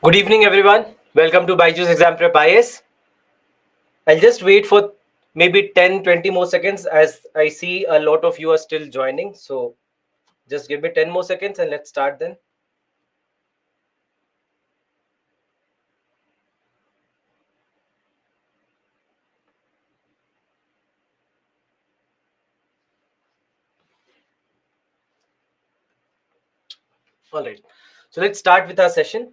Good evening, everyone. Welcome to Byju's Exam Prep IS. I'll just wait for maybe 10-20 more seconds as I see a lot of you are still joining. So just give me 10 more seconds and let's start then. All right. So let's start with our session.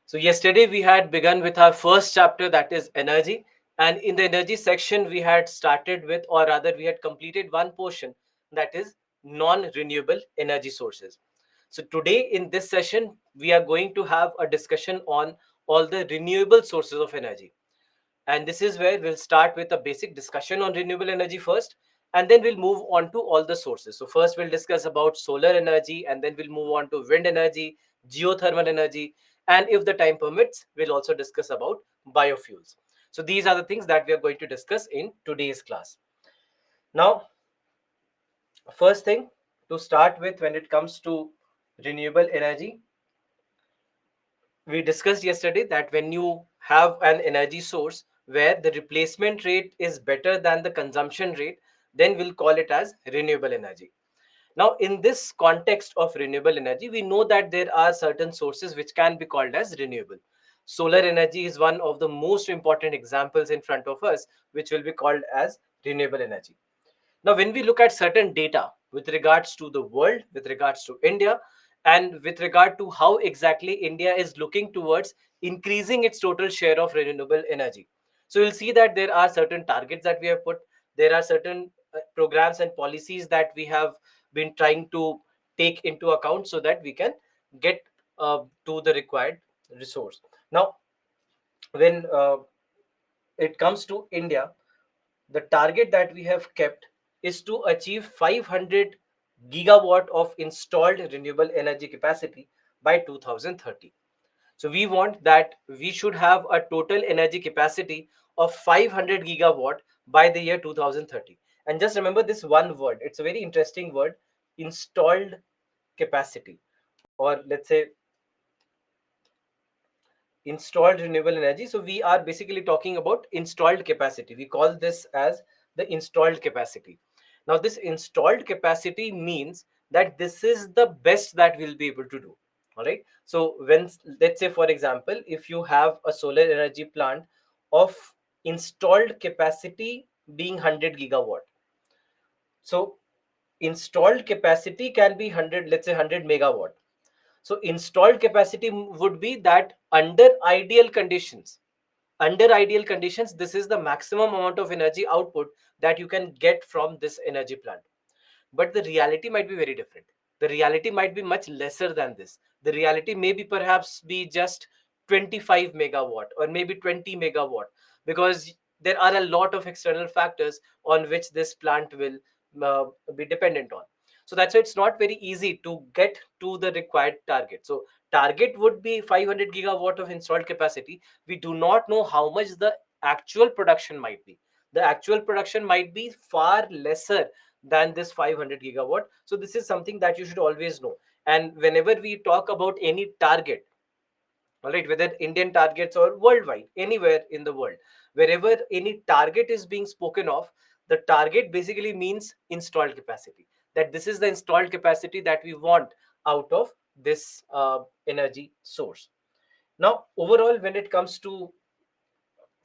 So yesterday we had begun with our first chapter, that is energy. And in the energy section, we had started with, or rather, we had completed one portion, that is non-renewable energy sources. So today in this session, we are going to have a discussion on all the renewable sources of energy. And this is where we'll start with a basic discussion on renewable energy first, and then we'll move on to all the sources. So first we'll discuss about solar energy, and then we'll move on to wind energy, geothermal energy, and if the time permits, we'll also discuss about biofuels. So these are the things that we are going to discuss in today's class. Now, first thing to start with when it comes to renewable energy, we discussed yesterday that when you have an energy source where the replacement rate is better than the consumption rate, then we'll call it as renewable energy. Now, in this context of renewable energy, we know that there are certain sources which can be called as renewable. Solar energy is one of the most important examples in front of us, which will be called as renewable energy. Now, when we look at certain data with regards to the world, with regards to India, and with regard to how exactly India is looking towards increasing its total share of renewable energy. So you'll see that there are certain targets that we have put, there are certain programs and policies that we have been trying to take into account so that we can get to the required resource. Now, when it comes to India, the target that we have kept is to achieve 500 gigawatt of installed renewable energy capacity by 2030. So we want that we should have a total energy capacity of 500 gigawatt by the year 2030. And just remember this one word, it's a very interesting word, installed capacity, or let's say installed renewable energy. So we are basically talking about installed capacity. We call this as the installed capacity. Now, this installed capacity means that this is the best that we'll be able to do. All right. So when, let's say, for example, if you have a solar energy plant of installed capacity being 100 gigawatt. So installed capacity can be 100, let's say 100 megawatt. So installed capacity would be that under ideal conditions, this is the maximum amount of energy output that you can get from this energy plant. But the reality might be very different. The reality might be much lesser than this. The reality may be perhaps be just 25 megawatt or maybe 20 megawatt, because there are a lot of external factors on which this plant will be dependent on. So that's why it's not very easy to get to the required target. So target would be 500 gigawatt of installed capacity. We do not know how much the actual production might be. The actual production might be far lesser than this 500 gigawatt. So this is something that you should always know. And whenever we talk about any target, all right, whether Indian targets or worldwide, anywhere in the world, wherever any target is being spoken of, the target basically means installed capacity, that this is the installed capacity that we want out of this energy source. Now, overall, when it comes to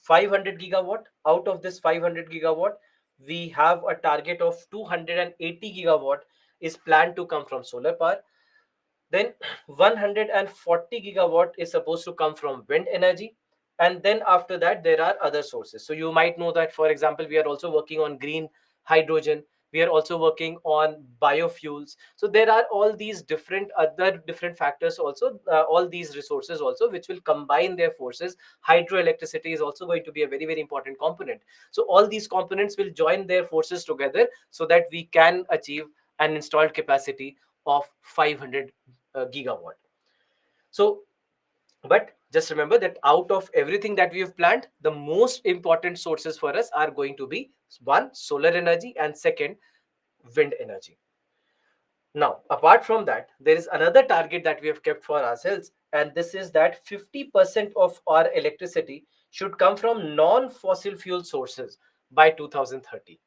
500 gigawatt, out of this 500 gigawatt, we have a target of 280 gigawatt is planned to come from solar power. Then 140 gigawatt is supposed to come from wind energy. And then after that, there are other sources. So you might know that, for example, we are also working on green hydrogen. We are also working on biofuels. So there are all these different factors also, all these resources also, which will combine their forces. Hydroelectricity is also going to be a very, very important component. So all these components will join their forces together so that we can achieve an installed capacity of 500 gigawatt. So, but just remember that out of everything that we have planned, the most important sources for us are going to be one, solar energy, and second, wind energy. Now, apart from that, there is another target that we have kept for ourselves, and this is that 50% of our electricity should come from non-fossil fuel sources by 2030.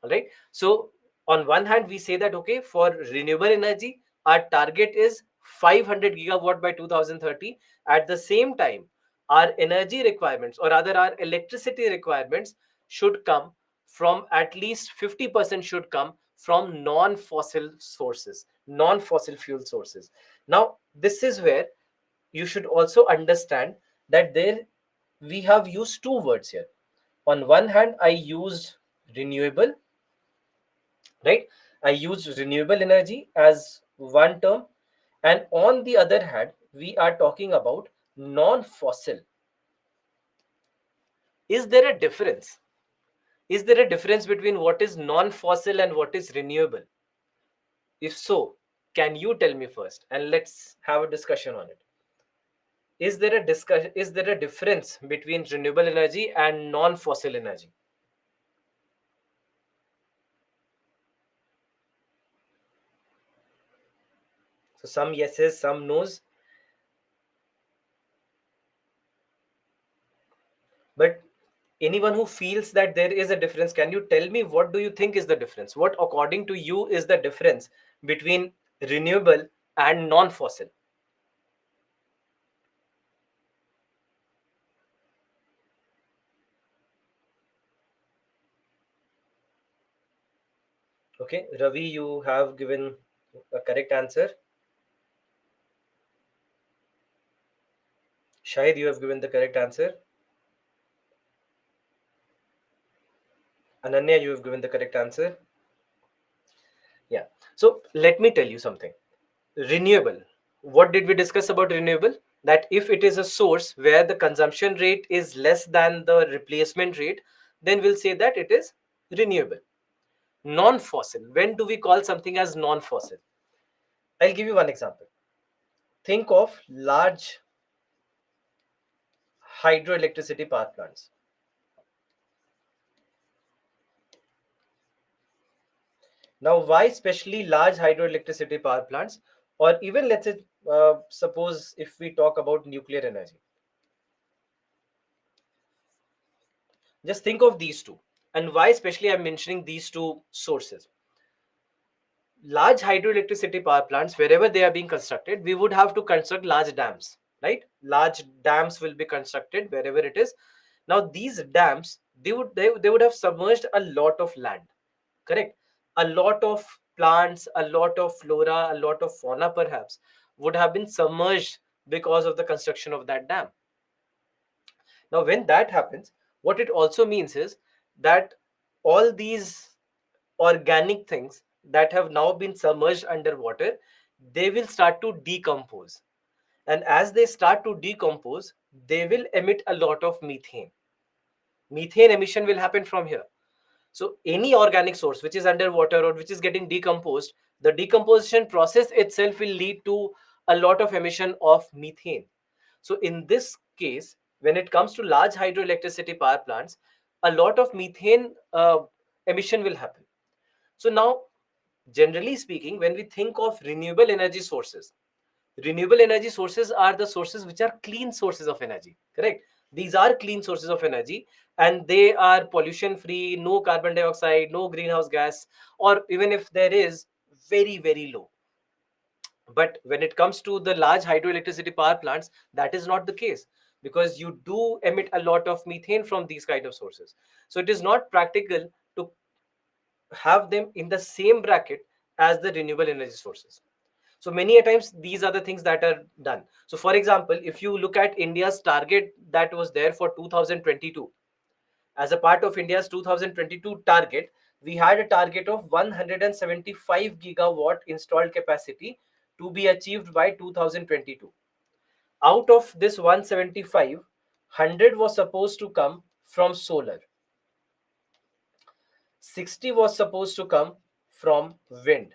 All right. So on one hand, we say that okay, for renewable energy, our target is 500 gigawatt by 2030. At the same time, our energy requirements, or rather our electricity requirements, should come from at least 50% should come from non-fossil sources, non-fossil fuel sources. Now, this is where you should also understand that there we have used two words here. On one hand, I used renewable, right? I used renewable energy as one term, and on the other hand, we are talking about non-fossil. Is there a difference? Is there a difference between what is non-fossil and what is renewable? If so, can you tell me first, and let's have a discussion on it. Is there a discussion? Is there a difference between renewable energy and non-fossil energy? So some yeses, some no's. But anyone who feels that there is a difference, can you tell me what do you think is the difference? What according to you is the difference between renewable and non-fossil? Okay, Ravi, you have given a correct answer. Shahid, you have given the correct answer. Ananya, you have given the correct answer. Yeah. So let me tell you something. Renewable. What did we discuss about renewable? That if it is a source where the consumption rate is less than the replacement rate, then we'll say that it is renewable. Non-fossil. When do we call something as non-fossil? I'll give you one example. Think of large hydroelectricity power plants. Now, why especially large hydroelectricity power plants? Or even let's say, suppose if we talk about nuclear energy. Just think of these two. And why especially I'm mentioning these two sources. Large hydroelectricity power plants, wherever they are being constructed, we would have to construct large dams, right? Large dams will be constructed wherever it is. Now, these dams, they would have submerged a lot of land, correct? A lot of plants, a lot of flora, a lot of fauna perhaps would have been submerged because of the construction of that dam. Now, when that happens, what it also means is that all these organic things that have now been submerged underwater, they will start to decompose. And as they start to decompose, they will emit a lot of methane. Methane emission will happen from here. So any organic source which is underwater or which is getting decomposed, the decomposition process itself will lead to a lot of emission of methane. So in this case, when it comes to large hydroelectricity power plants, a lot of methane emission will happen. So now, generally speaking, when we think of renewable energy sources are the sources which are clean sources of energy, correct? These are clean sources of energy, and they are pollution free, no carbon dioxide, no greenhouse gas, or even if there is, very, very low. But when it comes to the large hydroelectricity power plants, that is not the case, because you do emit a lot of methane from these kind of sources. So it is not practical to have them in the same bracket as the renewable energy sources. So many a times these are the things that are done. So for example, if you look at India's target that was there for 2022, as a part of India's 2022 target, we had a target of 175 gigawatt installed capacity to be achieved by 2022. Out of this 175, 100 was supposed to come from solar, 60 was supposed to come from wind,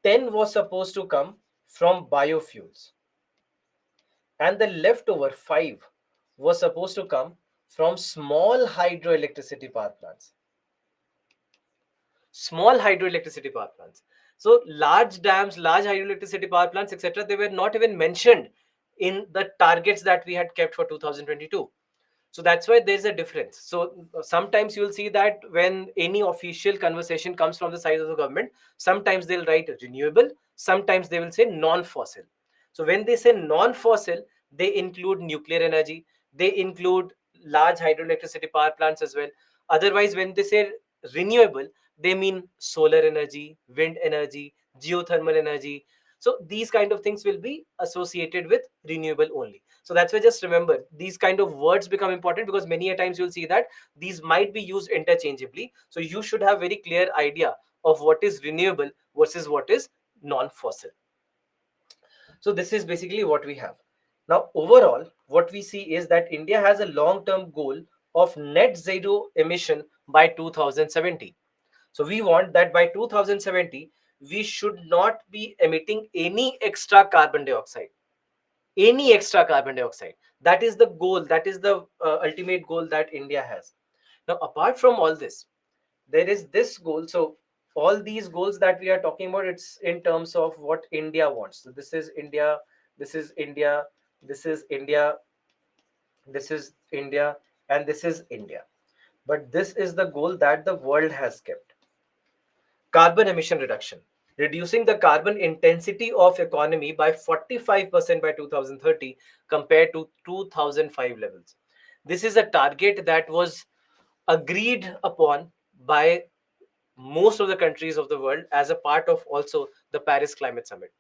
10 was supposed to come from biofuels, and the leftover 5 was supposed to come from small hydroelectricity power plants. Small hydroelectricity power plants. So large dams, large hydroelectricity power plants, etc., they were not even mentioned in the targets that we had kept for 2022. So that's why there's a difference. So sometimes you'll see that when any official conversation comes from the side of the government, sometimes they'll write renewable, sometimes they will say non-fossil. So when they say non-fossil, they include nuclear energy, they include large hydroelectricity power plants as well. Otherwise, when they say renewable, they mean solar energy, wind energy, geothermal energy. So these kind of things will be associated with renewable only. So that's why just remember these kind of words become important, because many a times you'll see that these might be used interchangeably. So you should have very clear idea of what is renewable versus what is non-fossil. So this is basically what we have. Now, overall, what we see is that India has a long-term goal of net zero emission by 2070. So we want that by 2070, we should not be emitting any extra carbon dioxide. Any extra carbon dioxide. That is the goal. That is the ultimate goal that India has. Now, apart from all this, there is this goal. So all these goals that we are talking about, it's in terms of what India wants. So this is India, this is India, this is India, this is India, and this is India. But this is the goal that the world has kept. Carbon emission reduction, reducing the carbon intensity of economy by 45% by 2030 compared to 2005 levels. This is a target that was agreed upon by most of the countries of the world as a part of also the Paris Climate Summit.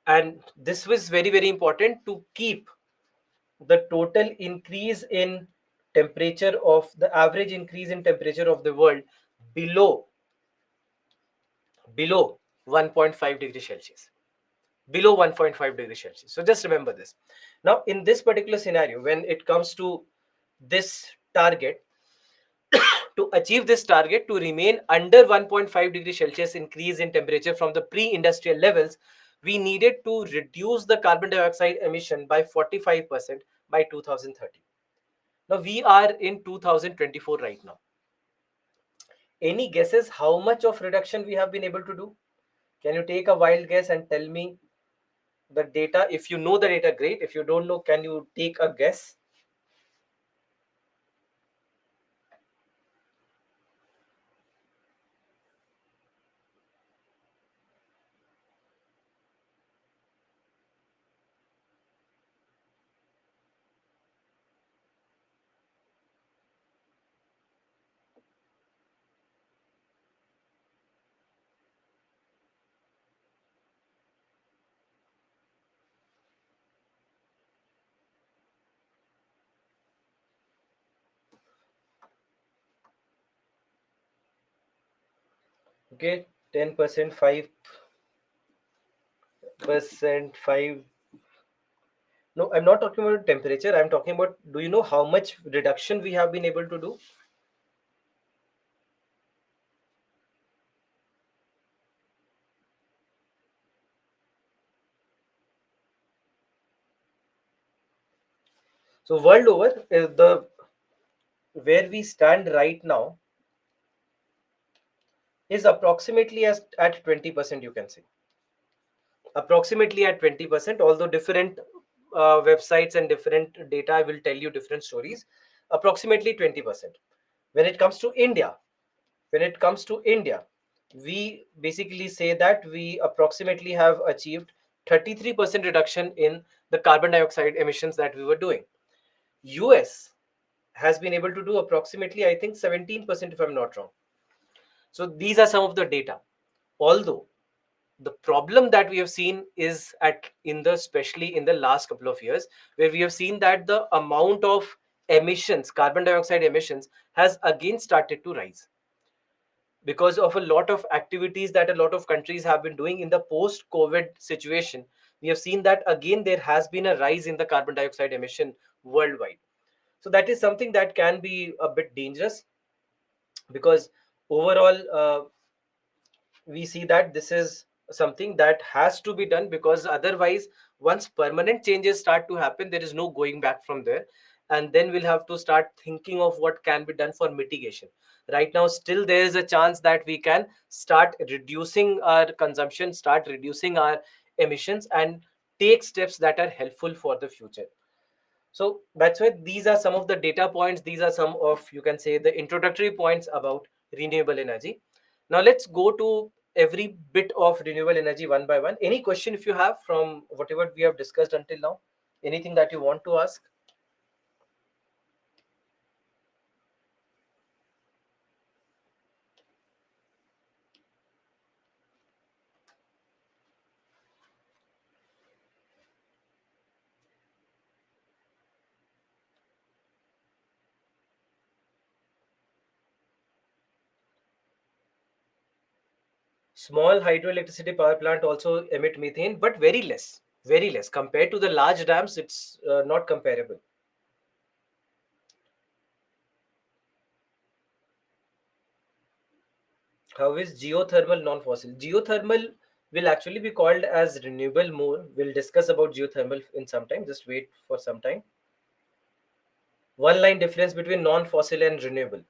And this was very, very important to keep the total increase in temperature of the average increase in temperature of the world below below 1.5 degrees Celsius. Below 1.5 degrees Celsius. So just remember this. Now, in this particular scenario, when it comes to this target, to achieve this target to remain under 1.5 degrees Celsius increase in temperature from the pre-industrial levels, we needed to reduce the carbon dioxide emission by 45% by 2030. Now we are in 2024 right now. Any guesses how much of reduction we have been able to do? Can you take a wild guess and tell me the data? If you know the data, great. If you don't know, can you take a guess? Okay, 10%, 5%, 5. No, I'm not talking about temperature. I'm talking about, do you know how much reduction we have been able to do? So world over, the where we stand right now is approximately as at 20%, you can say. Approximately at 20%, although different websites and different data will tell you different stories. Approximately 20%. When it comes to India, when it comes to India, we basically say that we approximately have achieved 33% reduction in the carbon dioxide emissions that we were doing. US has been able to do approximately, I think, 17%, if I'm not wrong. So these are some of the data. Although the problem that we have seen is at in the especially in the last couple of years, where we have seen that the amount of emissions, carbon dioxide emissions, has again started to rise because of a lot of activities that a lot of countries have been doing in the post COVID situation. We have seen that again there has been a rise in the carbon dioxide emission worldwide. So that is something that can be a bit dangerous, because overall we see that this is something that has to be done, because otherwise once permanent changes start to happen, there is no going back from there. And then we'll have to start thinking of what can be done for mitigation. right now still there is a chance that we can start reducing our consumption, start reducing our emissions, and take steps that are helpful for the future. So that's why these are some of the data points, these are some of, you can say, the introductory points about renewable energy. Now let's go to every bit of renewable energy one by one. Any question if you have from whatever we have discussed until now, anything that you want to ask? Small hydroelectricity power plant also emit methane, but very less compared to the large dams. It's not comparable. How is geothermal non-fossil? Geothermal will actually be called as renewable more. We'll discuss about geothermal in some time. Just wait for some time. One line difference between non-fossil and renewable.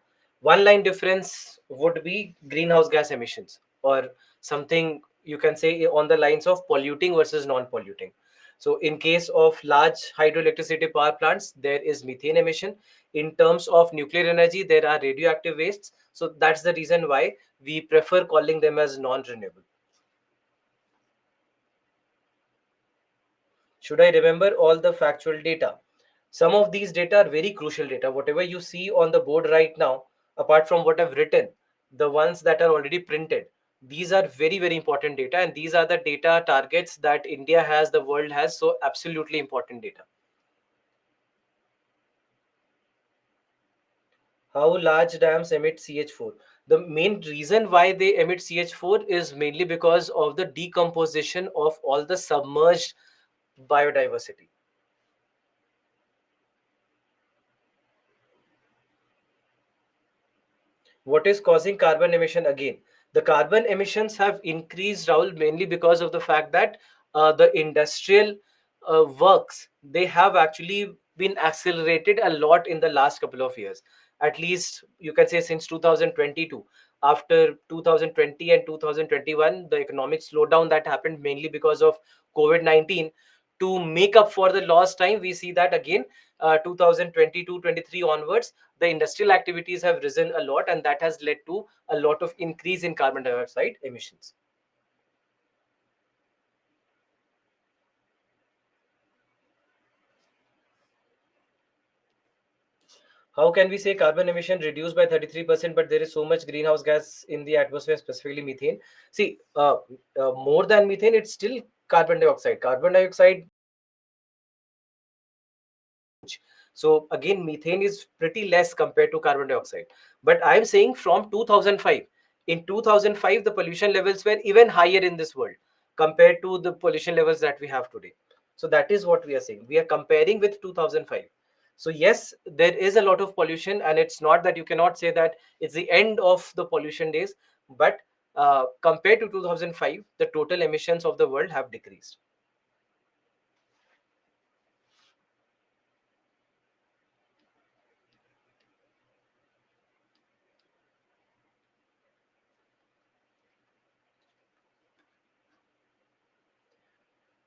One line difference would be greenhouse gas emissions, or something you can say on the lines of polluting versus non-polluting. So in case of large hydroelectricity power plants, there is methane emission. In terms of nuclear energy, there are radioactive wastes. So that's the reason why we prefer calling them as non-renewable. Should I remember all the factual data? Some of these data are very crucial data. Whatever you see on the board right now, apart from what I've written, the ones that are already printed, these are very, very important data. And these are the data targets that India has, the world has. So, absolutely important data. How large dams emit CH4? The main reason why they emit CH4 is mainly because of the decomposition of all the submerged biodiversity. What is causing carbon emission again? The carbon emissions have increased, Raul, mainly because of the fact that the industrial works, they have actually been accelerated a lot in the last couple of years. At least you can say since 2022. After 2020 and 2021, the economic slowdown that happened mainly because of COVID-19, to make up for the lost time, we see that again 2022-23 onwards, the industrial activities have risen a lot, and that has led to a lot of increase in carbon dioxide emissions. How can we say carbon emission reduced by 33%, but there is so much greenhouse gas in the atmosphere, specifically methane? See, more than methane, it's still carbon dioxide. Carbon dioxide. So again, methane is pretty less compared to carbon dioxide. But I'm saying from 2005. In 2005, the pollution levels were even higher in this world compared to the pollution levels that we have today. So that is what we are saying. We are comparing with 2005. So yes, there is a lot of pollution, and it's not that you cannot say that it's the end of the pollution days, but compared to 2005, the total emissions of the world have decreased.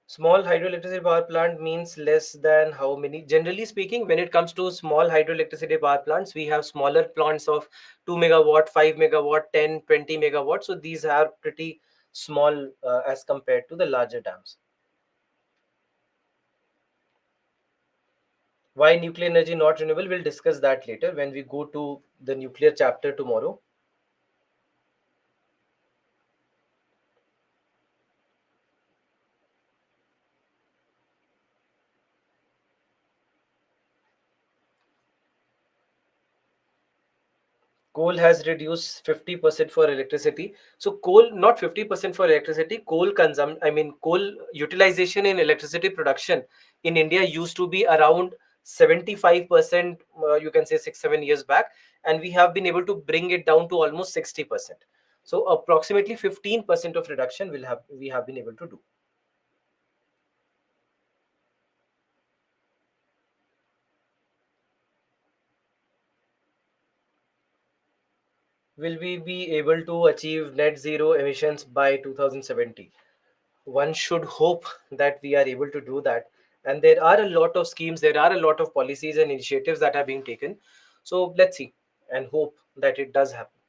Small hydroelectricity power plant means less than how many? Generally speaking, when it comes to small hydroelectricity power plants, we have smaller plants of 2 megawatt, 5 megawatt, 10, 20 megawatt. So these are pretty small as compared to the larger dams. Why nuclear energy not renewable? We'll discuss that later when we go to the nuclear chapter tomorrow. Coal has reduced 50% for electricity. So coal, not 50% for electricity, coal consumption, I mean, coal utilization in electricity production in India used to be around 75%, you can say 6 7 years back, and we have been able to bring it down to almost 60%. So approximately 15% of reduction will have we have been able to do. will we be able to achieve net zero emissions by 2070? One should hope that we are able to do that. And there are a lot of schemes, there are a lot of policies and initiatives that are being taken. So let's see and hope that it does happen.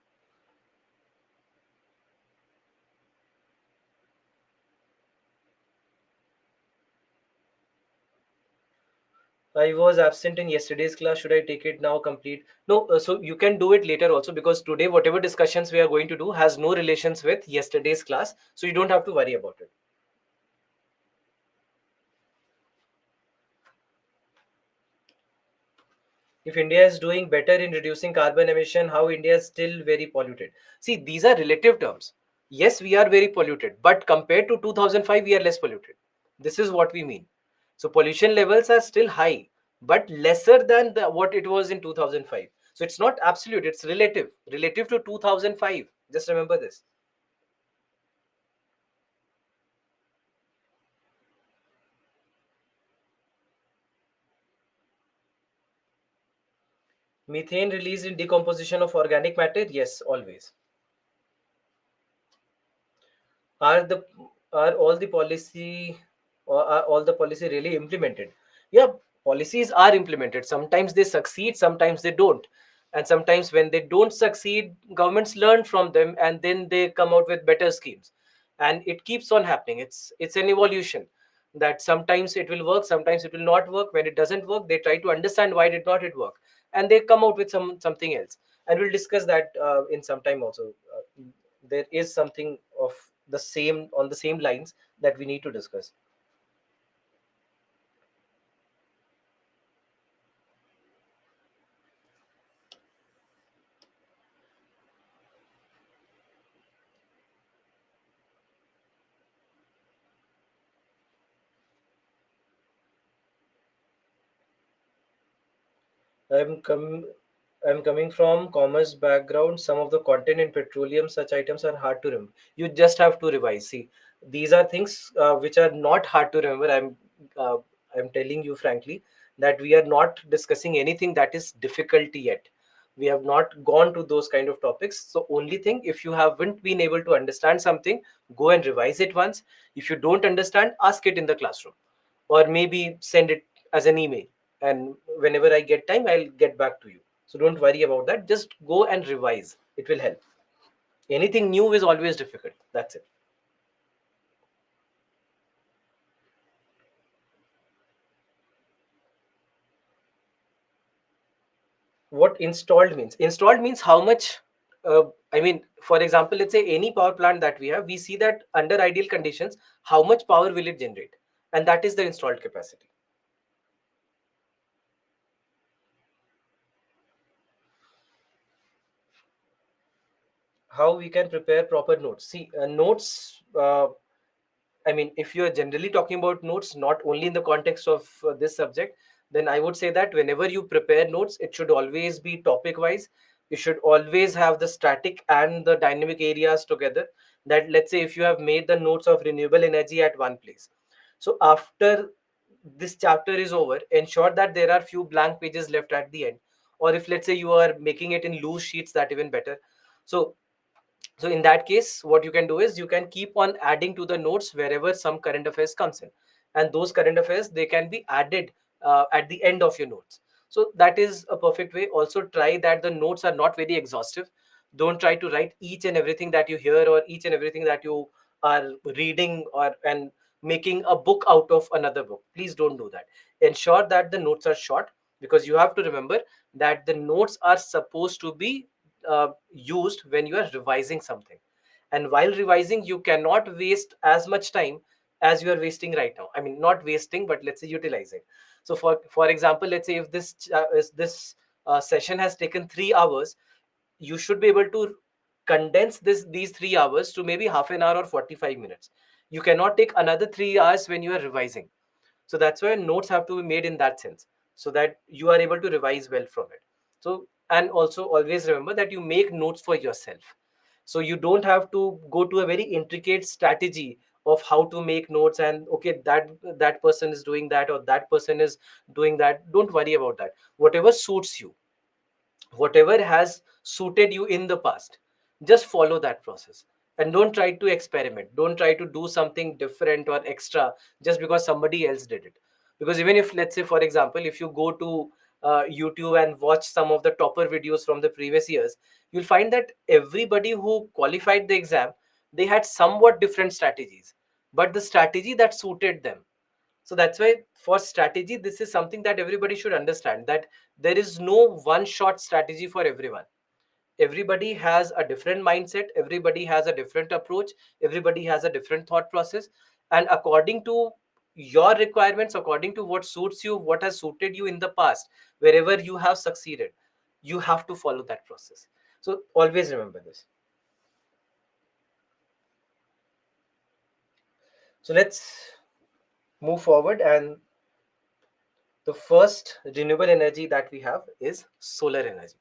I was absent in yesterday's class. Should I take it now? Complete? No, so you can do it later also, because today, whatever discussions we are going to do has no relations with yesterday's class. So you don't have to worry about it. If India is doing better in reducing carbon emission, how India is still very polluted? See, these are relative terms. Yes, we are very polluted, but compared to 2005, we are less polluted. This is what we mean. So pollution levels are still high, but lesser than what it was in 2005. So it's not absolute, it's relative to 2005. Just remember this. Methane released in decomposition of organic matter? Yes, always. are the are all the policy or are all the policy really implemented? Yeah, policies are implemented. Sometimes they succeed, sometimes they don't. And sometimes when they don't succeed, governments learn from them and then they come out with better schemes. And it keeps on happening. It's an evolution, that sometimes it will work, sometimes it will not work. When it doesn't work, they try to understand why did not it work, and they come out with something else. And we'll discuss that in some time also. There is something of the same on the same lines that we need to discuss. I'm com- I'm coming from commerce background. Some of the content in petroleum, such items are hard to remember. You just have to revise. See, these are things which are not hard to remember. Uh, I'm telling you frankly that we are not discussing anything that is difficult yet. We have not gone to those kind of topics. So only thing, if you haven't been able to understand something, go and revise it once. If you don't understand, ask it in the classroom, or maybe send it as an email, and whenever I get time, I'll get back to you. So don't worry about that, just go and revise, it will help. Anything new is always difficult, that's it. What installed means? Installed means how much, I mean, for example, let's say any power plant that we have, we see that under ideal conditions how much power will it generate, and that is the installed capacity. How we can prepare proper notes? See, notes, I mean, if you are generally talking about notes, not only in the context of this subject, then I would say that whenever you prepare notes, it should always be topic wise. You should always have the static and the dynamic areas together. That, let's say, if you have made the notes of renewable energy at one place, so after this chapter is over, ensure that there are few blank pages left at the end. Or if, let's say, you are making it in loose sheets, that even better. So so in that case, what you can do is you can keep on adding to the notes wherever some current affairs comes in, and those current affairs, they can be added at the end of your notes. So that is a perfect way. Also try that the notes are not very exhaustive. Don't try to write each and everything that you hear, or each and everything that you are reading, or and making a book out of another book. Please don't do that. Ensure that the notes are short, because you have to remember that the notes are supposed to be used when you are revising something. And while revising, you cannot waste as much time as you are wasting right now. I mean, not wasting, but let's say utilizing. So for example, let's say if this session has taken 3 hours, you should be able to condense these 3 hours to maybe half an hour or 45 minutes. You cannot take another 3 hours when you are revising. So that's why notes have to be made in that sense, so that you are able to revise well from it. So, and also always remember that you make notes for yourself. So you don't have to go to a very intricate strategy of how to make notes, and okay, that person is doing that, or that person is doing that. Don't worry about that. Whatever suits you, whatever has suited you in the past, Just follow that process and don't try to experiment. Don't try to do something different or extra just because somebody else did it. Because even if, let's say, for example, if you go to YouTube and watch some of the topper videos from the previous years, you'll find that everybody who qualified the exam, they had somewhat different strategies, but the strategy that suited them. So that's why for strategy, this is something that everybody should understand, that there is no one shot strategy for everyone. Everybody has a different mindset, everybody has a different approach, everybody has a different thought process, and according to your requirements, according to what suits you, what has suited you in the past, wherever you have succeeded, you have to follow that process. So always remember this. So let's move forward, and the first renewable energy that we have is solar energy.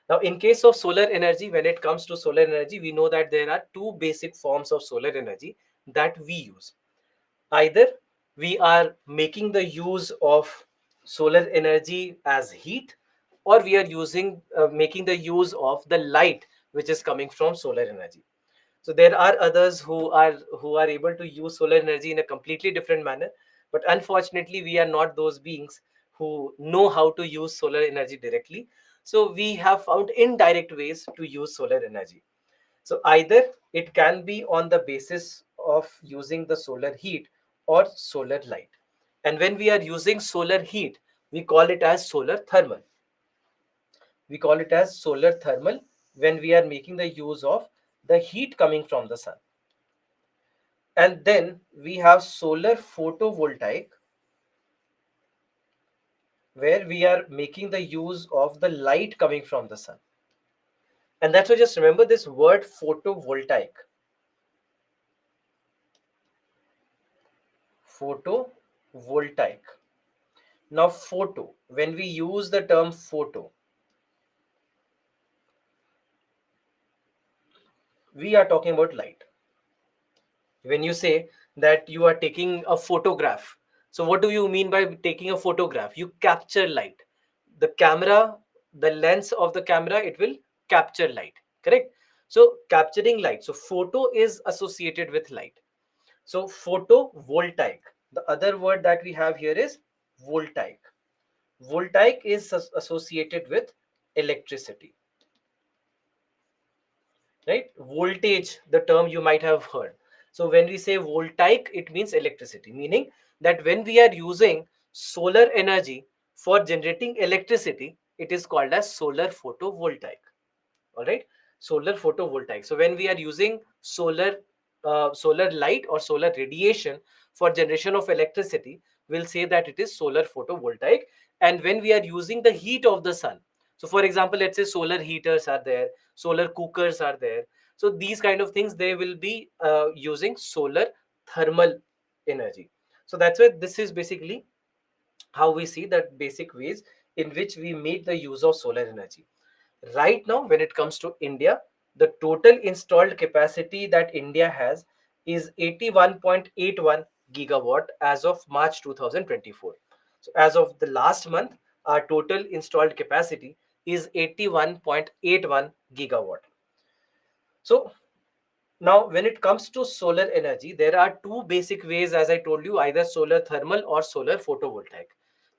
Now, in case of solar energy, when it comes to solar energy, we know that there are two basic forms of solar energy that we use. Either we are making the use of solar energy as heat, or we are using making the use of the light which is coming from solar energy. So there are others who are able to use solar energy in a completely different manner, but unfortunately we are not those beings who know how to use solar energy directly. So we have found indirect ways to use solar energy. So either it can be on the basis of using the solar heat or solar light. And when we are using solar heat, we call it as solar thermal. We call it as solar thermal when we are making the use of the heat coming from the sun. And then we have solar photovoltaic, where we are making the use of the light coming from the sun. And that's why just remember this word photovoltaic. Photovoltaic. Now, photo, when we use the term photo, we are talking about light. When you say that you are taking a photograph, so what do you mean by taking a photograph? You capture light. The camera, the lens of the camera, it will capture light, correct? So capturing light. So photo is associated with light. So photovoltaic. The other word that we have here is voltaic. Voltaic is associated with electricity, right? Voltage, the term you might have heard. So when we say voltaic, it means electricity, meaning that when we are using solar energy for generating electricity, it is called as solar photovoltaic. All right, solar photovoltaic. So when we are using solar light or solar radiation for generation of electricity, we'll say that it is solar photovoltaic. And when we are using the heat of the sun, so for example, let's say solar heaters are there, solar cookers are there, so these kind of things, they will be using solar thermal energy. So that's why this is basically how we see that basic ways in which we make the use of solar energy. Right now, when it comes to India, the total installed capacity that India has is 81.81 gigawatt as of March 2024. So as of the last month, our total installed capacity is 81.81 gigawatt. So now, when it comes to solar energy, there are two basic ways, as I told you, either solar thermal or solar photovoltaic.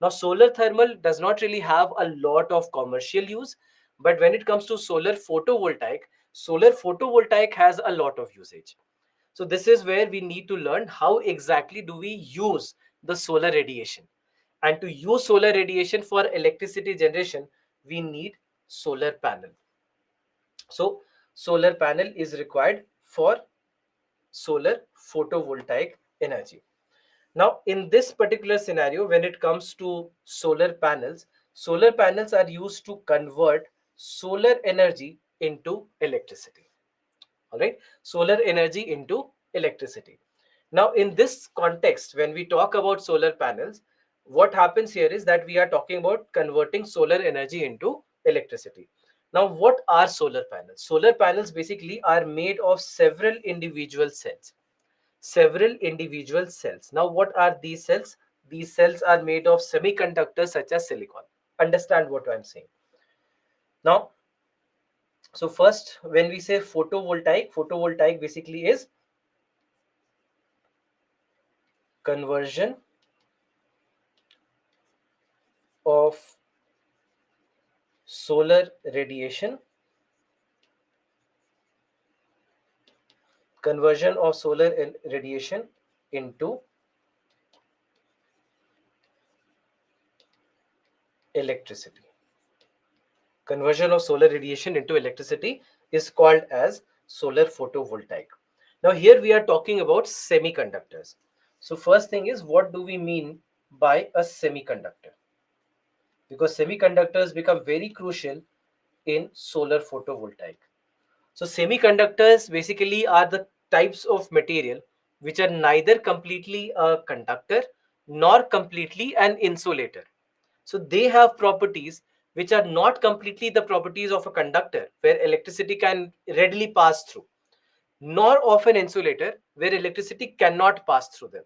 Now, solar thermal does not really have a lot of commercial use, but when it comes to solar photovoltaic has a lot of usage. So this is where we need to learn how exactly do we use the solar radiation. And to use solar radiation for electricity generation, we need solar panel. So solar panel is required for solar photovoltaic energy. Now, in this particular scenario, when it comes to solar panels are used to convert solar energy into electricity. All right, solar energy into electricity. Now, in this context, when we talk about solar panels, what happens here is that we are talking about converting solar energy into electricity. Now, what are solar panels? Solar panels basically are made of several individual cells. Now, what are these cells? These cells are made of semiconductors such as silicon. Understand what I'm saying. Now, So first, when we say photovoltaic basically is conversion of solar radiation, conversion of radiation into electricity. Conversion of solar radiation into electricity is called as solar photovoltaic. Now here we are talking about semiconductors. So first thing is, what do we mean by a semiconductor? Because semiconductors become very crucial in solar photovoltaic. So semiconductors basically are the types of material which are neither completely a conductor nor completely an insulator. So they have properties which are not completely the properties of a conductor where electricity can readily pass through, nor of an insulator where electricity cannot pass through them.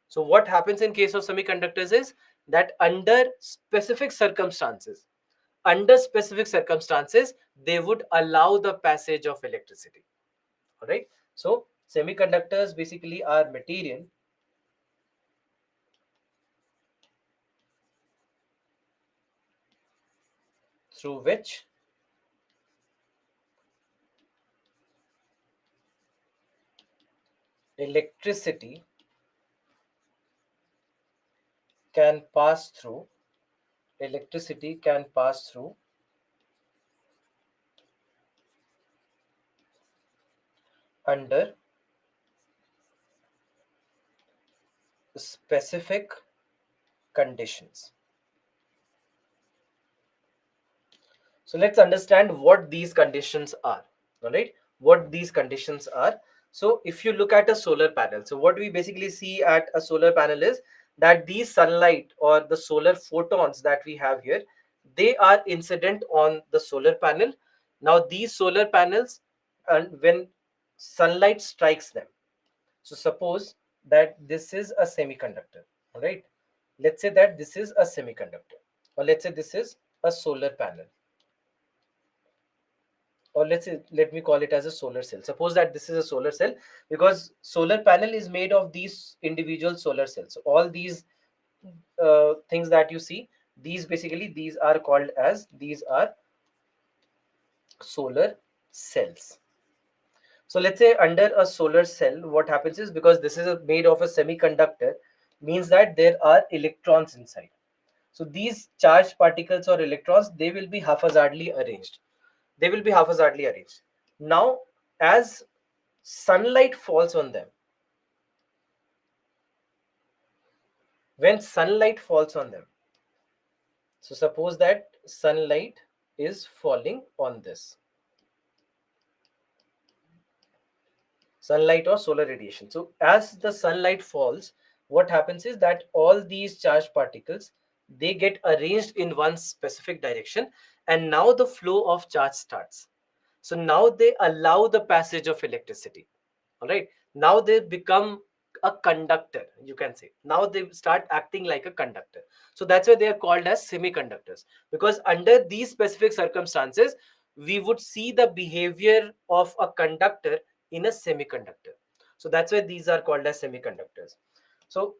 So what happens in case of semiconductors is that under specific circumstances, they would allow the passage of electricity. All right. So semiconductors basically are material through which electricity can pass through. Electricity can pass through under specific conditions. So let's understand what these conditions are. All right, what these conditions are. So if you look at a solar panel, so what we basically see at a solar panel is that these sunlight or the solar photons that we have here, they are incident on the solar panel. Now these solar panels, and when sunlight strikes them, so suppose that this is a semiconductor. All right, let's say that this is a semiconductor, or let's say this is a solar panel, or let's say, let me call it as a solar cell. Suppose that this is a solar cell, because solar panel is made of these individual solar cells. So all these things that you see, these are called as, these are solar cells. So let's say under a solar cell, what happens is, because this is made of a semiconductor, means that there are electrons inside. So these charged particles or electrons, they will be haphazardly arranged. They will be haphazardly arranged. Now, as sunlight falls on them, when sunlight falls on them, so suppose that sunlight is falling on this, sunlight or solar radiation. So as the sunlight falls, what happens is that all these charged particles, they get arranged in one specific direction, and now the flow of charge starts. So now they allow the passage of electricity. All right, now they become a conductor, you can say. Now they start acting like a conductor. So that's why they are called as semiconductors, because under these specific circumstances, we would see the behavior of a conductor in a semiconductor. So that's why these are called as semiconductors. So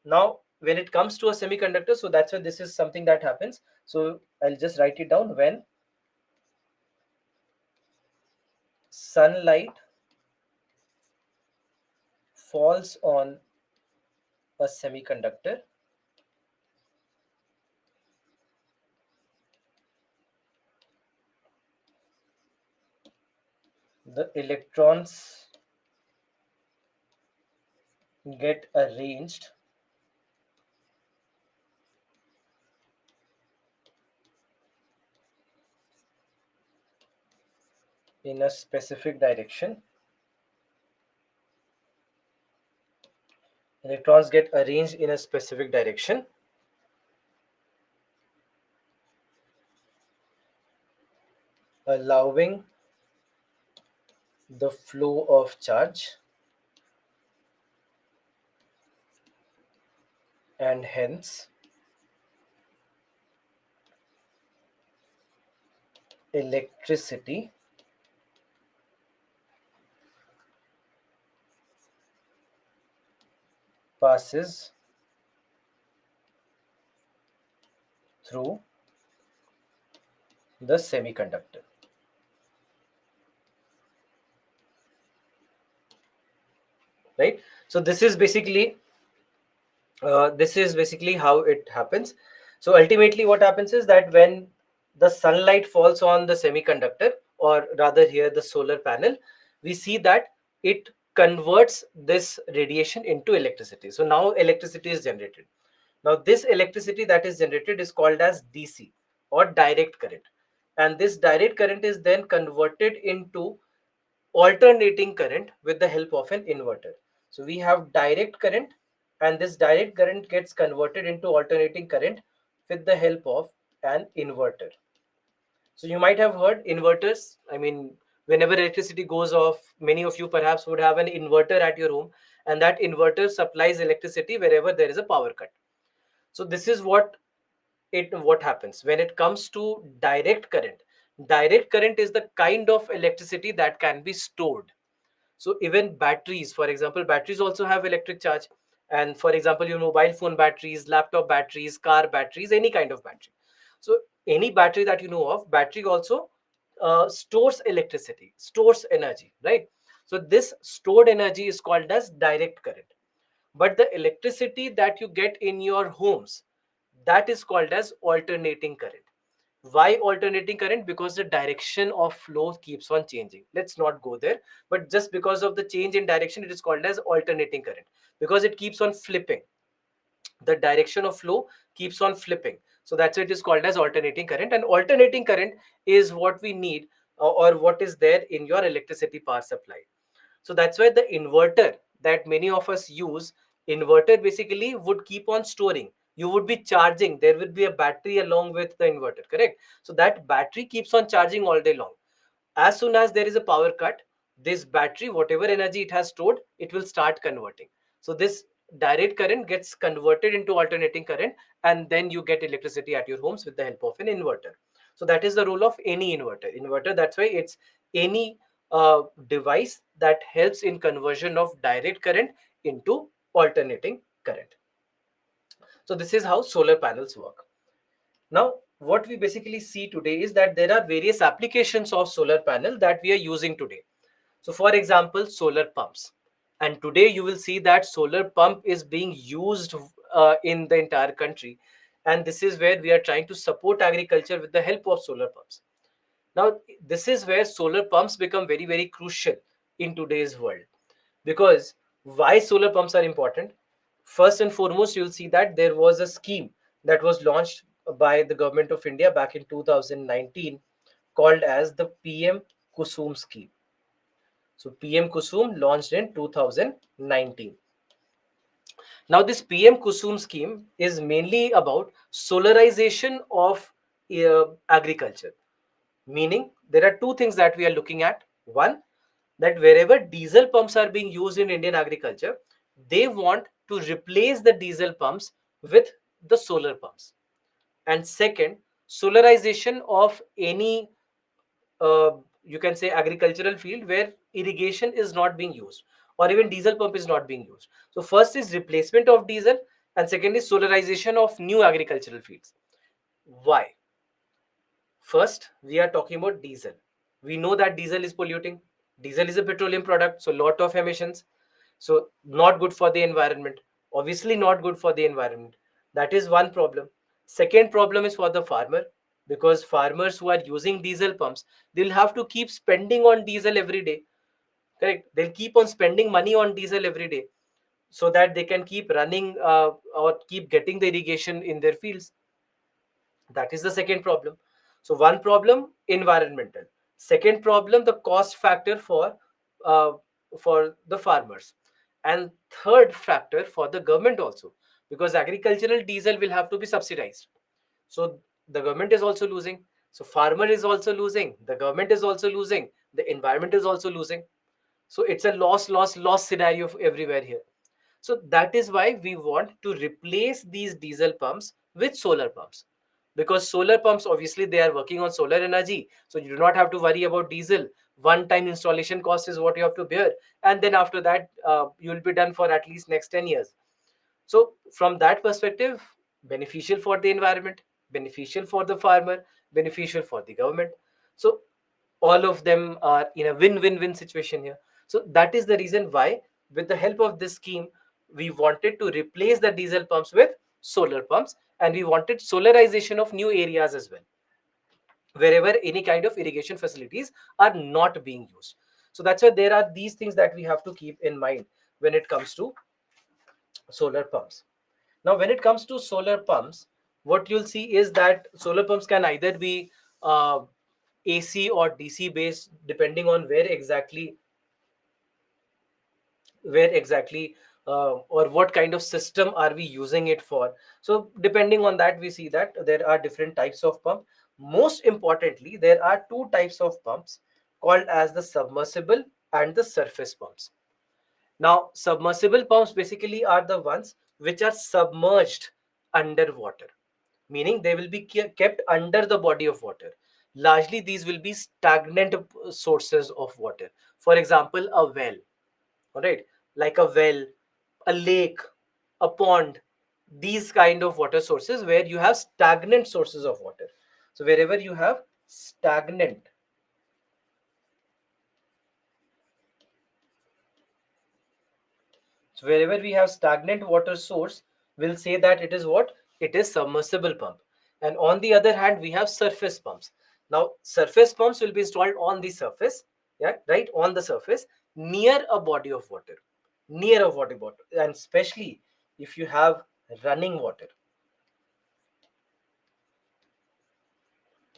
now when it comes to a semiconductor, so that's why this is something that happens. So I'll just write it down. When sunlight falls on a semiconductor, the electrons get arranged in a specific direction. Electrons get arranged in a specific direction, allowing the flow of charge, and hence electricity passes through the semiconductor, right? So this is basically how it happens. So ultimately what happens is that when the sunlight falls on the semiconductor, or rather here the solar panel, we see that it converts this radiation into electricity. So now electricity is generated. Now this electricity that is generated is called as DC, or direct current, and this direct current is then converted into alternating current with the help of an inverter. So we have direct current, and this direct current gets converted into alternating current with the help of an inverter. So you might have heard inverters. I mean, whenever electricity goes off, many of you perhaps would have an inverter at your home, and that inverter supplies electricity wherever there is a power cut. So this is what happens when it comes to direct current. Direct current is the kind of electricity that can be stored. So even batteries, for example, batteries also have electric charge. And for example, your mobile phone batteries, laptop batteries, car batteries, any kind of battery. So any battery that you know of, battery also stores electricity, stores energy, right? So this stored energy is called as direct current. But the electricity that you get in your homes, that is called as alternating current. Why alternating current? Because the direction of flow keeps on changing. Let's not go there, but just because of the change in direction, it is called as alternating current, because it keeps on flipping. The direction of flow keeps on flipping, so that's why it is called as alternating current. And alternating current is what we need, or what is there in your electricity power supply. So that's why the inverter that many of us use, inverter basically would keep on storing. You would be charging, there would be a battery along with the inverter, correct? So that battery keeps on charging all day long. As soon as there is a power cut, this battery, whatever energy it has stored, it will start converting. So this direct current gets converted into alternating current, and then you get electricity at your homes with the help of an inverter. So that is the role of any inverter. That's why it's any device that helps in conversion of direct current into alternating current. So this is how solar panels work. Now, what we basically see today is that there are various applications of solar panel that we are using today. So for example, solar pumps. And today you will see that solar pump is being used in the entire country. And this is where we are trying to support agriculture with the help of solar pumps. Now, this is where solar pumps become very, very crucial in today's world. Because why solar pumps are important? First and foremost, you'll see that there was a scheme that was launched by the government of India back in 2019 called as the PM Kusum scheme. So PM Kusum launched in 2019. Now this PM Kusum scheme is mainly about solarization of agriculture. Meaning, there are two things that we are looking at. One, that wherever diesel pumps are being used in Indian agriculture, they want to replace the diesel pumps with the solar pumps. And second, solarization of any, you can say, agricultural field where irrigation is not being used, or even diesel pump is not being used. So first is replacement of diesel, and second is solarization of new agricultural fields. Why? First, we are talking about diesel. We know that diesel is polluting. Diesel is a petroleum product, so lot of emissions. So not good for the environment. Obviously not good for the environment. That is one problem. Second problem is for the farmer, because farmers who are using diesel pumps, they'll have to keep spending on diesel every day. Correct? They'll keep on spending money on diesel every day so that they can keep running, or keep getting the irrigation in their fields. That is the second problem. So one problem, environmental. Second problem, the cost factor uh, for the farmers. And third factor for the government also, because agricultural diesel will have to be subsidized. So the government is also losing. So farmer is also losing. The government is also losing. The environment is also losing. So it's a loss, loss, loss scenario everywhere here. So that is why we want to replace these diesel pumps with solar pumps. because solar pumps, obviously they are working on solar energy, so you do not have to worry about diesel. One time installation cost is what you have to bear, and then after that you will be done for at least next 10 years. So from that perspective, beneficial for the environment, beneficial for the farmer, beneficial for the government. So all of them are in a win-win-win situation here. So that is the reason why, with the help of this scheme, we wanted to replace the diesel pumps with solar pumps, and we wanted solarization of new areas as well, wherever any kind of irrigation facilities are not being used. So that's why there are these things that we have to keep in mind when it comes to solar pumps. Now, when it comes to solar pumps, what you'll see is that solar pumps can either be AC or DC based, depending on where exactly or what kind of system are we using it for. So depending on that, we see that there are different types of pump. Most importantly, there are two types of pumps called as the submersible and the surface pumps. Now, submersible pumps basically are the ones which are submerged underwater, meaning they will be kept under the body of water. Largely, these will be stagnant sources of water. For example, a well, all right, like a well, a lake, a pond, these kind of water sources where you have stagnant sources of water. So, wherever you have stagnant, so wherever we have stagnant water source, we'll say that it is what? It is submersible pump. And on the other hand, we have surface pumps. Now, surface pumps will be installed on the surface, yeah, right, on the surface, near a body of water, near a water body, and especially if you have running water,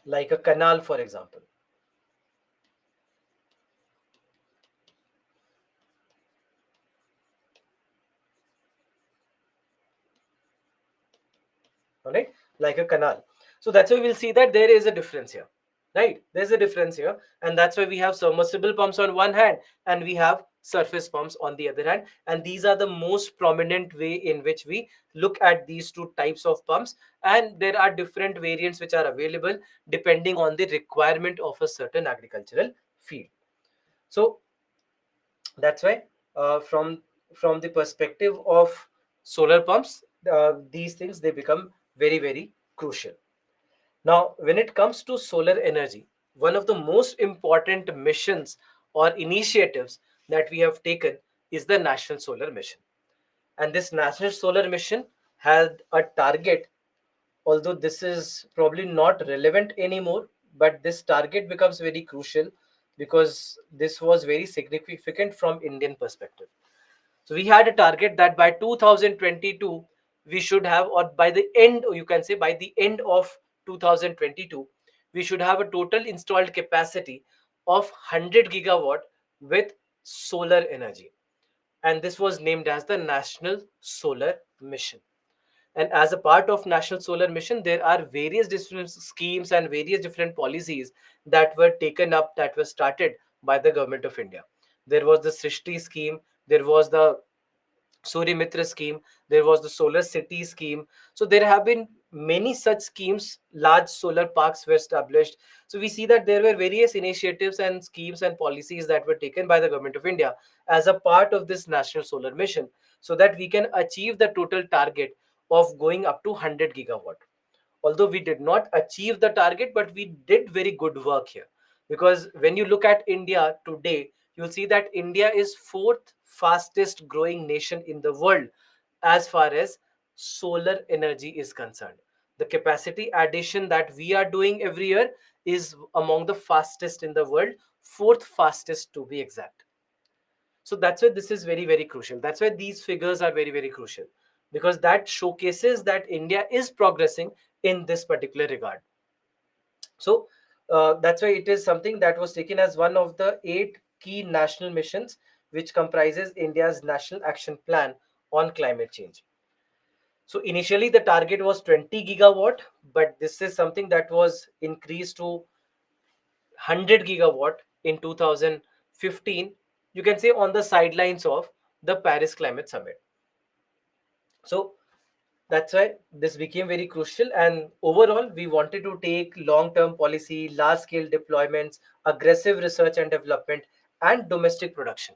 like a canal, for example. All right, like a canal. So that's why we'll see that there is a difference here, right? There's a difference here, and that's why we have submersible pumps on one hand and we have surface pumps on the other hand, and these are the most prominent way in which we look at these two types of pumps. And there are different variants which are available depending on the requirement of a certain agricultural field. So that's why from the perspective of solar pumps, these things they become very crucial. Now, when it comes to solar energy, one of the most important missions or initiatives that we have taken is the National Solar Mission. And this National Solar Mission had a target, although this is probably not relevant anymore, but this target becomes very crucial because this was very significant from Indian perspective. So we had a target that by 2022 we should have, or by the end, or you can say by the end of 2022, we should have a total installed capacity of 100 gigawatt with solar energy. And this was named as the National Solar Mission. And as a part of National Solar Mission, there are various different schemes and various different policies that were taken up, that were started by the government of India. There was the Srishti scheme, there was the Surya Mitra scheme, there was the Solar City scheme. So there have been many such schemes, large solar parks were established. So we see that there were various initiatives and schemes and policies that were taken by the government of India as a part of this National Solar Mission, so that we can achieve the total target of going up to 100 gigawatt. Although we did not achieve the target, but we did very good work here, because when you look at India today, you'll see that India is fourth fastest growing nation in the world as far as solar energy is concerned. The capacity addition that we are doing every year is among the fastest in the world, fourth fastest to be exact. So that's why this is very crucial. That's why these figures are very crucial, because that showcases that India is progressing in this particular regard. So that's why it is something that was taken as one of the 8 key national missions, which comprises India's National Action Plan on climate change. So initially the target was 20 gigawatt, but this is something that was increased to 100 gigawatt in 2015. You can say on the sidelines of the Paris Climate Summit. So That's why this became very crucial. And overall, we wanted to take long term policy, large scale deployments, aggressive research and development, and domestic production.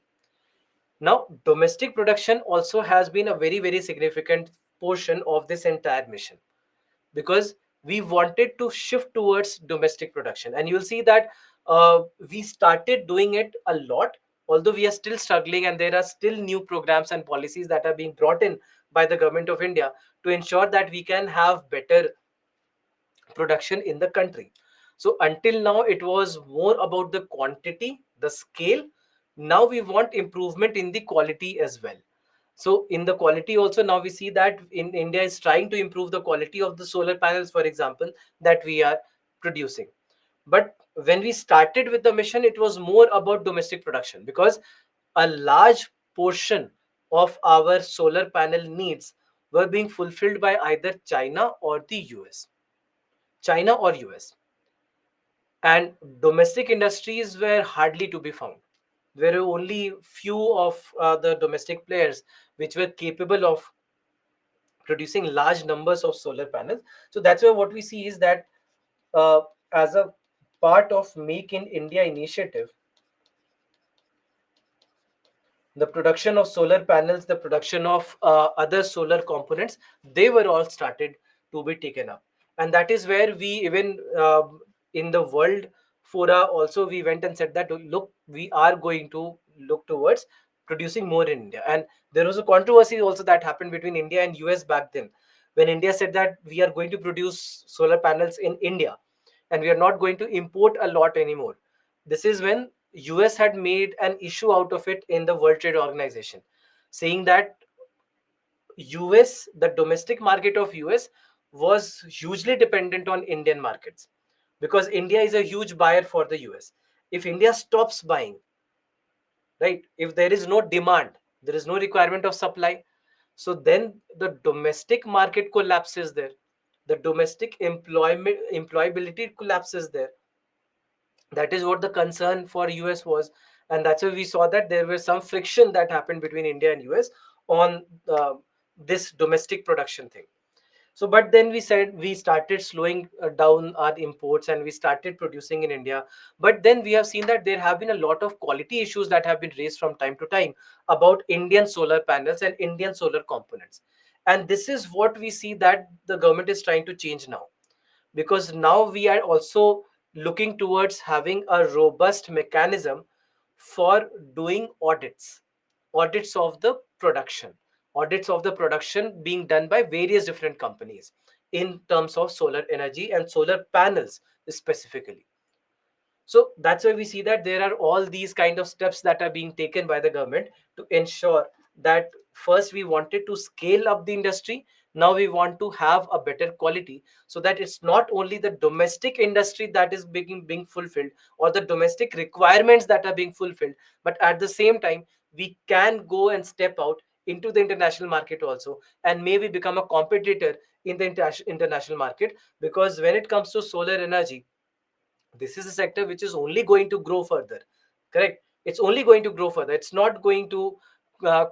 Now, domestic production also has been a very, very significant portion of this entire mission, because we wanted to shift towards domestic production. And you'll see that we started doing it a lot, although we are still struggling, and there are still new programs and policies that are being brought in by the government of India to ensure that we can have better production in the country. So until now, it was more about the quantity, the scale. Now we want improvement in the quality as well. So in the quality also, now we see that in India is trying to improve the quality of the solar panels, for example, that we are producing. But when we started with the mission, it was more about domestic production, because a large portion of our solar panel needs were being fulfilled by either China or the US. China or US. And domestic industries were hardly to be found. There were only few of the domestic players which were capable of producing large numbers of solar panels. So that's why what we see is that uh, as a part of Make in India initiative, the production of solar panels, the production of other solar components, they were all started to be taken up. And that is where we even in the world fora also we went and said that look, we are going to look towards producing more in India. And there was a controversy also that happened between India and US back then, when India said that we are going to produce solar panels in India and we are not going to import a lot anymore. This is when US had made an issue out of it in the World Trade Organization, saying that US, the domestic market of US, was hugely dependent on Indian markets, because India is a huge buyer for the US. If India stops buying, right, if there is no demand, there is no requirement of supply, so then the domestic market collapses there. The domestic employability collapses there. That is what the concern for US was. And that's why we saw that there was some friction that happened between India and US on this domestic production thing. So but then we said we started slowing down our imports and we started producing in India. But then we have seen that there have been a lot of quality issues that have been raised from time to time about Indian solar panels and Indian solar components. And this is what we see that the government is trying to change now, because now we are also looking towards having a robust mechanism for doing audits of the production, audits of the production being done by various different companies in terms of solar energy and solar panels specifically. So that's why we see that there are all these kind of steps that are being taken by the government to ensure that first we wanted to scale up the industry. Now we want to have a better quality, so that it's not only the domestic industry that is being fulfilled, or the domestic requirements that are being fulfilled, but at the same time we can go and step out into the international market also, and maybe become a competitor in the international market. Because when it comes to solar energy, this is a sector which is only going to grow further. Correct, it's only going to grow further. It's not going to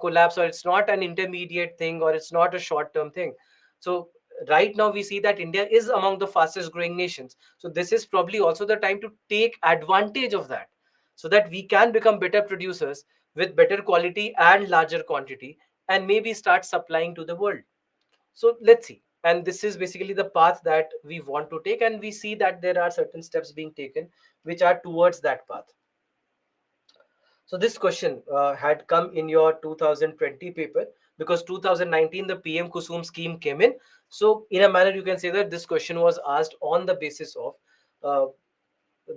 collapse, or it's not an intermediate thing, or it's not a short term thing. So right now we see that India is among the fastest growing nations, so this is probably also the time to take advantage of that, so that we can become better producers with better quality and larger quantity, and maybe start supplying to the world. So let's see. And this is basically the path that we want to take, and we see that there are certain steps being taken which are towards that path. So this question had come in your 2020 paper, because 2019 the PM Kusum scheme came in. So in a manner you can say that this question was asked on the basis of uh,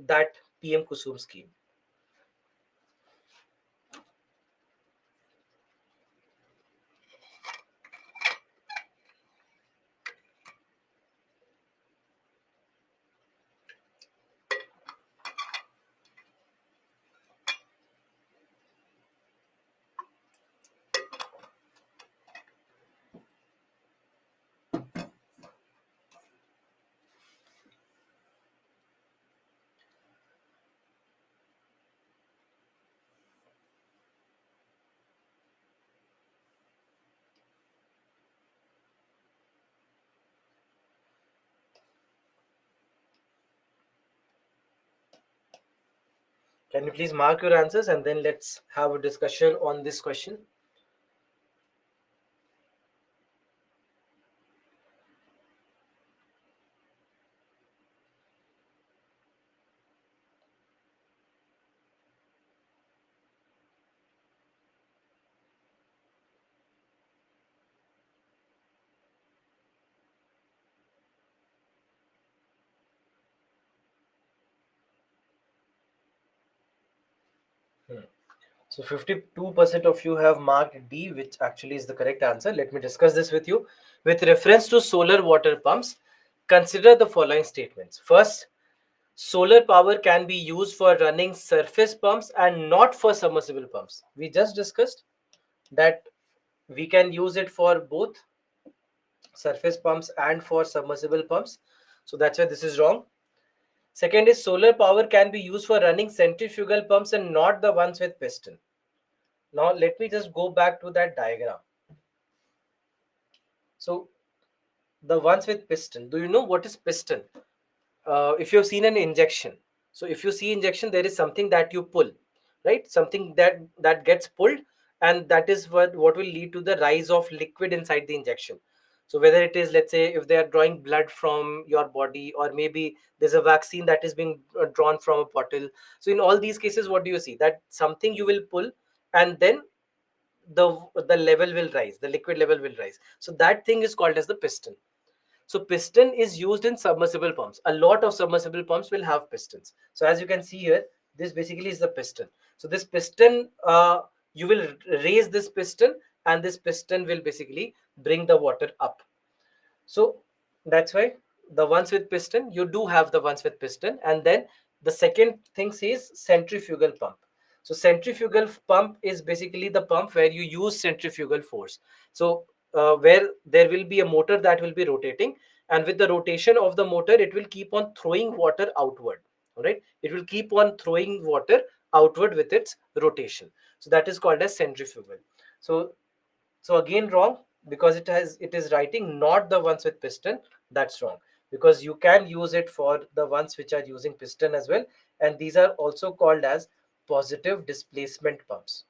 that PM Kusum scheme. Can you please mark your answers and then let's have a discussion on this question? Hmm. So 52% of you have marked D, which actually is the correct answer. Let me discuss this with you. With reference to solar water pumps, consider the following statements. First, solar power can be used for running surface pumps and not for submersible pumps. We just discussed that we can use it for both surface pumps and for submersible pumps. So that's why this is wrong. Second is solar power can be used for running centrifugal pumps and not the ones with piston. Now let me just go back to that diagram. So the ones with piston, do you know what is piston? If you've seen an injection, so if you see injection, there is something that you pull, right? Something that gets pulled, and that is what will lead to the rise of liquid inside the injection. So whether it is, let's say, if they are drawing blood from your body, or maybe there's a vaccine that is being drawn from a bottle. So in all these cases, what do you see? That something you will pull, and then the level will rise, the liquid level will rise. So that thing is called as the piston. So piston is used in submersible pumps. A lot of submersible pumps will have pistons. So as you can see here, this basically is the piston. So this piston, you will raise this piston, and this piston will basically bring the water up. So that's why the ones with piston, you do have the ones with piston. And then the second thing says centrifugal pump. So centrifugal pump is basically the pump where you use centrifugal force. So where there will be a motor that will be rotating, and with the rotation of the motor, it will keep on throwing water outward. All right, it will keep on throwing water outward with its rotation. So that is called as centrifugal. So again wrong, because it is writing not the ones with piston. That's wrong, because you can use it for the ones which are using piston as well, and these are also called as positive displacement pumps.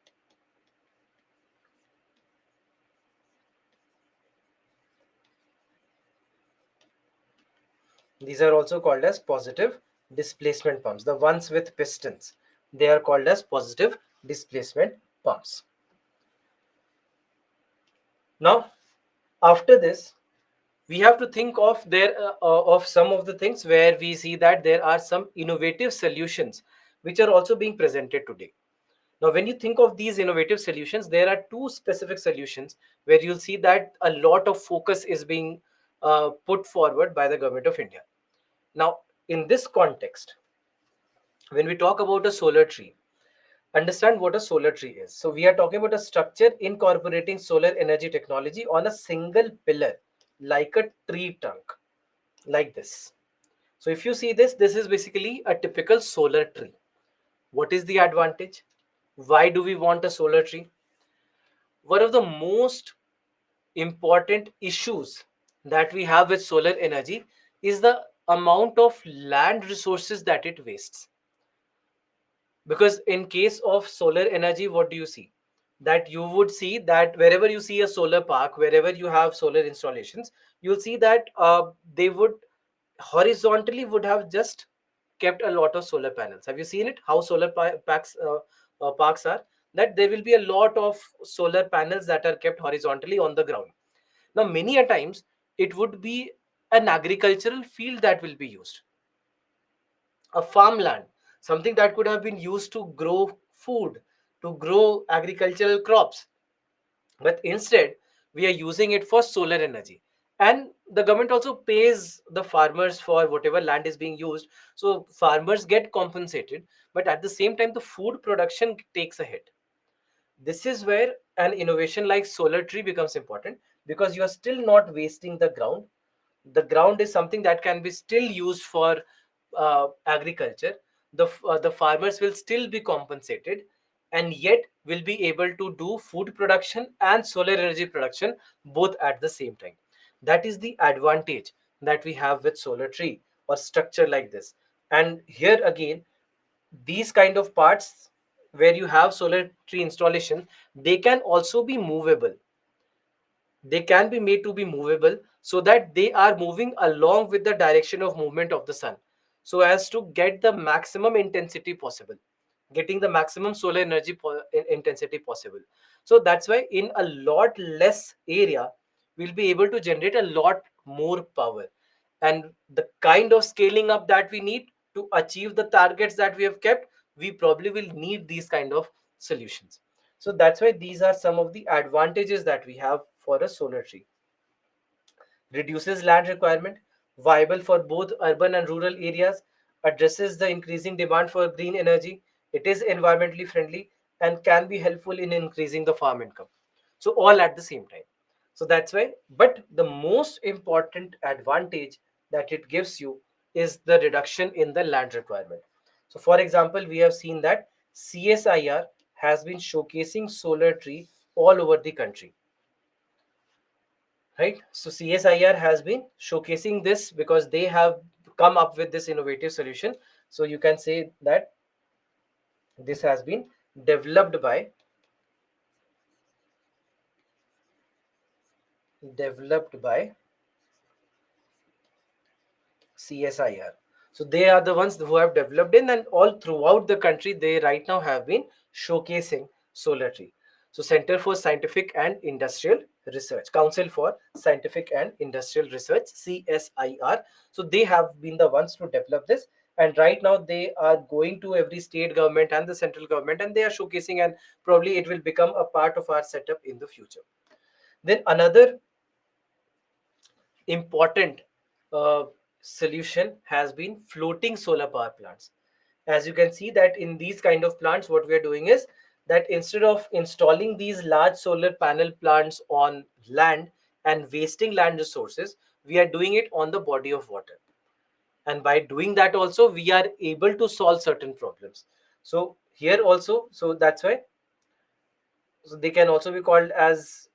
These are also called as positive displacement pumps. The ones with pistons, they are called as positive displacement pumps. Now after this, we have to think of of some of the things where we see that there are some innovative solutions which are also being presented today. Now when you think of these innovative solutions, there are two specific solutions where you'll see that a lot of focus is being put forward by the government of India. Now in this context, when we talk about a solar tree, understand what a solar tree is. So we are talking about a structure incorporating solar energy technology on a single pillar, like a tree trunk, like this. So if you see this, this is basically a typical solar tree. What is the advantage? Why do we want a solar tree? One of the most important issues that we have with solar energy is the amount of land resources that it wastes. Because in case of solar energy, what do you see? That you would see that wherever you see a solar park, wherever you have solar installations, you'll see that they would horizontally would have just kept a lot of solar panels. Have you seen it? How solar parks are? That there will be a lot of solar panels that are kept horizontally on the ground. Now, many a times it would be an agricultural field that will be used, a farmland, something that could have been used to grow food, to grow agricultural crops. But instead, we are using it for solar energy. And the government also pays the farmers for whatever land is being used. So farmers get compensated, but at the same time, the food production takes a hit. This is where an innovation like solar tree becomes important, because you are still not wasting the ground. The ground is something that can be still used for agriculture. The farmers will still be compensated, and yet will be able to do food production and solar energy production both at the same time. That is the advantage that we have with solar tree or structure like this. And here again, these kind of parts where you have solar tree installation, they can also be movable. They can be made to be movable so that they are moving along with the direction of movement of the sun, so as to get the maximum intensity possible, getting the maximum solar energy intensity possible. So that's why in a lot less area we'll be able to generate a lot more power. And the kind of scaling up that we need to achieve the targets that we have kept, we probably will need these kind of solutions. So that's why these are some of the advantages that we have for a solar tree. Reduces land requirement, viable for both urban and rural areas, addresses the increasing demand for green energy, it is environmentally friendly, and can be helpful in increasing the farm income. So, all at the same time. So, that's why, but the most important advantage that it gives you is the reduction in the land requirement. So, for example, we have seen that CSIR has been showcasing solar tree all over the country, right? So CSIR has been showcasing this because they have come up with this innovative solution. So you can say that this has been developed by developed by CSIR. So they are the ones who have developed in, and all throughout the country they right now have been showcasing solar tree. So Center for Scientific and Industrial Research, Council for Scientific and Industrial Research, CSIR. So they have been the ones to develop this, and right now they are going to every state government and the central government, and they are showcasing, and probably it will become a part of our setup in the future. Then another important uh, solution has been floating solar power plants. As you can see that in these kind of plants, what we are doing is that instead of installing these large solar panel plants on land and wasting land resources, we are doing it on the body of water. And by doing that also, we are able to solve certain problems. So here also, so that's why, so they can also be called as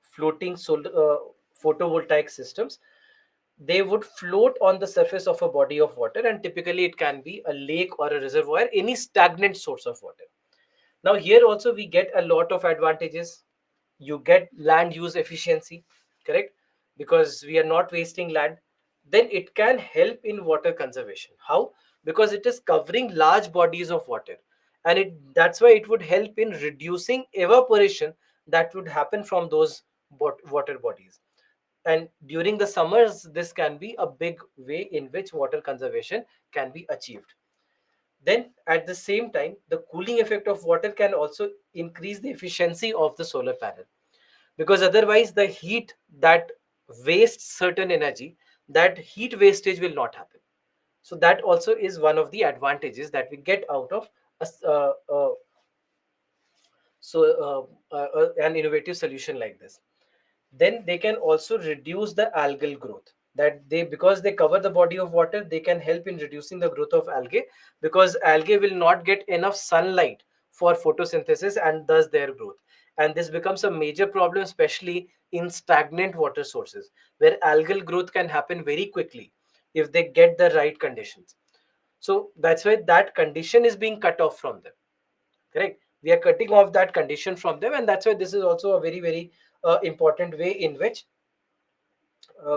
floating solar photovoltaic systems. They would float on the surface of a body of water, and typically it can be a lake or a reservoir, any stagnant source of water. Now here also we get a lot of advantages. You get land use efficiency, correct? Because we are not wasting land. Then it can help in water conservation. How? Because it is covering large bodies of water, and that's why it would help in reducing evaporation that would happen from those water bodies. And during the summers, this can be a big way in which water conservation can be achieved. Then at the same time, the cooling effect of water can also increase the efficiency of the solar panel, because otherwise the heat that wastes certain energy, that heat wastage will not happen. So that also is one of the advantages that we get out of an innovative solution like this. Then they can also reduce the algal growth, that they, because they cover the body of water, they can help in reducing the growth of algae, because algae will not get enough sunlight for photosynthesis and thus their growth. And this becomes a major problem, especially in stagnant water sources, where algal growth can happen very quickly if they get the right conditions. So that's why that condition is being cut off from them, correct? We are cutting off that condition from them, and that's why this is also a very very important way in which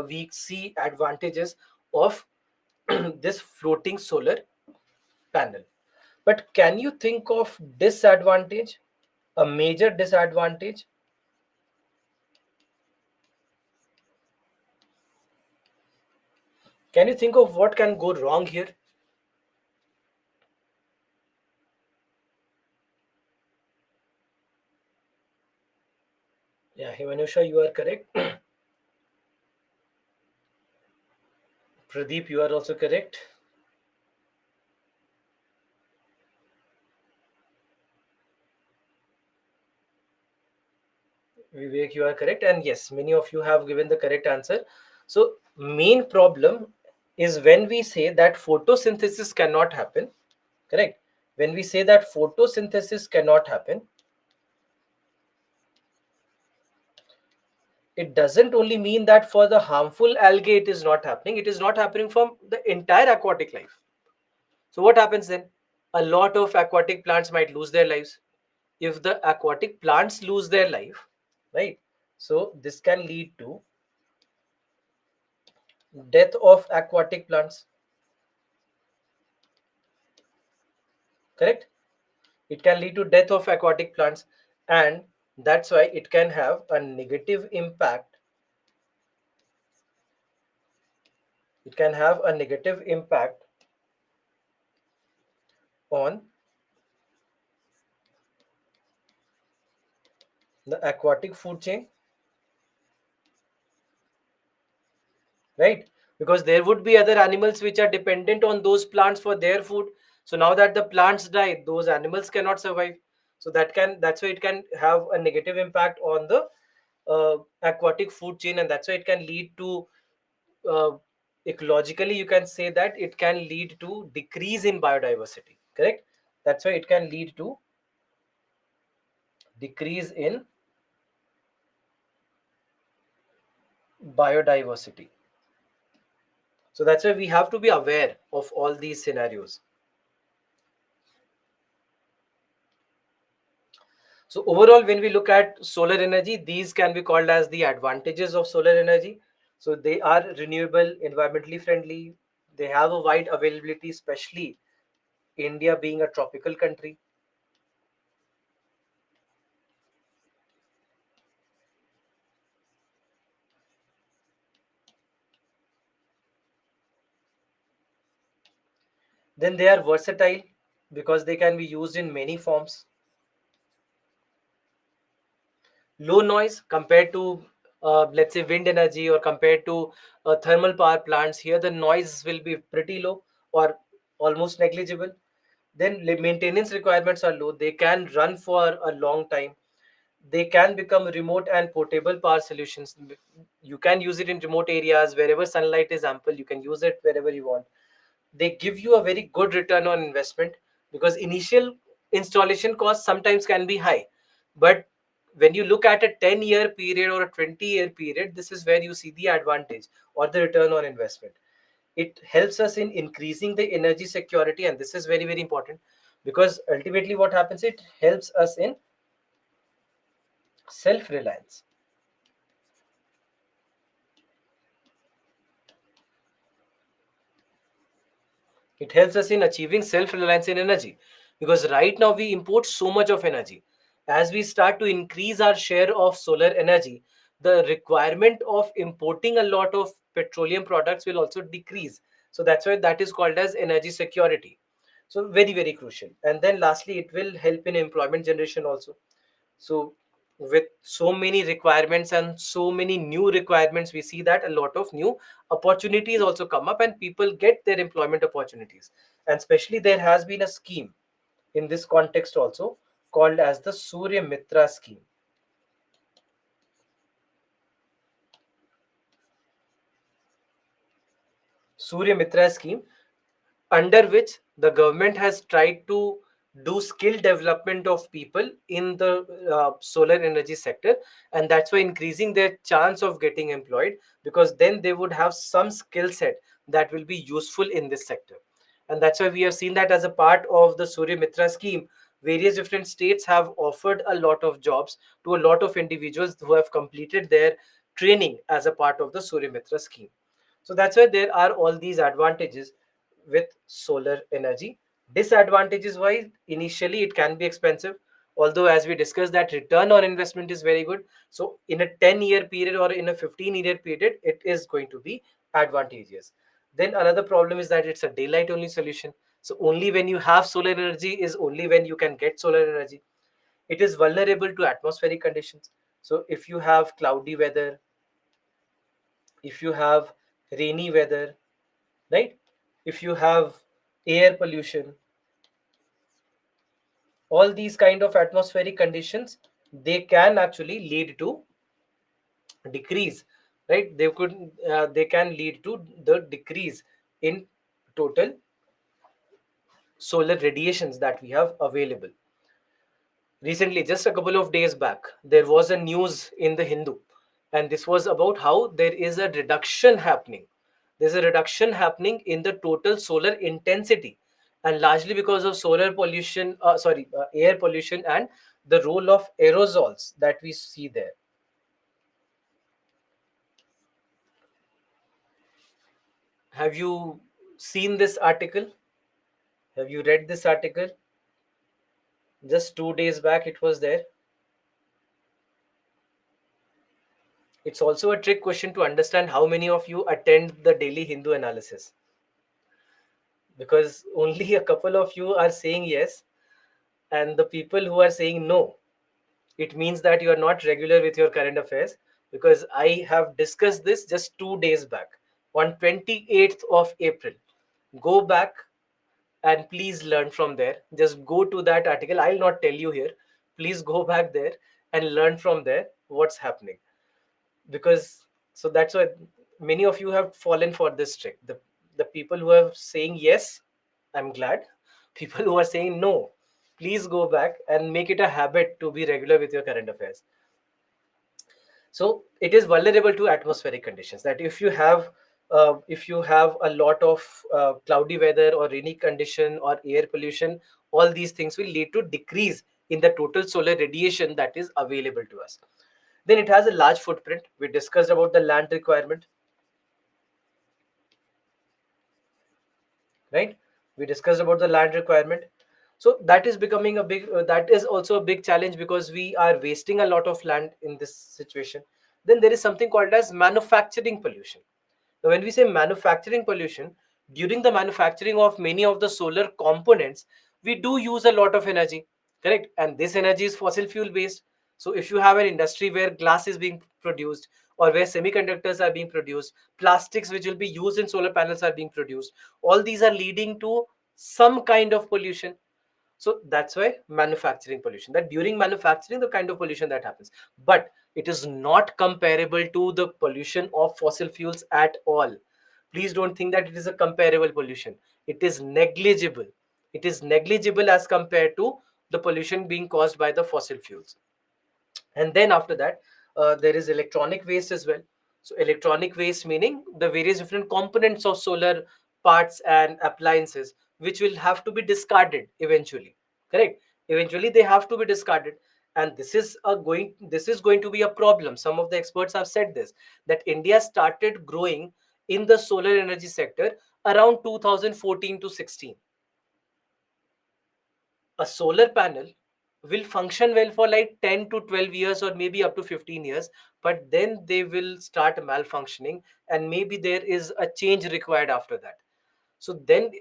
we see advantages of this floating solar panel. But can you think of disadvantage, a major disadvantage? Can you think of what can go wrong here? Yeah, Himanusha, you are correct. Pradeep, you are also correct. Vivek, you are correct. And yes, many of you have given the correct answer. So, main problem is when we say that photosynthesis cannot happen, correct? When we say that photosynthesis cannot happen, it doesn't only mean that for the harmful algae it is not happening, it is not happening from the entire aquatic life. So, what happens then? a lot of aquatic plants might lose their lives. If the aquatic plants lose their life, right, so this can lead to death of aquatic plants, correct? It can lead to death of aquatic plants, and that's why it can have a negative impact. It can have a negative impact on the aquatic food chain, right? Because there would be other animals which are dependent on those plants for their food. So now that the plants die, those animals cannot survive. So that's why it can have a negative impact on the aquatic food chain, and that's why it can lead to uh, ecologically, you can say that it can lead to decrease in biodiversity, correct? That's why it can lead to decrease in biodiversity. So that's why we have to be aware of all these scenarios. So overall, when we look at solar energy, these can be called as the advantages of solar energy. So they are renewable, environmentally friendly, they have a wide availability, especially India being a tropical country. Then they are versatile because they can be used in many forms. Low noise compared to let's say wind energy, or compared to thermal power plants. Here the noise will be pretty low or almost negligible. Then maintenance requirements are low, they can run for a long time. They can become remote and portable power solutions. You can use it in remote areas wherever sunlight is ample, you can use it wherever you want. They give you a very good return on investment, because initial installation costs sometimes can be high, but when you look at a 10-year period or a 20-year period, this is where you see the advantage or the return on investment. It helps us in increasing the energy security, and this is very very important, because ultimately what happens, it helps us in self reliance. It helps us in achieving self reliance in energy, because right now we import so much of energy. As we start to increase our share of solar energy, the requirement of importing a lot of petroleum products will also decrease. So that's why that is called as energy security. So very very crucial. And then lastly, it will help in employment generation also. So with so many requirements and so many new requirements, we see that a lot of new opportunities also come up and people get their employment opportunities. And especially there has been a scheme in this context also, called as the Surya Mitra scheme. Surya Mitra scheme, under which the government has tried to do skill development of people in the solar energy sector, and that's why increasing their chance of getting employed, because then they would have some skill set that will be useful in this sector. And that's why we have seen that as a part of the Surya Mitra scheme, various different states have offered a lot of jobs to a lot of individuals who have completed their training as a part of the Surya Mitra scheme. So that's why there are all these advantages with solar energy. Disadvantages wise, initially it can be expensive, although as we discussed that return on investment is very good. So in a 10-year period or in a 15-year period, it is going to be advantageous. Then another problem is that it's a daylight only solution. So only when you have solar energy is only when you can get solar energy. It is vulnerable to atmospheric conditions. So if you have cloudy weather, if you have rainy weather, right, if you have air pollution, all these kind of atmospheric conditions, they can actually lead to decrease, right? They can lead to the decrease in total solar radiations that we have available. Recently, just a couple of days back, there was a news in the Hindu, and this was about how there is a reduction happening. There's a reduction happening in the total solar intensity, and largely because of solar pollution, air pollution, and the role of aerosols that we see there. Have you seen this article? Have you read this article? Just 2 days back, it was there. It's also a trick question to understand how many of you attend the daily Hindu analysis, because only a couple of you are saying yes, and the people who are saying no, it means that you are not regular with your current affairs, because I have discussed this just 2 days back on 28th of April. Go back and please learn from there. Just go to that article. I'll not tell you here. Please go back there and learn from there what's happening. Because so that's why many of you have fallen for this trick. The people who are saying yes, I'm glad. People who are saying no, please go back and make it a habit to be regular with your current affairs. So it is vulnerable to atmospheric conditions, that if you have a lot of cloudy weather or rainy condition or air pollution, all these things will lead to decrease in the total solar radiation that is available to us. Then it has a large footprint. We discussed about the land requirement, right? We discussed about the land requirement. So that is becoming a big that is also a big challenge, because we are wasting a lot of land in this situation. Then there is something called as manufacturing pollution. Now, when we say manufacturing pollution, during the manufacturing of many of the solar components, we do use a lot of energy, correct? And this energy is fossil fuel based. So if you have an industry where glass is being produced, or where semiconductors are being produced, plastics which will be used in solar panels are being produced, all these are leading to some kind of pollution. So that's why manufacturing pollution, that during manufacturing, the kind of pollution that happens, but it is not comparable to the pollution of fossil fuels at all. Please don't think that it is a comparable pollution. It is negligible. It is negligible as compared to the pollution being caused by the fossil fuels. And then after that, there is electronic waste as well. So electronic waste meaning the various different components of solar parts and appliances, which will have to be discarded eventually, correct? Eventually they have to be discarded. And this is going to be a problem. Some of the experts have said this, that India started growing in the solar energy sector around 2014 to 16. A solar panel will function well for like 10 to 12 years, or maybe up to 15 years, but then they will start malfunctioning, and maybe there is a change required after that. So then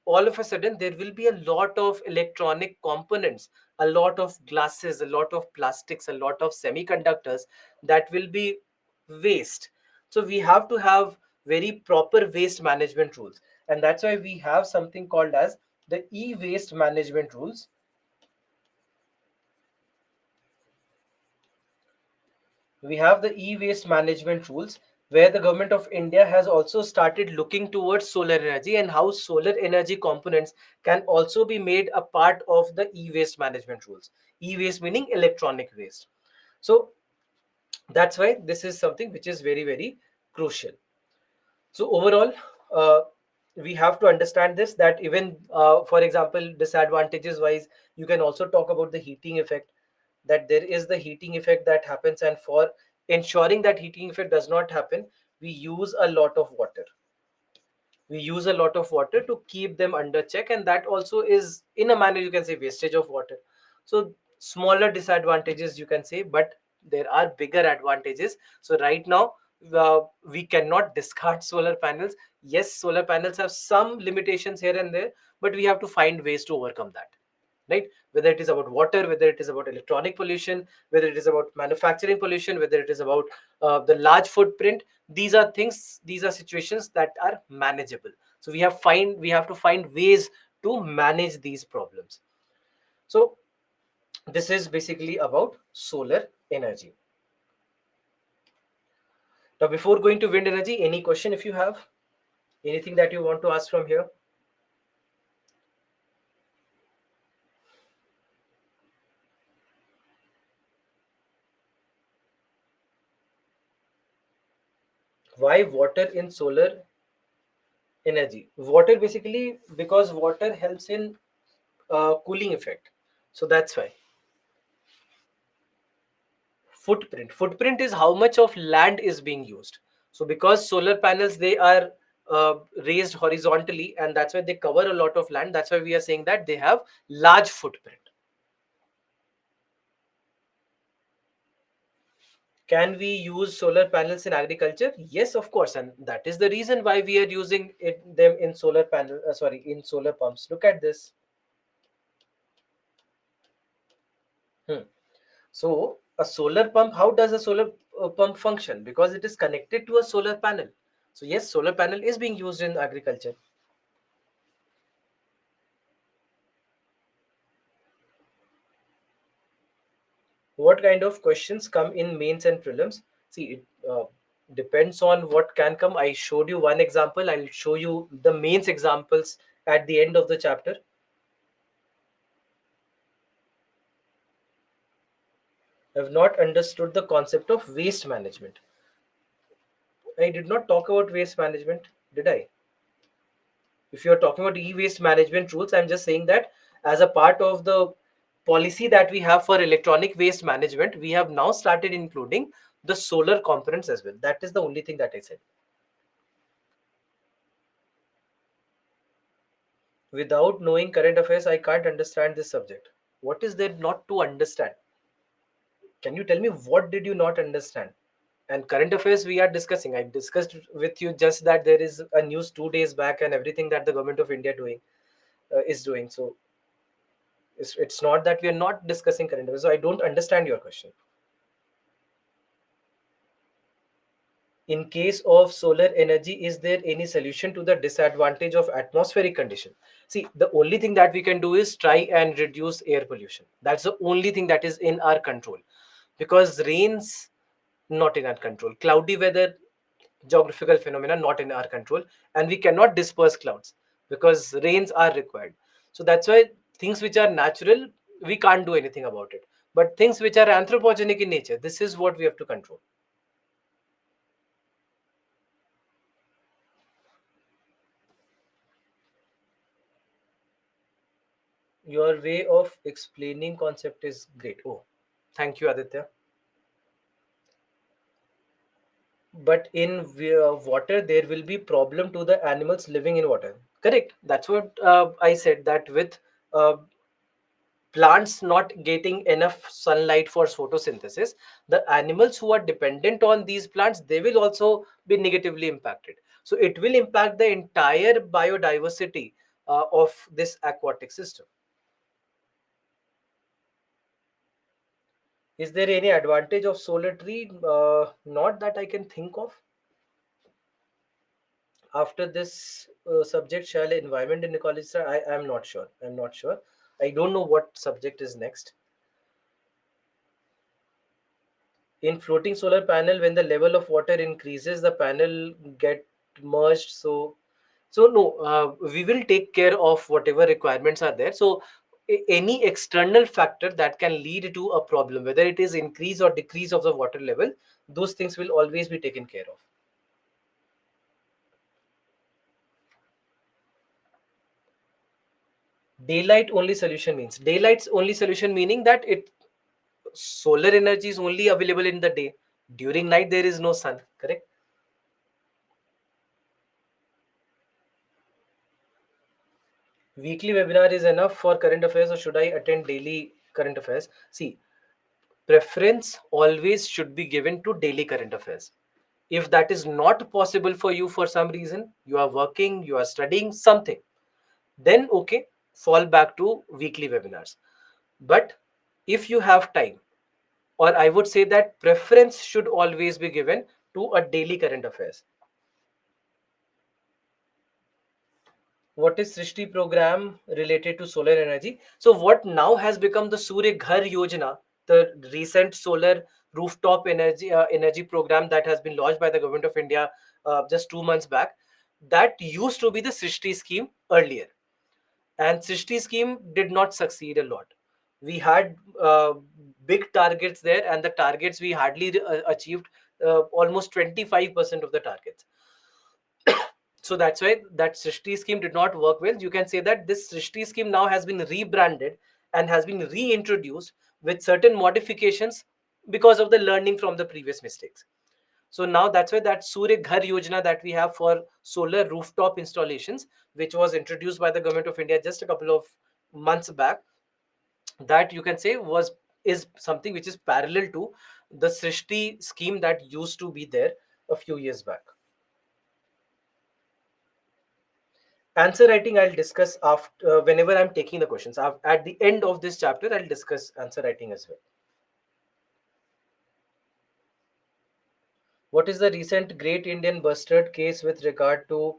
all of a sudden there will be a lot of electronic components, a lot of glasses, a lot of plastics, a lot of semiconductors that will be waste. So we have to have very proper waste management rules, and that's why we have something called as the e-waste management rules. We have the e-waste management rules, where the government of India has also started looking towards solar energy, and how solar energy components can also be made a part of the e-waste management rules. E-waste meaning electronic waste. So that's why this is something which is very, very crucial. So overall, uh, we have to understand this, that even for example, disadvantages wise, you can also talk about the heating effect, that there is the heating effect that happens, and for ensuring that heating effect does not happen, we use a lot of water. We use a lot of water to keep them under check, and that also is in a manner, you can say, wastage of water. So smaller disadvantages, you can say, but there are bigger advantages. So right now, we cannot discard solar panels. Yes, solar panels have some limitations here and there, but we have to find ways to overcome that, right? Whether it is about water, whether it is about electronic pollution, whether it is about manufacturing pollution, whether it is about the large footprint, these are things, these are situations that are manageable. So we have to find ways to manage these problems. So this is basically about solar energy. Now before going to wind energy, any question if you have, anything that you want to ask from here? Why water in solar? Energy. Water basically, because water helps in cooling effect. So that's why. Footprint is how much of land is being used. So because solar panels, they are raised horizontally, and that's why they cover a lot of land. That's why we are saying that they have large footprint. Can we use solar panels in agriculture? Yes, of course, and that is the reason why we are using them in solar panel. Sorry, in solar pumps. Look at this. Hmm. So a solar pump, how does a solar pump function? Because it is connected to a solar panel. So yes, solar panel is being used in agriculture. What kind of questions come in mains and prelims? See, it depends on what can come. I showed you one example. I'll show you the mains examples at the end of the chapter. I've not understood the concept of waste management. I did not talk about waste management, did I? If you're talking about e-waste management rules, I'm just saying that as a part of the policy that we have for electronic waste management, we have now started including the solar components as well. That is the only thing that I said. Without knowing current affairs, I can't understand this subject. What is there not to understand? Can you tell me what did you not understand? And current affairs we are discussing. I discussed with you just that there is a news 2 days back and everything that the government of India doing is doing. So it's not that we are not discussing current affairs. So I don't understand your question. In case of solar energy, is there any solution to the disadvantage of atmospheric condition? See, the only thing that we can do is try and reduce air pollution. That's the only thing that is in our control, because rains not in our control, cloudy weather, geographical phenomena not in our control, and we cannot disperse clouds because rains are required. So that's why things which are natural, we can't do anything about it, but things which are anthropogenic in nature, this is what we have to control. Your way of explaining concept is great. Oh, thank you, Aditya. But in water, there will be problem to the animals living in water. Correct. That's what I said. That with uh, plants not getting enough sunlight for photosynthesis, the animals who are dependent on these plants, they will also be negatively impacted. So it will impact the entire biodiversity of this aquatic system. Is there any advantage of solar tree? Not that I can think of. After this subject, shall environment and ecology start? I am not sure. I'm not sure. I don't know what subject is next. In floating solar panel, when the level of water increases, the panel get merged. So no, we will take care of whatever requirements are there. So any external factor that can lead to a problem, whether it is increase or decrease of the water level, those things will always be taken care of. Daylight only solution means, daylight's only solution meaning that it solar energy is only available in the day. During night there is no sun, correct? Weekly webinar is enough for current affairs, or should I attend daily current affairs? See, preference always should be given to daily current affairs. If that is not possible for you for some reason, you are working, you are studying something, then okay, fall back to weekly webinars. But if you have time, or I would say that preference should always be given to a daily current affairs. What is Srishti program related to solar energy? So what now has become the Surya Ghar Yojana, the recent solar rooftop energy program that has been launched by the government of India just 2 months back. That used to be the Srishti scheme earlier, and Srishti scheme did not succeed a lot. We had big targets there, and the targets we hardly achieved almost 25% of the targets. So that's why that Srishti scheme did not work well. You can say that this Srishti scheme now has been rebranded and has been reintroduced with certain modifications because of the learning from the previous mistakes. So now that's why that Surya Ghar Yojana that we have for solar rooftop installations, which was introduced by the government of India just a couple of months back, that you can say was is something which is parallel to the Srishti scheme that used to be there a few years back. Answer writing I'll discuss after whenever I'm taking the questions. At the end of this chapter, I'll discuss answer writing as well. What is the recent Great Indian Bustard case with regard to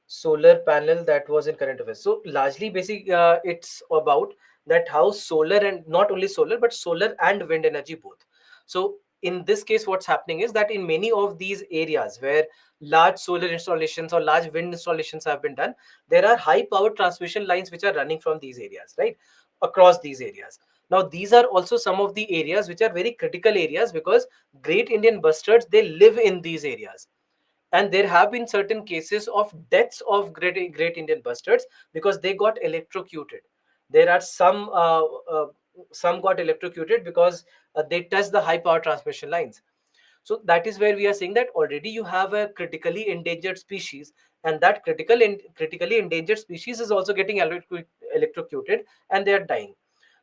solar panel that was in current affairs? So largely, basic, it's about that how solar and not only solar but solar and wind energy both. So in this case, what's happening is that in many of these areas where large solar installations or large wind installations have been done, there are high power transmission lines which are running from these areas, right, across these areas. Now these are also some of the areas which are very critical areas because Great Indian bustards, they live in these areas, and there have been certain cases of deaths of great Indian bustards because they got electrocuted. There are some got electrocuted because they touched the high power transmission lines. So that is where we are saying that already you have a critically endangered species, and that critically endangered species is also getting electrocuted, and they are dying.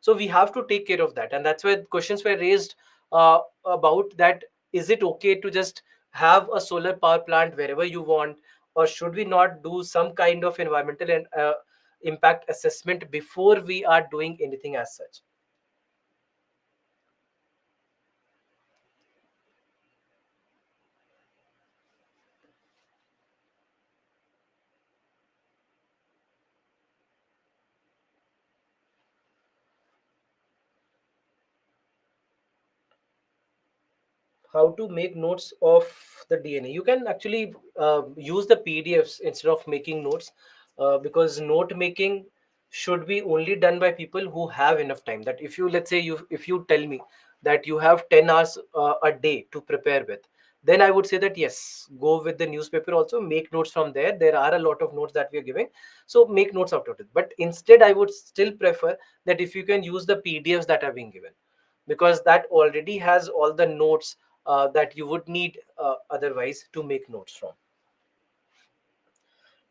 So we have to take care of that, and that's why questions were raised about that. Is it okay to just have a solar power plant wherever you want, or should we not do some kind of environmental and impact assessment before we are doing anything as such? How to make notes of the DNA? You can actually use the PDFs instead of making notes, because note making should be only done by people who have enough time. That if you, let's say, you if you tell me that you have 10 hours a day to prepare with, then I would say that yes, go with the newspaper, also make notes from there. There are a lot of notes that we are giving, so make notes out of it. But instead I would still prefer that if you can use the PDFs that are being given, because that already has all the notes that you would need otherwise to make notes from.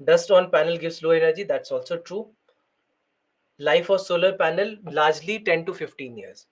Dust on panel gives low energy. That's also true. Life of solar panel largely 10 to 15 years.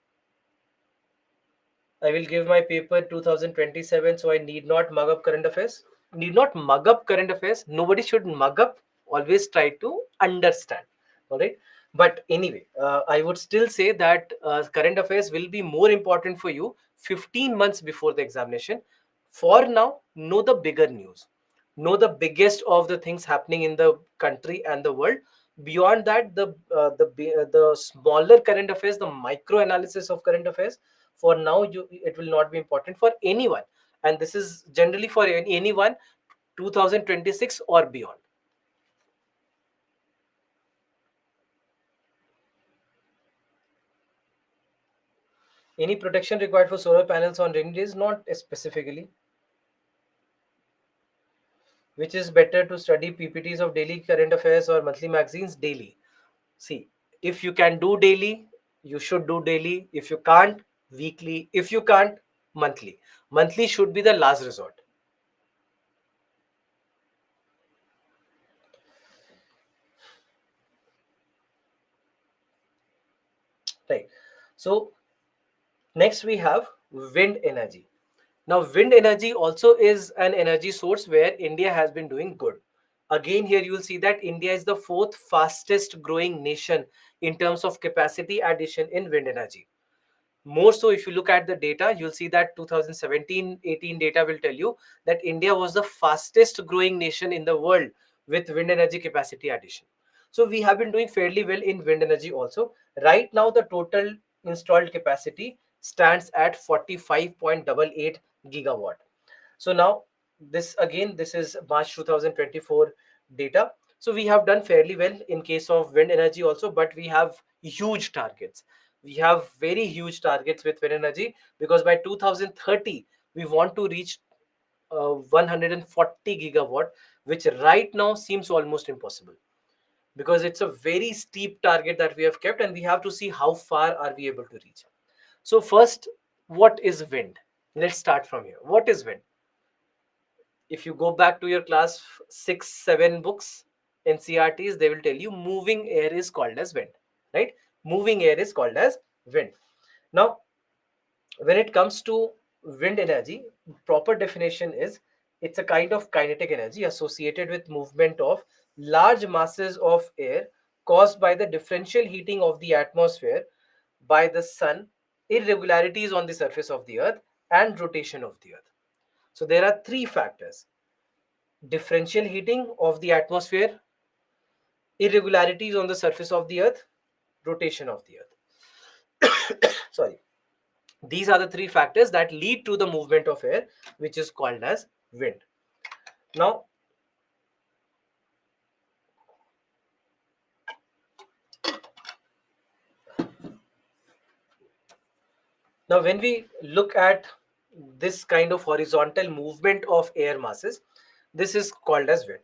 I will give my paper 2027, so I need not mug up current affairs. Need not mug up current affairs. Nobody should mug up. Always try to understand. All right. But anyway, I would still say that current affairs will be more important for you 15 months before the examination. For now, know the bigger news. Know the biggest of the things happening in the country and the world. Beyond that, the smaller current affairs, the micro analysis of current affairs, for now it will not be important for anyone, and this is generally for anyone 2026 or beyond. Any protection required for solar panels on rainy days? Not specifically. Which is better to study PPTs of daily current affairs or monthly magazines? Daily. See, if you can do daily, you should do daily. If you can't, weekly. If you can't, monthly. Monthly should be the last resort. Right. So next we have wind energy. Now, wind energy also is an energy source where India has been doing good. Again, here you will see that India is the fourth fastest growing nation in terms of capacity addition in wind energy. More so, if you look at the data, you'll see that 2017-18 data will tell you that India was the fastest growing nation in the world with wind energy capacity addition. So we have been doing fairly well in wind energy also. Right now, the total installed capacity stands at 45.88 gigawatt. So now this is March 2024 data. So we have done fairly well in case of wind energy also, but we have huge targets. We have very huge targets with wind energy because by 2030 we want to reach 140 gigawatt, which right now seems almost impossible, because it's a very steep target that we have kept, and we have to see how far are we able to reach. So first, what is wind? Let's start from here. What is wind? If you go back to your class 6 7 books, NCRTs, they will tell you moving air is called as wind, right? Moving air is called as wind. Now, when it comes to wind energy, proper definition is it's a kind of kinetic energy associated with movement of large masses of air caused by the differential heating of the atmosphere by the sun, irregularities on the surface of the earth, and rotation of the earth. So there are three factors: differential heating of the atmosphere, irregularities on the surface of the earth, rotation of the earth. Sorry. These are the three factors that lead to the movement of air, which is called as wind. Now, when we look at this kind of horizontal movement of air masses, this is called as wind.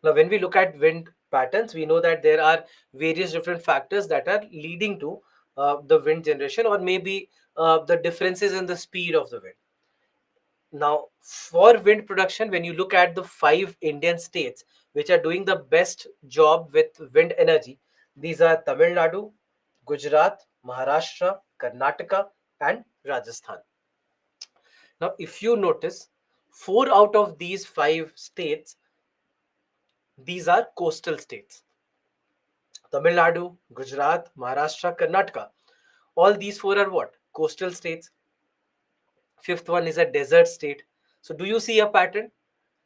Now, when we look at wind patterns, we know that there are various different factors that are leading to the wind generation, or maybe the differences in the speed of the wind. Now, for wind production, when you look at the 5 Indian states which are doing the best job with wind energy, these are Tamil Nadu, Gujarat, Maharashtra, Karnataka, and Rajasthan. Now, if you notice, 4 out of these 5 states, these are coastal states. Tamil Nadu, Gujarat, Maharashtra, Karnataka. All these four are what? Coastal states. Fifth one is a desert state. So do you see a pattern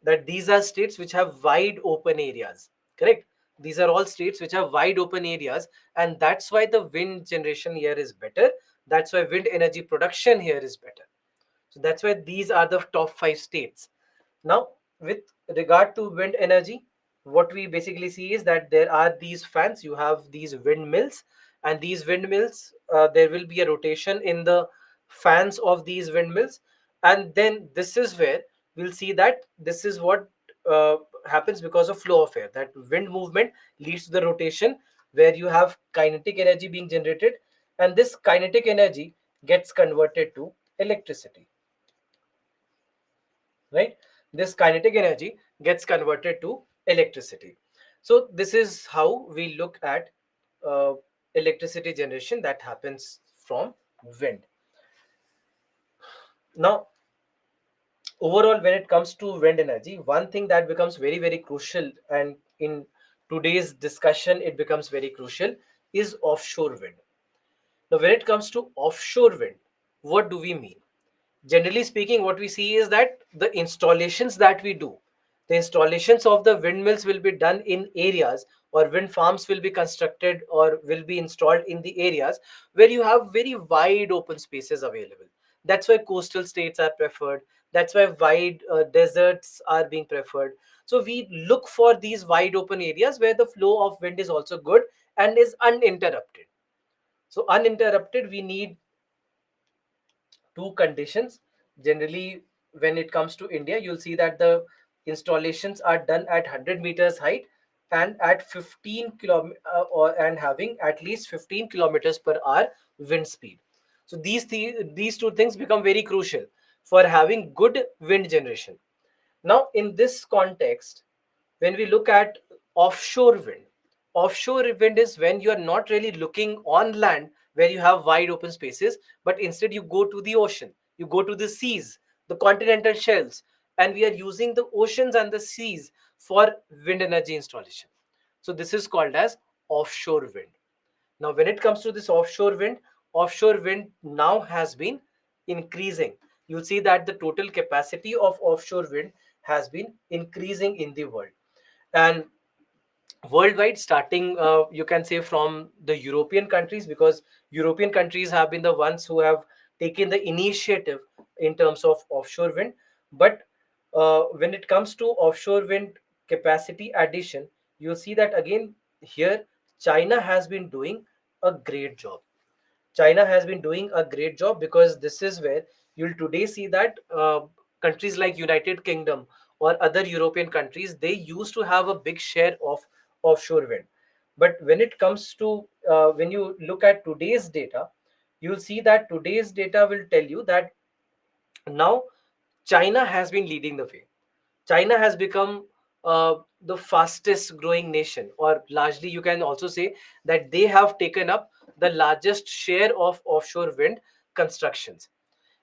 that these are states which have wide open areas? Correct. These are all states which have wide open areas, and that's why the wind generation here is better. That's why wind energy production here is better. So that's why these are the top 5 states. Now, with regard to wind energy, what we basically see is that there are these fans, you have these windmills, and these windmills, there will be a rotation in the fans of these windmills. And then this is where we'll see that this is what uh, happens because of flow of air. That wind movement leads to the rotation where you have kinetic energy being generated, and this kinetic energy gets converted to electricity, right? This kinetic energy gets converted to electricity. So this is how we look at uh, electricity generation that happens from wind. Now, overall, when it comes to wind energy, one thing that becomes very very crucial, and in today's discussion it becomes very crucial, is offshore wind. Now, when it comes to offshore wind, what do we mean? Generally speaking, what we see is that the installations that we do, the installations of the windmills will be done in areas, or wind farms will be constructed or will be installed in the areas where you have very wide open spaces available. That's why coastal states are preferred. That's why wide deserts are being preferred. So we look for these wide open areas where the flow of wind is also good and is uninterrupted. So uninterrupted, we need two conditions. Generally, when it comes to India, you'll see that the installations are done at 100 meters height and at 15 or and having at least 15 kilometers per hour wind speed. So these two things become very crucial for having good wind generation. Now, in this context, when we look at offshore wind, offshore wind is when you are not really looking on land where you have wide open spaces, but instead you go to the ocean, you go to the seas, the continental shelves, and we are using the oceans and the seas for wind energy installation. So this is called as offshore wind. Now, when it comes to this offshore wind now has been increasing. You'll see that the total capacity of offshore wind has been increasing in the world. And worldwide, starting you can say from the European countries, because European countries have been the ones who have taken the initiative in terms of offshore wind. But when it comes to offshore wind capacity addition, you'll see that again here China has been doing a great job. China has been doing a great job, because this is where you'll today see that countries like United Kingdom or other European countries, they used to have a big share of offshore wind. But when it comes to when you look at today's data, you'll see that today's data will tell you that now China has been leading the way. China has become the fastest growing nation, or largely you can also say that they have taken up the largest share of offshore wind constructions.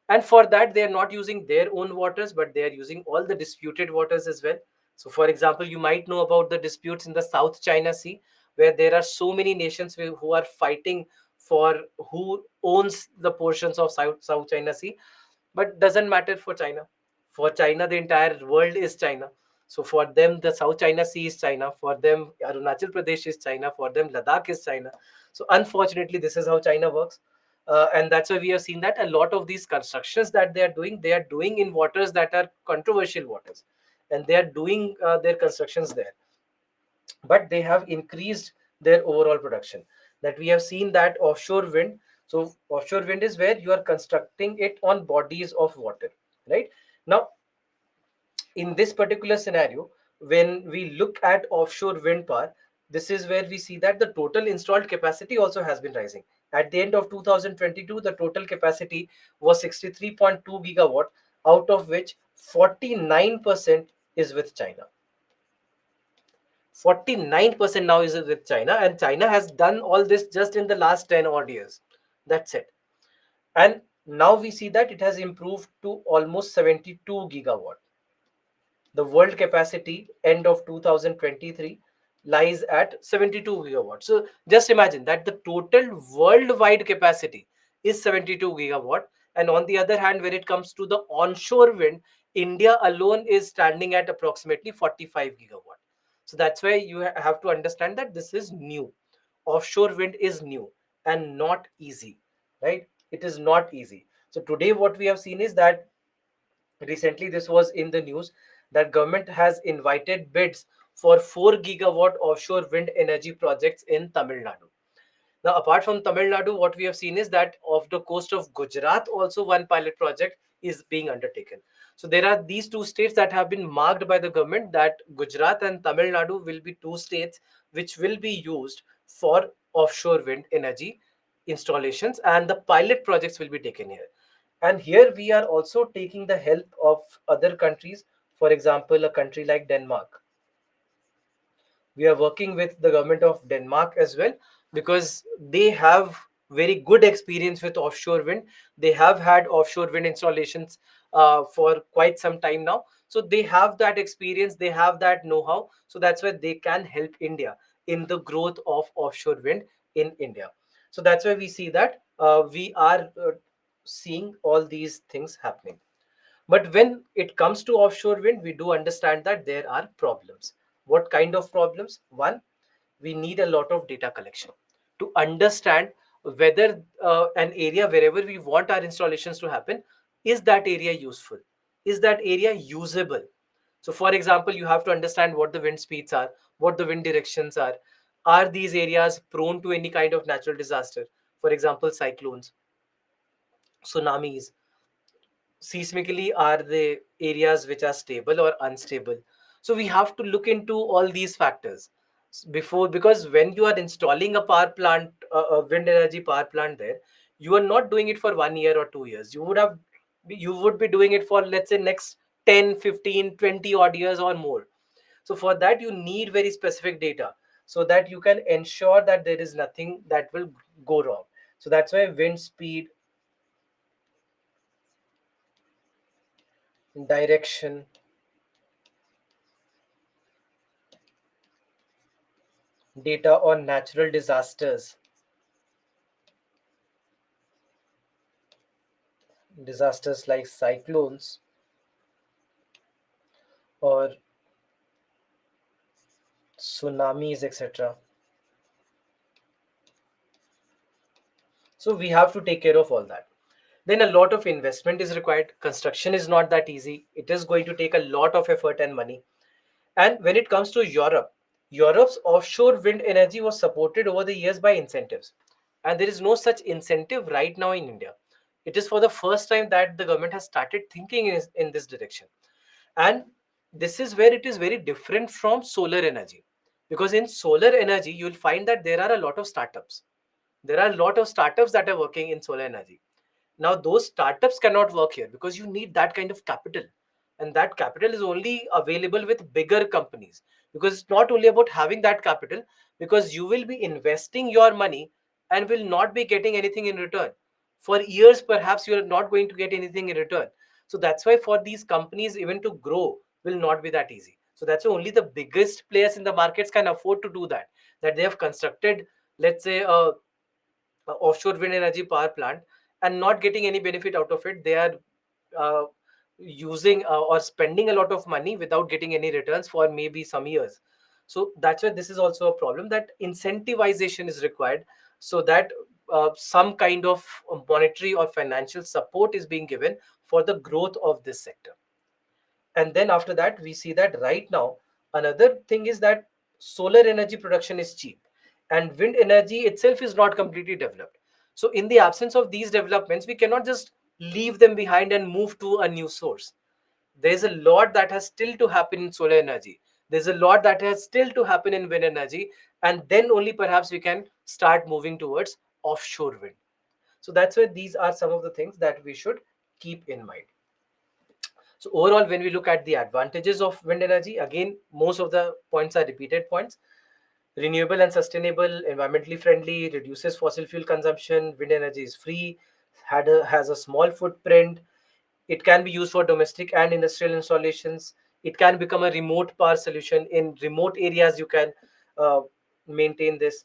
And for that, they are not using their own waters, but they are using all the disputed waters as well. So, for example, you might know about the disputes in the South China Sea, where there are so many nations who are fighting for who owns the portions of South China Sea. But doesn't matter for China. For China, the entire world is China. So for them, the South China Sea is China. For them, Arunachal Pradesh is China. For them, Ladakh is China. So unfortunately, this is how China works. And that's why we have seen that a lot of these constructions that they are doing in waters that are controversial waters, and they are doing their constructions there. But they have increased their overall production. That we have seen that offshore wind. So offshore wind is where you are constructing it on bodies of water, right? Now, in this particular scenario, when we look at offshore wind power, this is where we see that the total installed capacity also has been rising. At the end of 2022, the total capacity was 63.2 gigawatt, out of which 49% is with China. 49% now is with China, and China has done all this just in the last 10 odd years. That's it. And now we see that it has improved to almost 72 gigawatt. The world capacity end of 2023 lies at 72 gigawatts. So just imagine that the total worldwide capacity is 72 gigawatt. And on the other hand, when it comes to the onshore wind, India alone is standing at approximately 45 gigawatt. So that's why you have to understand that this is new. Offshore wind is new and not easy, right? It is not easy. So today what we have seen is that recently this was in the news that government has invited bids for 4 gigawatt offshore wind energy projects in Tamil Nadu. Now, apart from Tamil Nadu, what we have seen is that off the coast of Gujarat, also one pilot project is being undertaken. So there are these two states that have been marked by the government, that Gujarat and Tamil Nadu will be two states which will be used for offshore wind energy installations, and the pilot projects will be taken here. And here we are also taking the help of other countries. For example, a country like Denmark, we are working with the government of Denmark as well, because they have very good experience with offshore wind. They have had offshore wind installations for quite some time now. So they have that experience, they have that know-how. So that's why they can help India in the growth of offshore wind in India. So that's why we see that we are seeing all these things happening. But when it comes to offshore wind, we do understand that there are problems. What kind of problems? One, we need a lot of data collection to understand whether an area wherever we want our installations to happen, is that area useful? Is that area usable? So, for example, you have to understand what the wind speeds are, what the wind directions are. Are these areas prone to any kind of natural disaster? For example, cyclones, tsunamis. Seismically, are the areas which are stable or unstable? So we have to look into all these factors before, because when you are installing a power plant, a wind energy power plant there, you are not doing it for 1 year or 2 years. You would be doing it for, let's say, next 10, 15, 20 odd years or more. So for that you need very specific data, so that you can ensure that there is nothing that will go wrong. So that's why wind speed, direction, data on natural disasters like cyclones or tsunamis, etc. So we have to take care of all that. Then a lot of investment is required. Construction is not that easy. It is going to take a lot of effort and money. And when it comes to Europe, Europe's offshore wind energy was supported over the years by incentives. And there is no such incentive right now in India. It is for the first time that the government has started thinking in this direction. And this is where it is very different from solar energy, because in solar energy you'll find that there are a lot of startups. There are a lot of startups that are working in solar energy. Now those startups cannot work here because you need that kind of capital, and that capital is only available with bigger companies. Because it's not only about having that capital, because you will be investing your money and will not be getting anything in return for years. Perhaps you are not going to get anything in return. So that's why for these companies even to grow will not be that easy. So that's why only the biggest players in the markets can afford to do that, that they have constructed, let's say, a offshore wind energy power plant and not getting any benefit out of it. They are uh, using or spending a lot of money without getting any returns for maybe some years. So that's why this is also a problem, that incentivization is required, so that some kind of monetary or financial support is being given for the growth of this sector. And then after that we see that right now another thing is that solar energy production is cheap and wind energy itself is not completely developed. So in the absence of these developments we cannot just leave them behind and move to a new source. There's a lot that has still to happen in solar energy. There's a lot that has still to happen in wind energy, and then only perhaps we can start moving towards offshore wind. So that's why these are some of the things that we should keep in mind. So overall, when we look at the advantages of wind energy, again, most of the points are repeated points. Renewable and sustainable, environmentally friendly, reduces fossil fuel consumption, wind energy is free, has a small footprint, it can be used for domestic and industrial installations, it can become a remote power solution. In remote areas, you can uh, maintain this,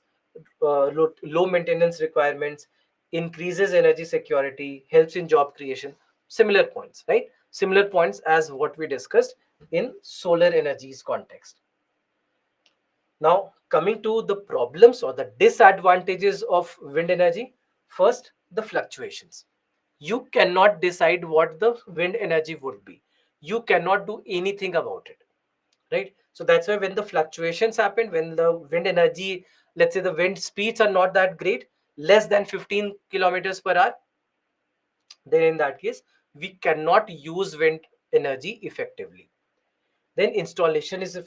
low maintenance requirements, increases energy security, helps in job creation. Similar points, right? Similar points as what we discussed in solar energy's context. Now, coming to the problems or the disadvantages of wind energy, first, the fluctuations. You cannot decide what the wind energy would be. You cannot do anything about it, right? So that's why when the fluctuations happen, when the wind energy, let's say the wind speeds are not that great, less than 15 kilometers per hour, then in that case, we cannot use wind energy effectively. Then installation is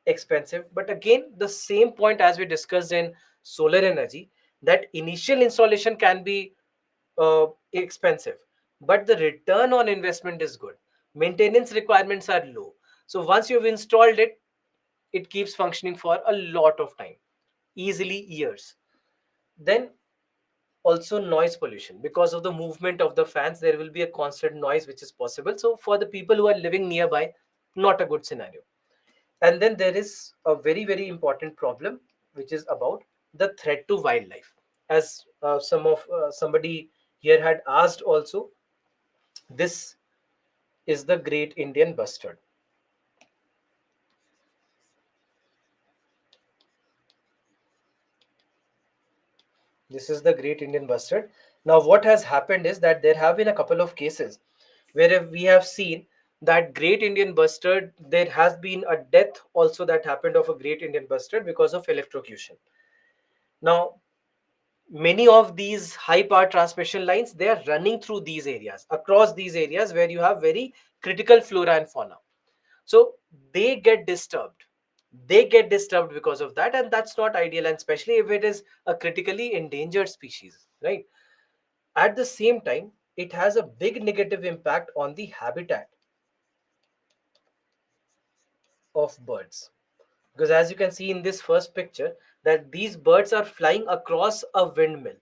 expensive, but again the same point as we discussed in solar energy, that initial installation can be expensive, but the return on investment is good. Maintenance requirements are low, so once you've installed it, it keeps functioning for a lot of time, easily years. Then also noise pollution, because of the movement of the fans there will be a constant noise which is possible, so for the people who are living nearby, not a good scenario. And then there is a very, very important problem, which is about the threat to wildlife. As somebody here had asked also, this is the great Indian bustard. This is the great Indian bustard. Now, what has happened is that there have been a couple of cases where we have seen that great Indian bustard, there has been a death also that happened of a great Indian bustard because of electrocution. Now, many of these high power transmission lines, they are running through these areas, across these areas where you have very critical flora and fauna. So they get disturbed, because of that, and that's not ideal, and especially if it is a critically endangered species, right? At the same time, it has a big negative impact on the habitat of birds, because as you can see in this first picture, that these birds are flying across a windmill.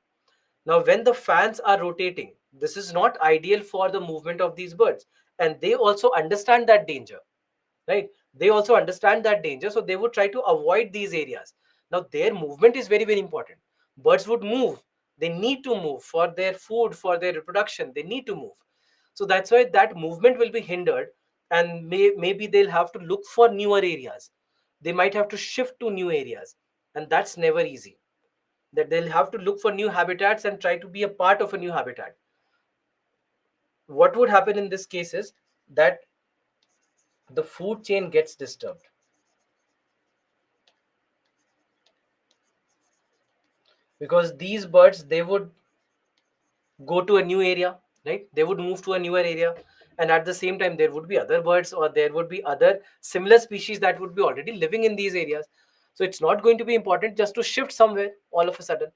Now, when the fans are rotating, this is not ideal for the movement of these birds. And they also understand that danger, right? They also understand that danger. So they would try to avoid these areas. Now, their movement is very, very important. Birds would move. They need to move for their food, for their reproduction. They need to move. So that's why that movement will be hindered. And maybe they'll have to look for newer areas. They might have to shift to new areas. And that's never easy, that they'll have to look for new habitats and try to be a part of a new habitat. What would happen in this case is that the food chain gets disturbed, because these birds, they would go to a new area, right? They would move to a newer area, and at the same time there would be other birds or there would be other similar species that would be already living in these areas. So it's not going to be important just to shift somewhere all of a sudden.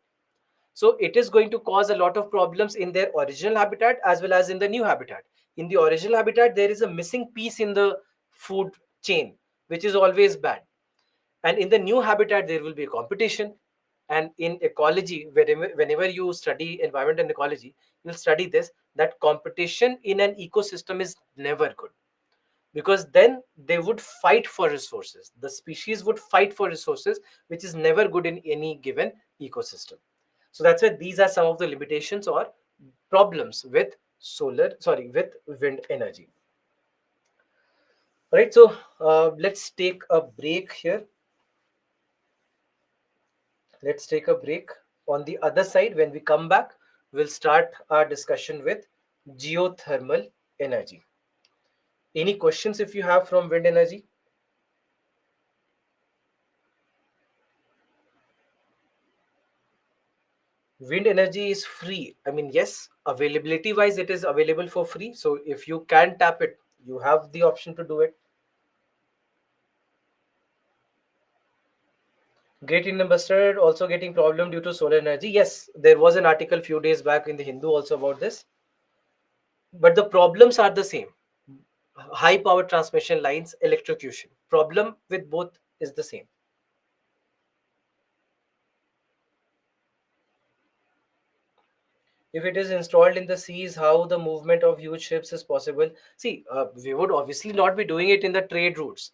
So it is going to cause a lot of problems in their original habitat as well as in the new habitat. In the original habitat, there is a missing piece in the food chain, which is always bad. And in the new habitat, there will be a competition. And in ecology, whenever you study environment and ecology, you'll study this, that competition in an ecosystem is never good, because then they would fight for resources. The species would fight for resources, which is never good in any given ecosystem. So that's why these are some of the limitations or problems with with wind energy. All right, so let's take a break here. Let's take a break. On the other side, when we come back, we'll start our discussion with geothermal energy. Any questions if you have from wind energy? Wind energy is free. I mean, yes, availability wise, it is available for free. So if you can tap it, you have the option to do it. Great Indian Bustard also getting problem due to solar energy. Yes, there was an article few days back in the Hindu also about this. But the problems are the same. High power transmission lines, electrocution. Problem with both is the same. If it is installed in the seas, how the movement of huge ships is possible? See, we would obviously not be doing it in the trade routes.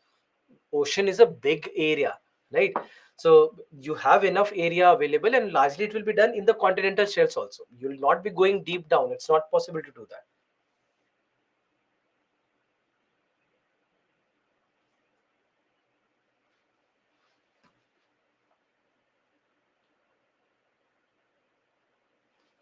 Ocean is a big area, right? So you have enough area available, and largely it will be done in the continental shelves also. You will not be going deep down. It's not possible to do that.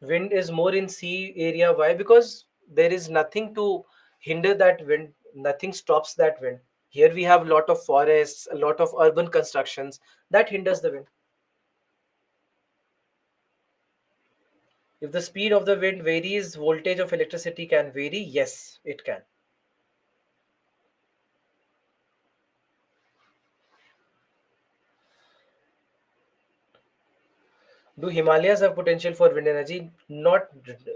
Wind is more in sea area. Why? Because there is nothing to hinder that wind. Nothing stops that wind. Here we have a lot of forests, a lot of urban constructions that hinders the wind. If the speed of the wind varies, voltage of electricity can vary. Yes, it can. Do Himalayas have potential for wind energy? Not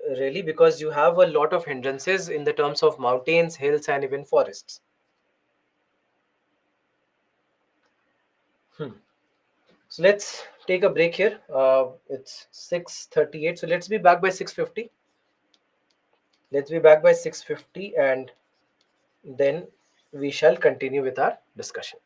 really, because you have a lot of hindrances in the terms of mountains, hills, and even forests. Hmm. So let's take a break here. It's 6:38. So let's be back by 6:50. Let's be back by 6:50, and then we shall continue with our discussion.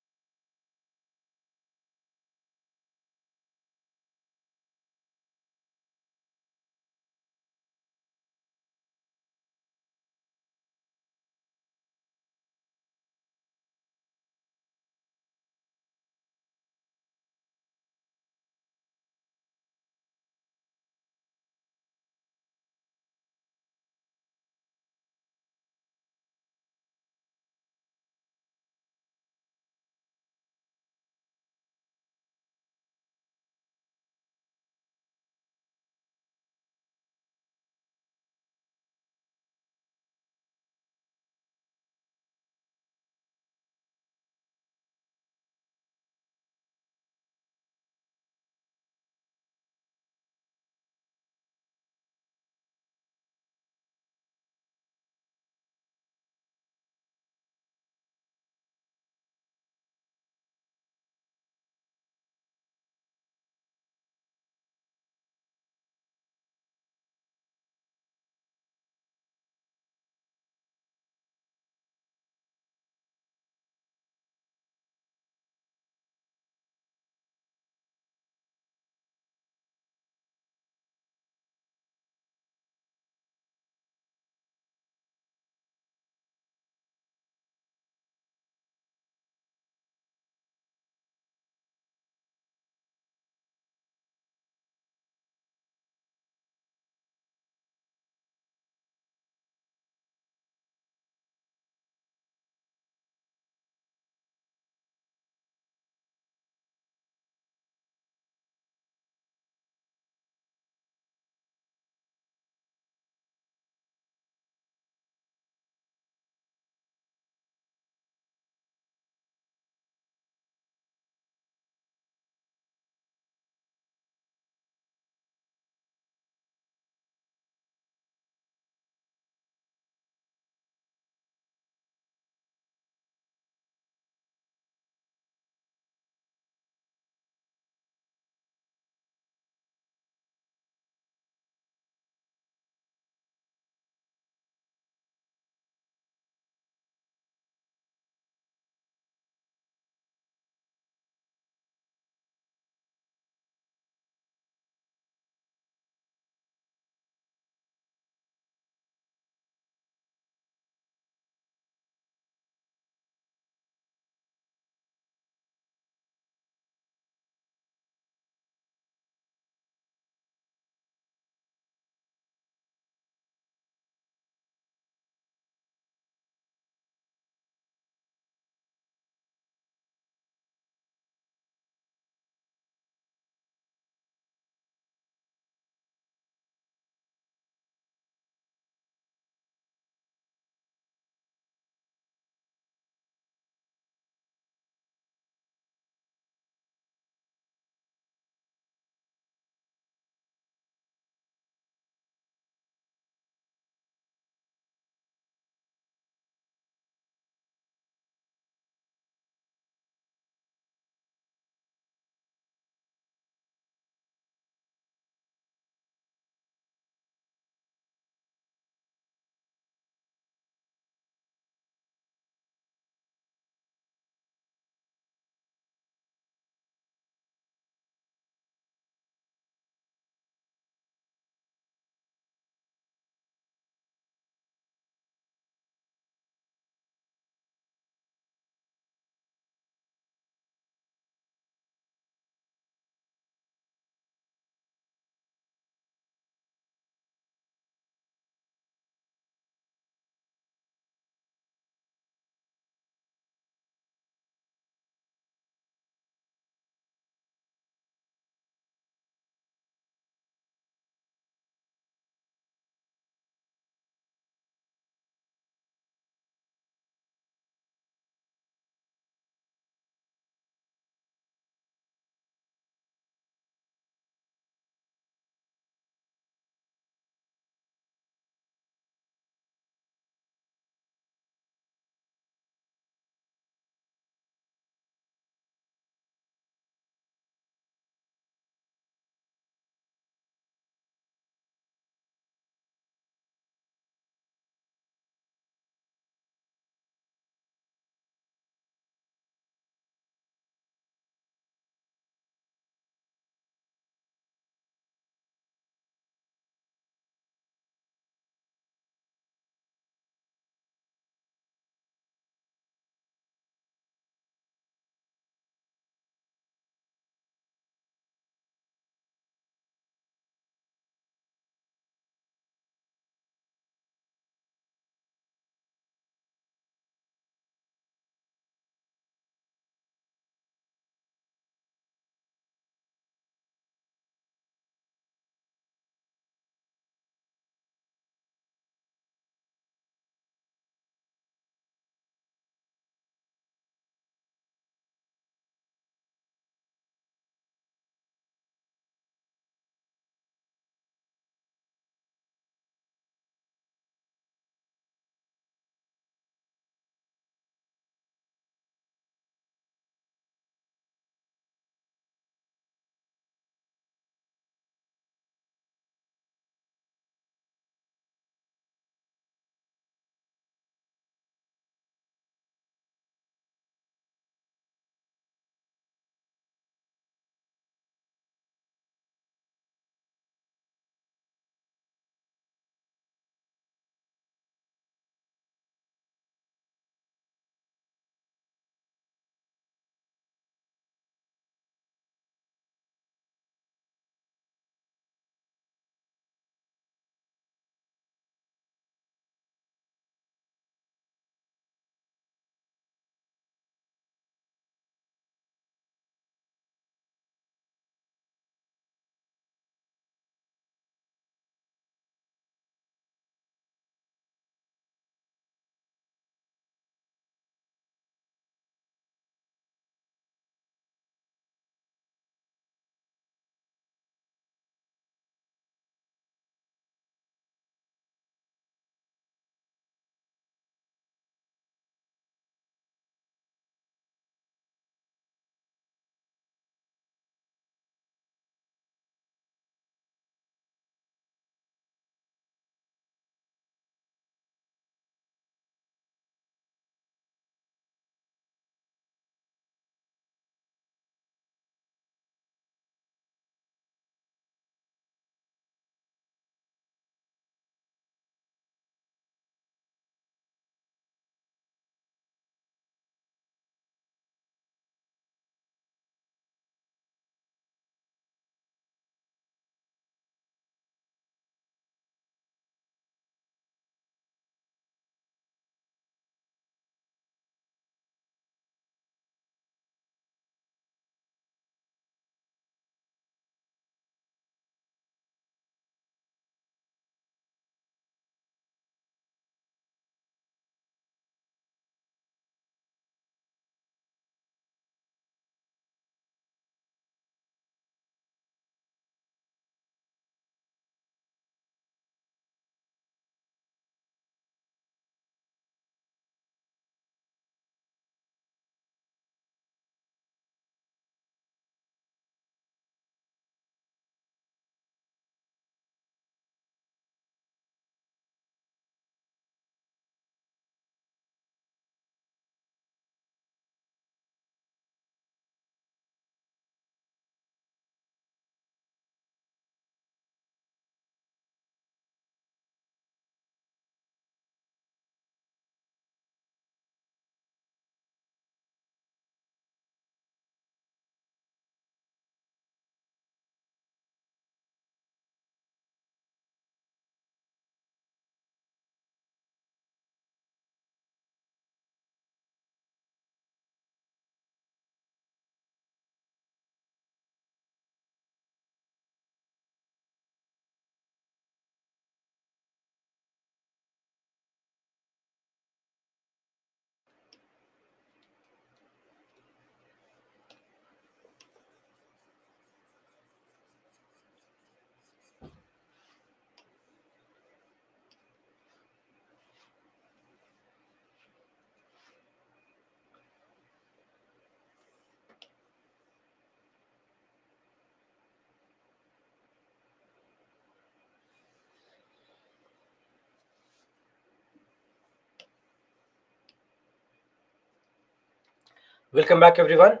Welcome back, everyone.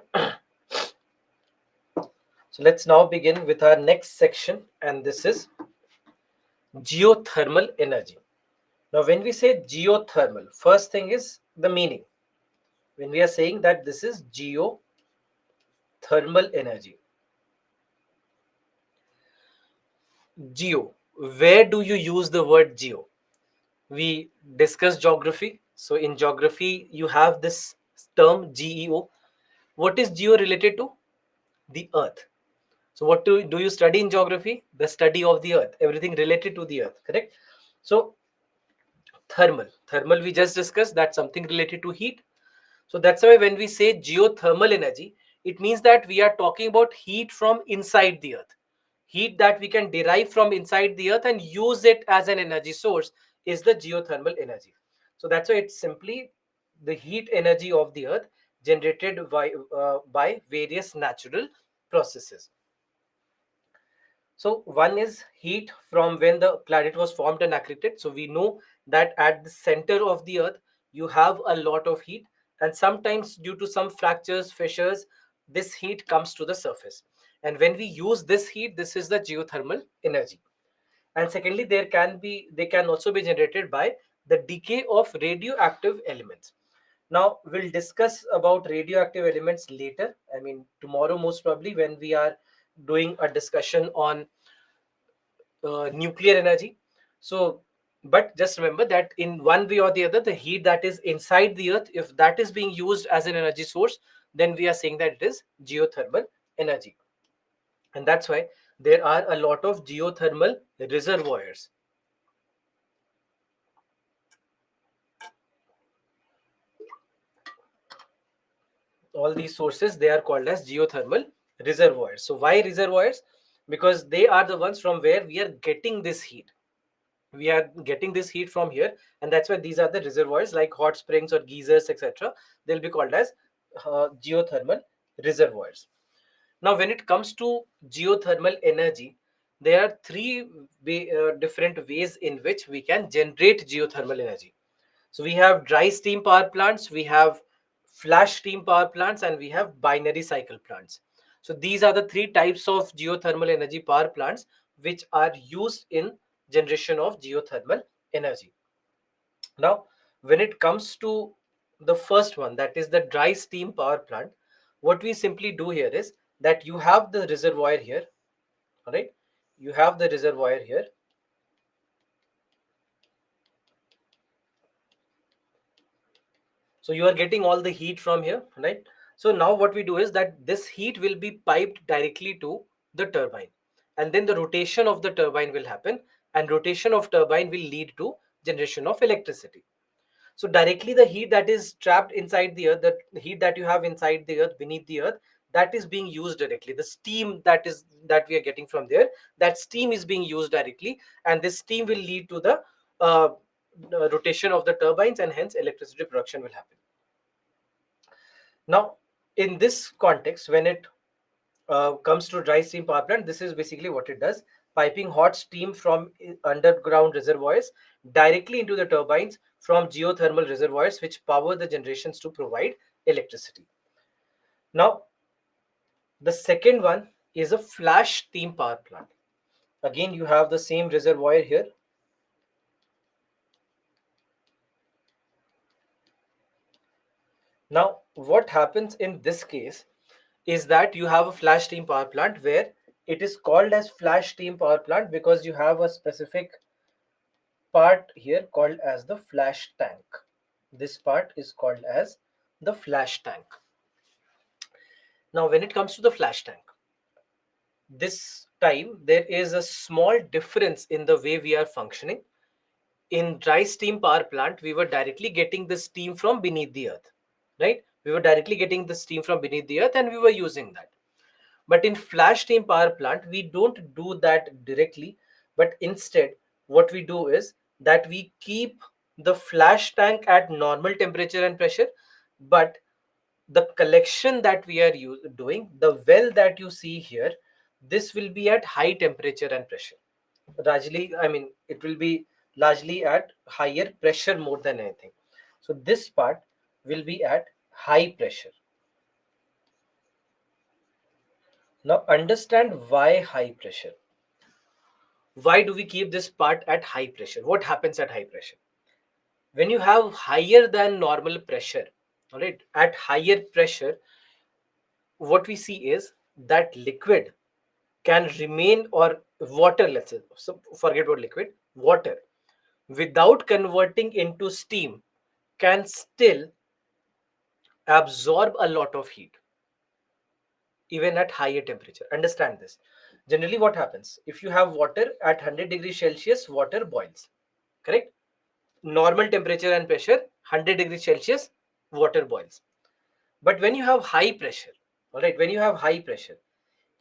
So let's now begin with our next section, and this is geothermal energy. Now, when we say geothermal, first thing is the meaning. When we are saying that this is geothermal energy, geo, where do you use the word geo? We discuss geography. So, in geography, you have this term GEO. What is geo related to? The earth. So, what do you study in geography? The study of the earth, everything related to the earth, correct? So, thermal we just discussed, that's something related to heat. So that's why when we say geothermal energy, it means that we are talking about heat from inside the earth. Heat that we can derive from inside the earth and use it as an energy source is the geothermal energy. So that's why it's simply the heat energy of the earth generated by various natural processes. So one is heat from when the planet was formed and accreted. So we know that at the center of the earth, you have a lot of heat, and sometimes due to some fractures, fissures, this heat comes to the surface. And when we use this heat, this is the geothermal energy. And secondly, they can also be generated by the decay of radioactive elements. Now we'll discuss about radioactive elements later. I mean tomorrow most probably when we are doing a discussion on nuclear energy. So, but just remember that in one way or the other, the heat that is inside the earth, if that is being used as an energy source, then we are saying that it is geothermal energy. And that's why there are a lot of geothermal reservoirs. All these sources, they are called as geothermal reservoirs. So why reservoirs? Because they are the ones from where we are getting this heat. We are getting this heat from here, and that's why these are the reservoirs like hot springs or geysers, etc. They'll be called as geothermal reservoirs. Now when it comes to geothermal energy, there are three different ways in which we can generate geothermal energy. So we have dry steam power plants, we have flash steam power plants, and we have binary cycle plants. So these are the three types of geothermal energy power plants which are used in generation of geothermal energy. Now, when it comes to the first one, that is the dry steam power plant, what we simply do here is that you have the reservoir here, all right? You have the reservoir here. So you are getting all the heat from here, right? So now what we do is that this heat will be piped directly to the turbine, and then the rotation of the turbine will happen, and rotation of turbine will lead to generation of electricity. So directly the heat that is trapped inside the earth, the heat that you have inside the earth, beneath the earth, that is being used directly. The steam that we are getting from there, that steam is being used directly, and this steam will lead to uh, the rotation of the turbines, and hence electricity production will happen. Now, in this context, when it comes to dry steam power plant, this is basically what it does: piping hot steam from underground reservoirs directly into the turbines from geothermal reservoirs, which power the generations to provide electricity. Now, the second one is a flash steam power plant. Again, you have the same reservoir here. Now, what happens in this case is that you have a flash steam power plant where it is called as flash steam power plant because you have a specific part here called as the flash tank. This part is called as the flash tank. Now, when it comes to the flash tank, this time there is a small difference in the way we are functioning. In dry steam power plant, we were directly getting the steam from beneath the earth, right? We were directly getting the steam from beneath the earth and we were using that. But in flash steam power plant, we don't do that directly, but instead, what we do is that we keep the flash tank at normal temperature and pressure, but the collection that we are doing, the well that you see here, this will be at high temperature and pressure. Largely, I mean, it will be largely at higher pressure more than anything. So this part will be at high pressure. Now understand why high pressure. Why do we keep this part at high pressure? What happens at high pressure? When you have higher than normal pressure, all right, at higher pressure, what we see is that liquid can remain, or water, let's say, so forget about liquid, water, without converting into steam, can still absorb a lot of heat even at higher temperature. Understand this. Generally, what happens if you have water at 100 degrees Celsius, water boils, correct? Normal temperature and pressure, 100 degrees Celsius, water boils. But when you have high pressure, all right, when you have high pressure,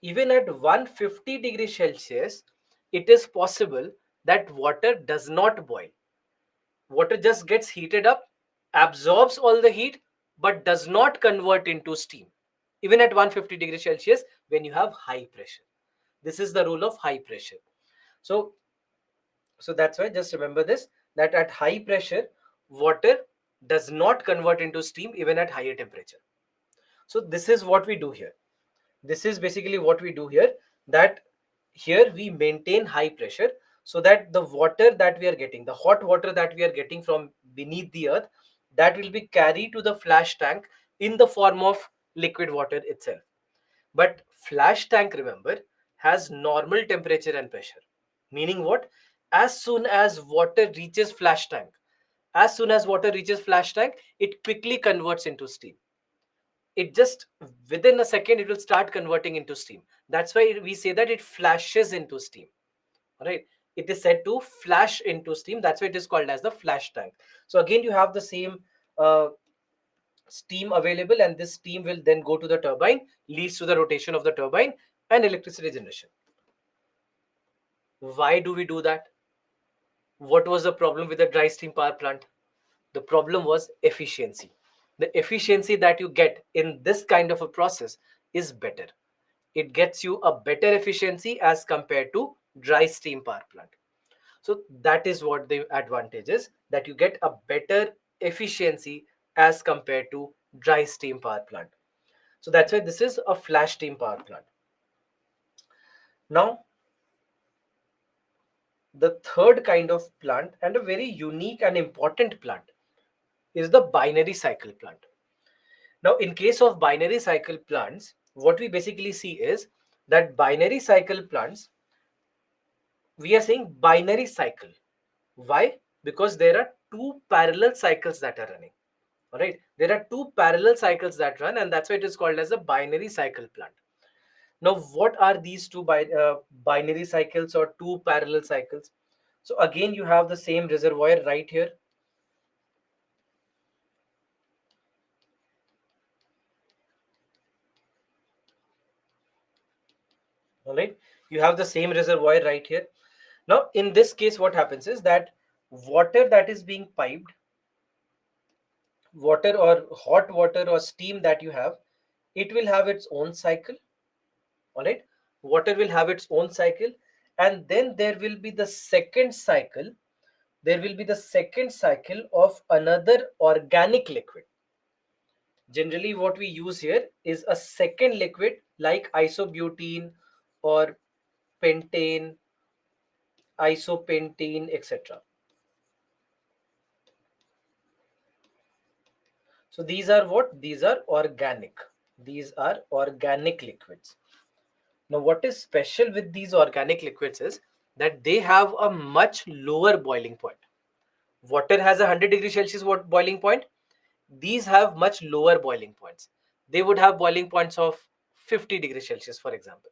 even at 150 degrees Celsius, it is possible that water does not boil. Water just gets heated up, absorbs all the heat, but does not convert into steam. Even at 150 degrees Celsius, when you have high pressure. This is the rule of high pressure. So, so that's why just remember this, that at high pressure, water does not convert into steam even at higher temperature. So this is what we do here. This is basically what we do here, that here we maintain high pressure so that the water that we are getting, the hot water that we are getting from beneath the earth, that will be carried to the flash tank in the form of liquid water itself. But flash tank, remember, has normal temperature and pressure. Meaning what? As soon as water reaches flash tank, as soon as water reaches flash tank, it quickly converts into steam. It just, within a second, it will start converting into steam. That's why we say that it flashes into steam. All right. It is said to flash into steam. That's why it is called as the flash tank. So again, you have the same uh, steam available, and this steam will then go to the turbine, leads to the rotation of the turbine and electricity generation. Why do we do that? What was the problem with the dry steam power plant? The problem was efficiency. The efficiency that you get in this kind of a process is better. It gets you a better efficiency as compared to dry steam power plant. So that is what the advantage is, that you get a better efficiency as compared to dry steam power plant. So that's why this is a flash steam power plant. Now, the third kind of plant, and a very unique and important plant, is the binary cycle plant. Now, in case of binary cycle plants, what we basically see is that binary cycle plants, we are saying binary cycle. Why? Because there are two parallel cycles that are running. All right, there are two parallel cycles that run, and that's why it is called as a binary cycle plant. Now, what are these two binary cycles or two parallel cycles? So again, you have the same reservoir right here. All right, you have the same reservoir right here. Now, in this case, what happens is that water that is being piped, water or hot water or steam that you have, it will have its own cycle. All right, water will have its own cycle, and then there will be the second cycle. There will be the second cycle of another organic liquid. Generally, what we use here is a second liquid like isobutene or pentane, isopentene, etc. So these are what? These are organic. These are organic liquids. Now, what is special with these organic liquids is that they have a much lower boiling point. Water has a 100 degrees Celsius boiling point. These have much lower boiling points. They would have boiling points of 50 degrees Celsius, for example.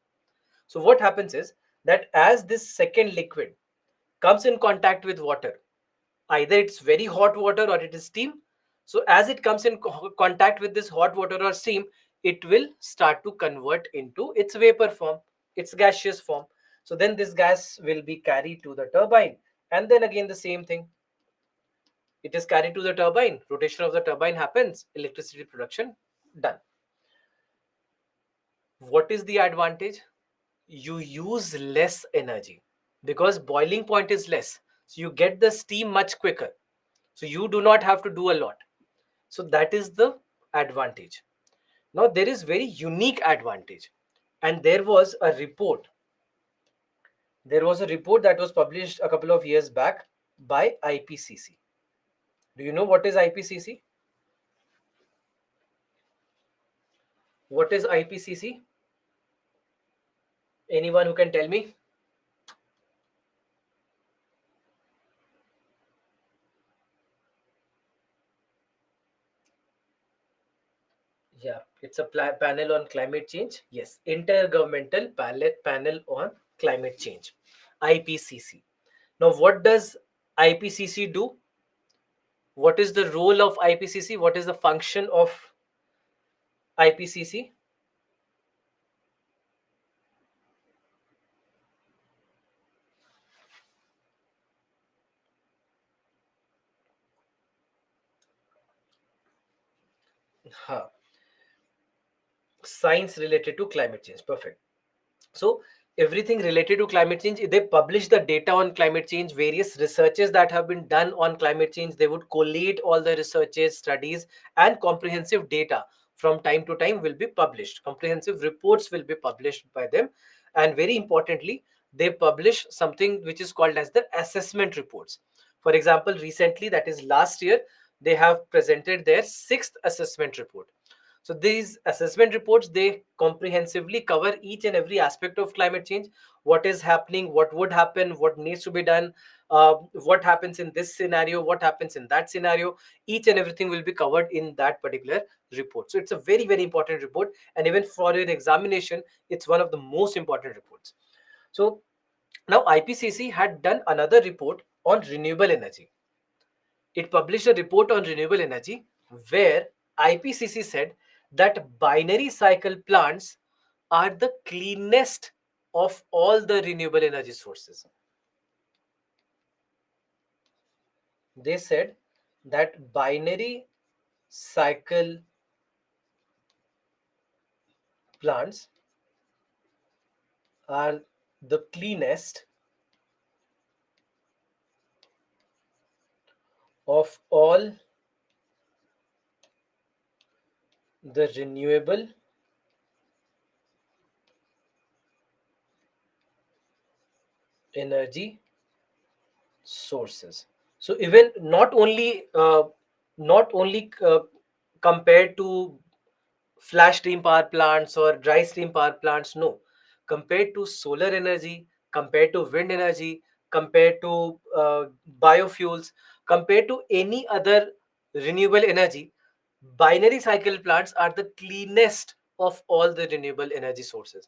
So what happens is that as this second liquid comes in contact with water, either it's very hot water or it is steam. So as it comes in contact with this hot water or steam, it will start to convert into its vapor form, its gaseous form. So then this gas will be carried to the turbine, and then again the same thing. It is carried to the turbine, rotation of the turbine happens, electricity production done. What is the advantage? You use less energy because boiling point is less, so you get the steam much quicker, so you do not have to do a lot. So that is the advantage. Now there is very unique advantage. And there was a report that was published a couple of years back by IPCC. Do you know what is IPCC? What is IPCC? Anyone who can tell me? Yeah, it's a panel on climate change. Yes, Intergovernmental Panel on Climate Change, IPCC. Now, what does IPCC do? What is the role of IPCC? What is the function of IPCC? Huh. Science related to climate change. Perfect. So everything related to climate change, they publish the data on climate change, various researches that have been done on climate change. They would collate all the researches, studies, and comprehensive data from time to time will be published. Comprehensive reports will be published by them. And very importantly, they publish something which is called as the assessment reports. For example, recently, that is last year, they have presented their sixth assessment report. So these assessment reports, they comprehensively cover each and every aspect of climate change. What is happening, what would happen, what needs to be done, what happens in this scenario, what happens in that scenario. Each and everything will be covered in that particular report. So it's a very, very important report. And even for your examination, it's one of the most important reports. So now IPCC had done another report on renewable energy. It published a report on renewable energy where IPCC said that binary cycle plants are the cleanest of all the renewable energy sources. They said that binary cycle plants are the cleanest of all the renewable energy sources. So even not only compared to flash steam power plants or dry steam power plants, no, compared to solar energy, compared to wind energy, compared to biofuels, compared to any other renewable energy, binary cycle plants are the cleanest of all the renewable energy sources.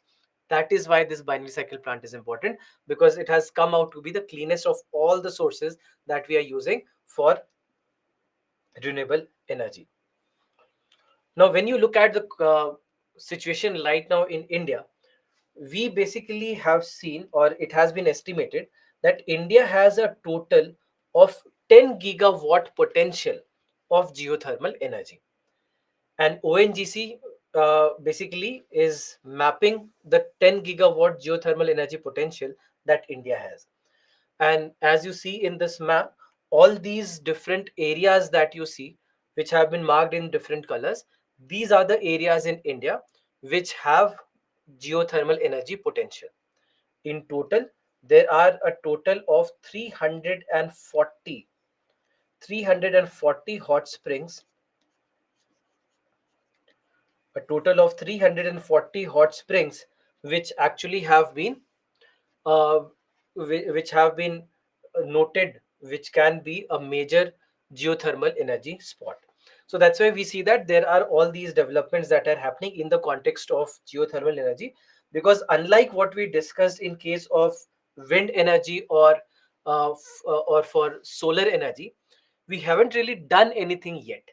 That is why this binary cycle plant is important, because it has come out to be the cleanest of all the sources that we are using for renewable energy. Now, when you look at the situation right now in India, we basically have seen, or it has been estimated, that India has a total of 10 gigawatt potential of geothermal energy. And ONGC basically is mapping the 10 gigawatt geothermal energy potential that India has. And as you see in this map, all these different areas that you see, which have been marked in different colors, these are the areas in India which have geothermal energy potential. In total, there are a total of 340 hot springs, a total of 340 hot springs, which actually have been uh, which have been noted, which can be a major geothermal energy spot. So that's why we see that there are all these developments that are happening in the context of geothermal energy, because unlike what we discussed in case of wind energy or for solar energy, we haven't really done anything yet.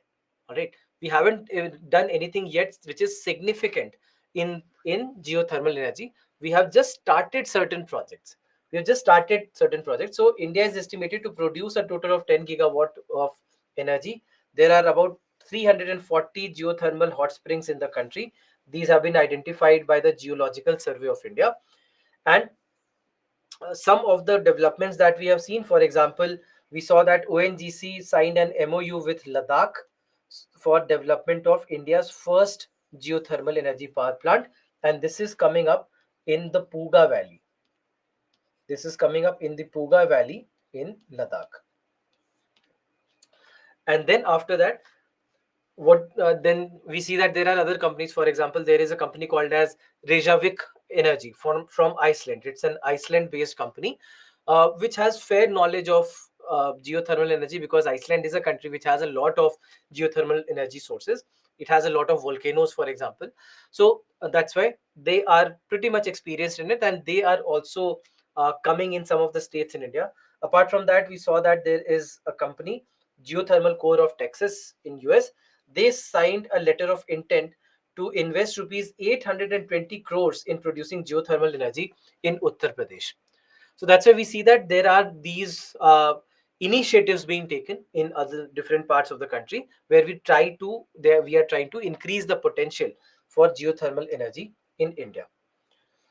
All right, we haven't done anything yet which is significant in geothermal energy. We have just started certain projects. So India is estimated to produce a total of 10 gigawatt of energy. There are about 340 geothermal hot springs in the country. These have been identified by the Geological Survey of India. And some of the developments that we have seen, for example, we saw that ONGC signed an MOU with Ladakh for development of India's first geothermal energy power plant. and this is coming up in the Puga Valley. This is coming up in the Puga Valley in Ladakh. And then after that, what then we see that there are other companies. For example, there is a company called as Reykjavik Energy from Iceland. It's an Iceland based company, which has fair knowledge of geothermal energy, because Iceland is a country which has a lot of geothermal energy sources. It has a lot of volcanoes, for example. So that's why they are pretty much experienced in it, and they are also coming in some of the states in India. Apart from that, we saw that there is a company, Geothermal Core of Texas in US. They signed a letter of intent to invest rupees 820 crores in producing geothermal energy in Uttar Pradesh. So that's why we see that there are these initiatives being taken in other different parts of the country, where we are trying to increase the potential for geothermal energy in India.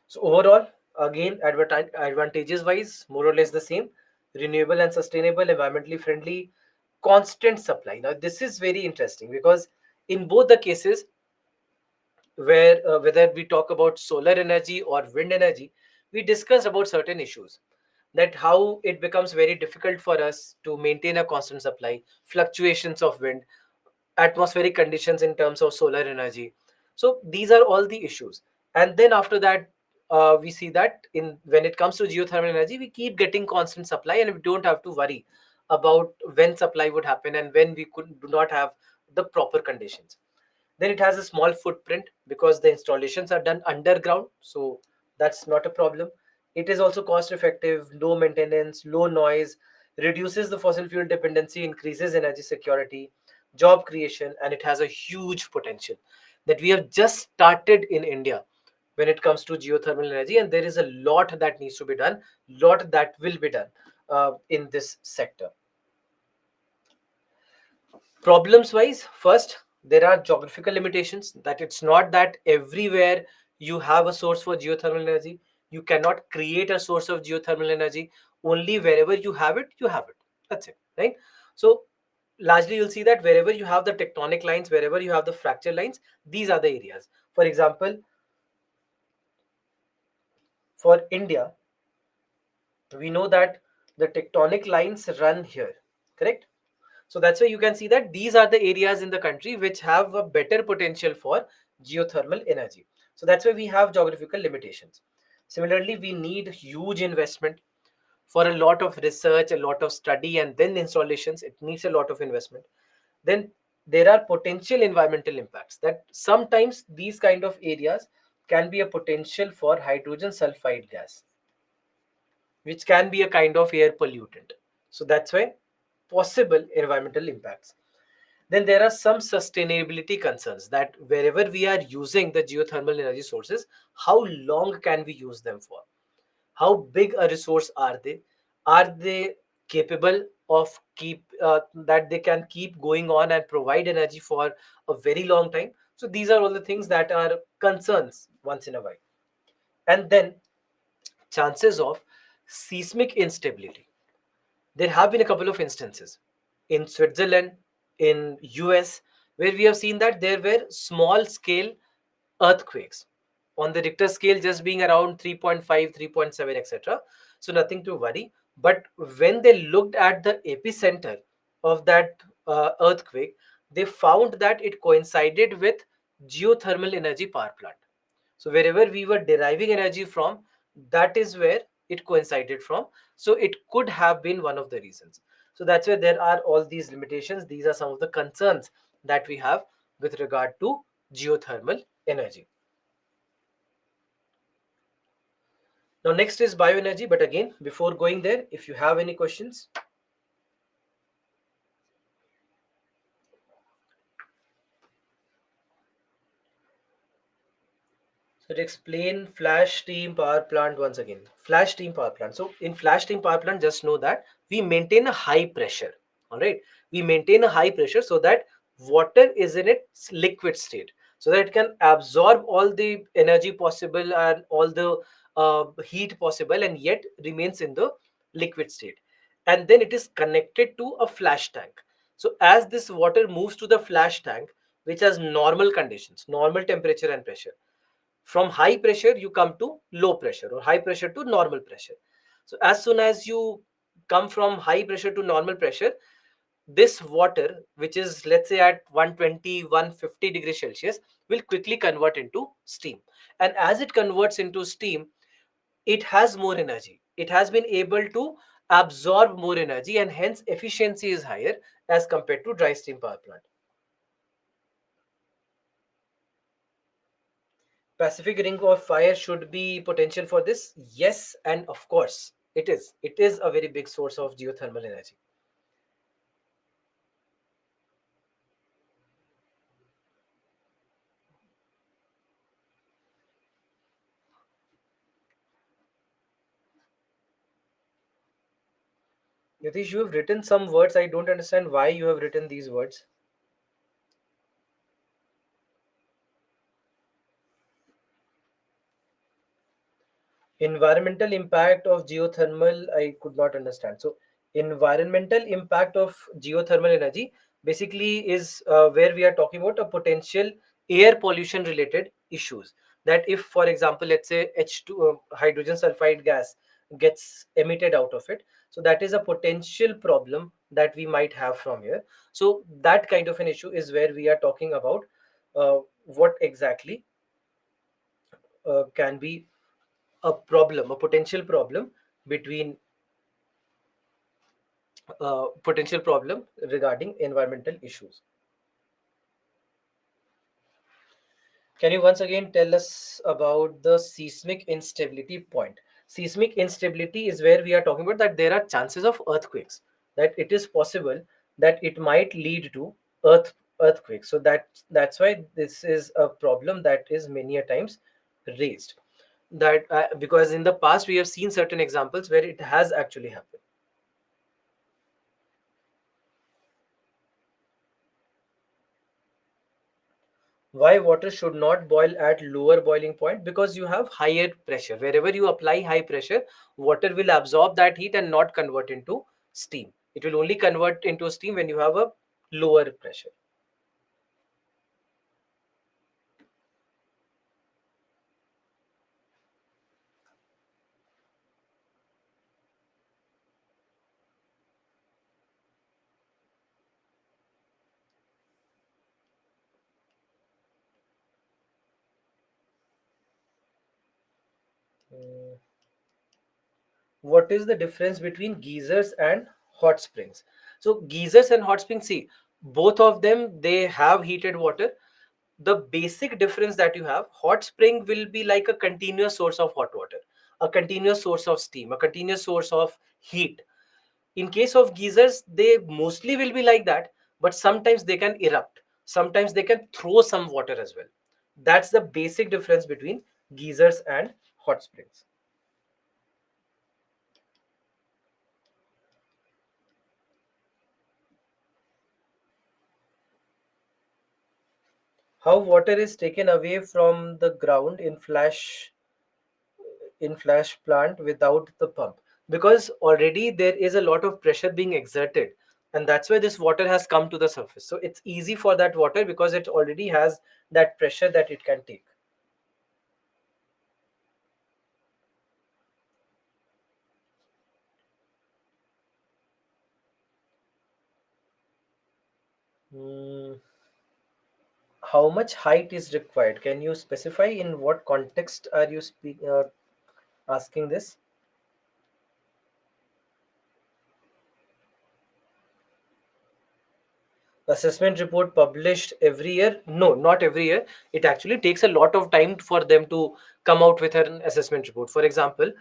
So overall, again, advantages wise, more or less the same: renewable and sustainable, environmentally friendly, constant supply. Now, this is very interesting because in both the cases, where whether we talk about solar energy or wind energy, we discussed about certain issues, that how it becomes very difficult for us to maintain a constant supply, fluctuations of wind, atmospheric conditions in terms of solar energy. So these are all the issues. And then after that, we see that in when it comes to geothermal energy, we keep getting constant supply, and we don't have to worry about when supply would happen and when we could do not have the proper conditions. Then it has a small footprint because the installations are done underground, so that's not a problem. It is also cost effective, low maintenance, low noise, reduces the fossil fuel dependency, increases energy security, job creation, and it has a huge potential that we have just started in India when it comes to geothermal energy, and there is a lot that needs to be done, lot that will be done in this sector. Problems wise, first, there are geographical limitations, that it's not that everywhere you have a source for geothermal energy. You cannot create a source of geothermal energy. Only wherever you have it, you have it. That's it, right? So largely you'll see that wherever you have the tectonic lines, wherever you have the fracture lines, these are the areas. For example, for India, we know that the tectonic lines run here, correct? So that's why you can see that these are the areas in the country which have a better potential for geothermal energy. So that's why we have geographical limitations. Similarly, we need huge investment for a lot of research, a lot of study, and then installations. It needs a lot of investment. Then there are potential environmental impacts, that sometimes these kind of areas can be a potential for hydrogen sulfide gas, which can be a kind of air pollutant. So that's why possible environmental impacts. Then there are some sustainability concerns, that wherever we are using the geothermal energy sources, how long can we use them for? How big a resource are they? Are they capable of keep that they can keep going on and provide energy for a very long time? So these are all the things that are concerns once in a while. And then chances of seismic instability. There have been a couple of instances in Switzerland, in US, where we have seen that there were small scale earthquakes on the Richter scale just being around 3.5, 3.7, etc. So nothing to worry. But when they looked at the epicenter of that earthquake, they found that it coincided with geothermal energy power plant. So wherever we were deriving energy from, that is where it coincided from. So it could have been one of the reasons. So that's where there are all these limitations. These are some of the concerns that we have with regard to geothermal energy. Now next is bioenergy, but again, before going there, if you have any questions. So to explain flash steam power plant once again. Flash steam power plant. So in flash steam power plant, just know that we maintain a high pressure. All right. We maintain a high pressure so that water is in its liquid state, so that it can absorb all the energy possible and all the heat possible, and yet remains in the liquid state. And then it is connected to a flash tank. So as this water moves to the flash tank, which has normal conditions, normal temperature and pressure, From high pressure you come to low pressure, or high pressure to normal pressure. So as soon as you come from high pressure to normal pressure, this water, which is let's say at 120 150 degrees Celsius, will quickly convert into steam. And as it converts into steam, it has more energy, it has been able to absorb more energy, and hence efficiency is higher as compared to dry steam power plant. Pacific ring of fire should be potential for this, yes, and of course it is a very big source of geothermal energy. Yatish, you have written some words, I don't understand why you have written these words. Environmental impact of geothermal, I could not understand. So environmental impact of geothermal energy basically is where we are talking about a potential air pollution related issues. That if, for example, let's say H2 hydrogen sulfide gas gets emitted out of it, so that is a potential problem that we might have from here. So that kind of an issue is where we are talking about what exactly can be a problem, a potential problem between potential problem regarding environmental issues. Can you once again tell us about the seismic instability point? Seismic instability is where we are talking about that there are chances of earthquakes, that it is possible that it might lead to earthquakes. So that's why this is a problem that is many a times raised. That because in the past we have seen certain examples where it has actually happened. Why water should not boil at lower boiling point? Because you have higher pressure. Wherever you apply high pressure, water will absorb that heat and not convert into steam. It will only convert into steam when you have a lower pressure. Mm, what is the difference between geysers and hot springs? So geysers and hot springs, see, both of them, they have heated water. The basic difference that you have, hot spring will be like a continuous source of hot water, a continuous source of steam, a continuous source of heat. In case of geysers, they mostly will be like that, but sometimes they can erupt, sometimes they can throw some water as well. That's the basic difference between geysers and hot springs. How water is taken away from the ground in flash plant without the pump? Because already there is a lot of pressure being exerted, and that's why this water has come to the surface. So it's easy for that water because it already has that pressure that it can take. Hmm, how much height is required? Can you specify in what context are you asking this? Assessment report published every year? No, not every year. It actually takes a lot of time for them to come out with an assessment report. For example,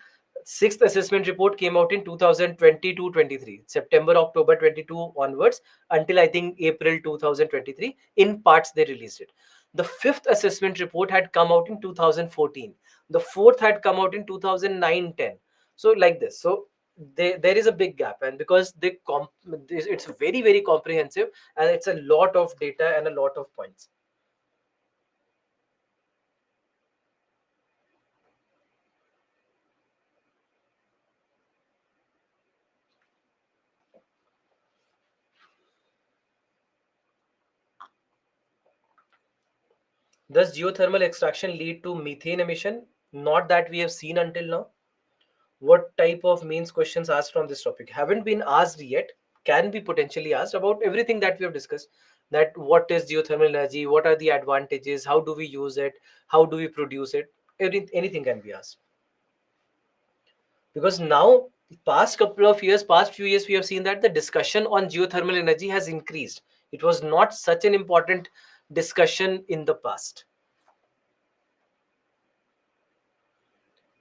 sixth assessment report came out in 2022-23, September October 22 onwards, until I think April 2023. In parts they released it. The fifth assessment report had come out in 2014. The fourth had come out in 2009-10. So like this. So there is a big gap, and because it's very very comprehensive, and it's a lot of data and a lot of points. Does geothermal extraction lead to methane emission? Not that we have seen until now. What type of means questions asked from this topic haven't been asked yet, can be potentially asked about everything that we have discussed. That what is geothermal energy, what are the advantages, how do we use it, how do we produce it, anything can be asked. Because now, past couple of years, past few years, we have seen that the discussion on geothermal energy has increased. It was not such an important discussion in the past.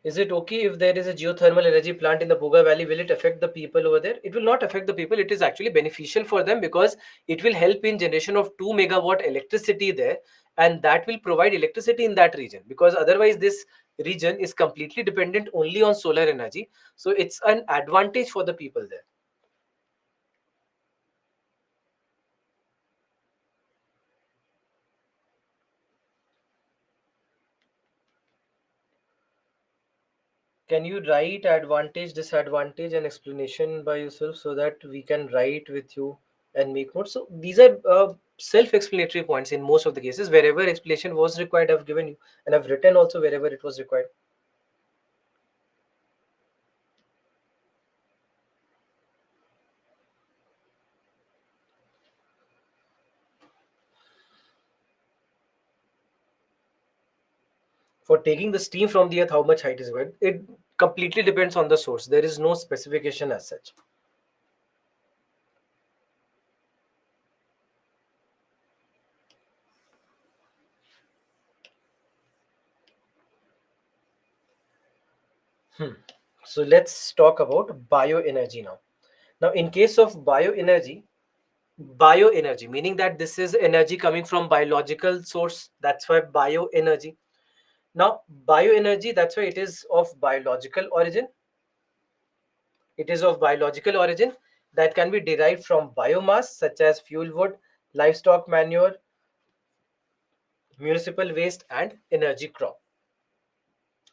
Is it okay if there is a geothermal energy plant in the Buga Valley? Will it affect the people over there? It will not affect the people. It is actually beneficial for them because it will help in generation of 2 megawatt electricity there, and that will provide electricity in that region, because otherwise this region is completely dependent only on solar energy. So it's an advantage for the people there. Can you write advantage, disadvantage, and explanation by yourself so that we can write with you and make notes? So these are self-explanatory points in most of the cases. Wherever explanation was required, I've given you, and I've written also wherever it was required. For taking the steam from the earth, how much height is required? It completely depends on the source. There is no specification as such. So let's talk about bioenergy now. Now, in case of bioenergy meaning that this is energy coming from biological source, that's why bioenergy. Now bioenergy, that's why it is of biological origin. It is of biological origin that can be derived from biomass such as fuel wood, livestock manure, municipal waste, and energy crop.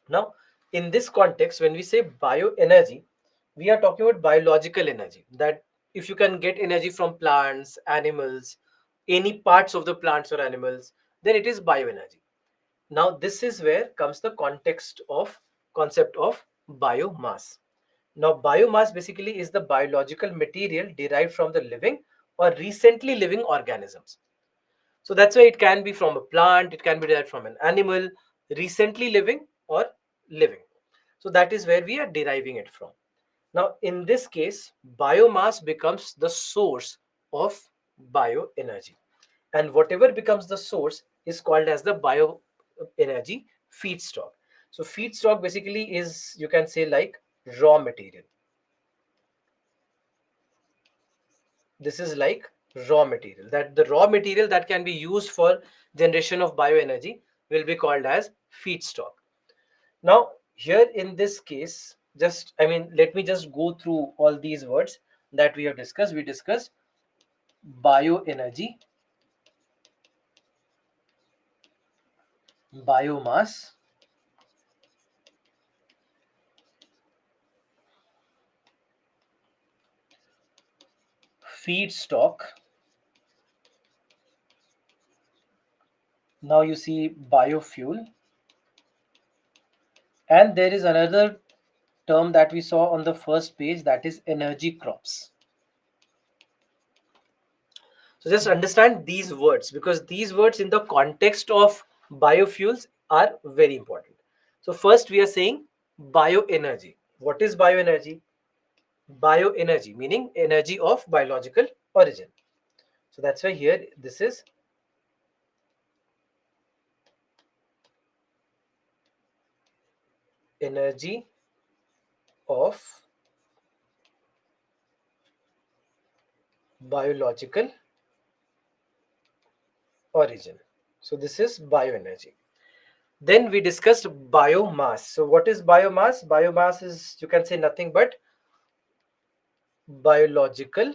Now, in this context, when we say bioenergy, we are talking about biological energy. That if you can get energy from plants, animals, any parts of the plants or animals, then it is bioenergy. Now, this is where comes the context of concept of biomass. Now, biomass basically is the biological material derived from the living or recently living organisms. So that's why it can be from a plant, it can be derived from an animal, recently living or living. So that is where we are deriving it from. Now, in this case, biomass becomes the source of bioenergy. And whatever becomes the source is called as the bioenergy feedstock. So, feedstock basically is, you can say, like raw material. This is like raw material. That the raw material that can be used for generation of bioenergy will be called as feedstock. Now, here in this case, let me just go through all these words that we have discussed. We discussed bioenergy, biomass, feedstock. Now you see biofuel. And there is another term that we saw on the first page, that is energy crops. So just understand these words, because these words in the context of biofuels are very important. So first we are saying bioenergy. What is bioenergy? Bioenergy meaning energy of biological origin. So that's why here this is energy of biological origin. So this is bioenergy. Then we discussed biomass. So what is biomass? Biomass is, you can say, nothing but biological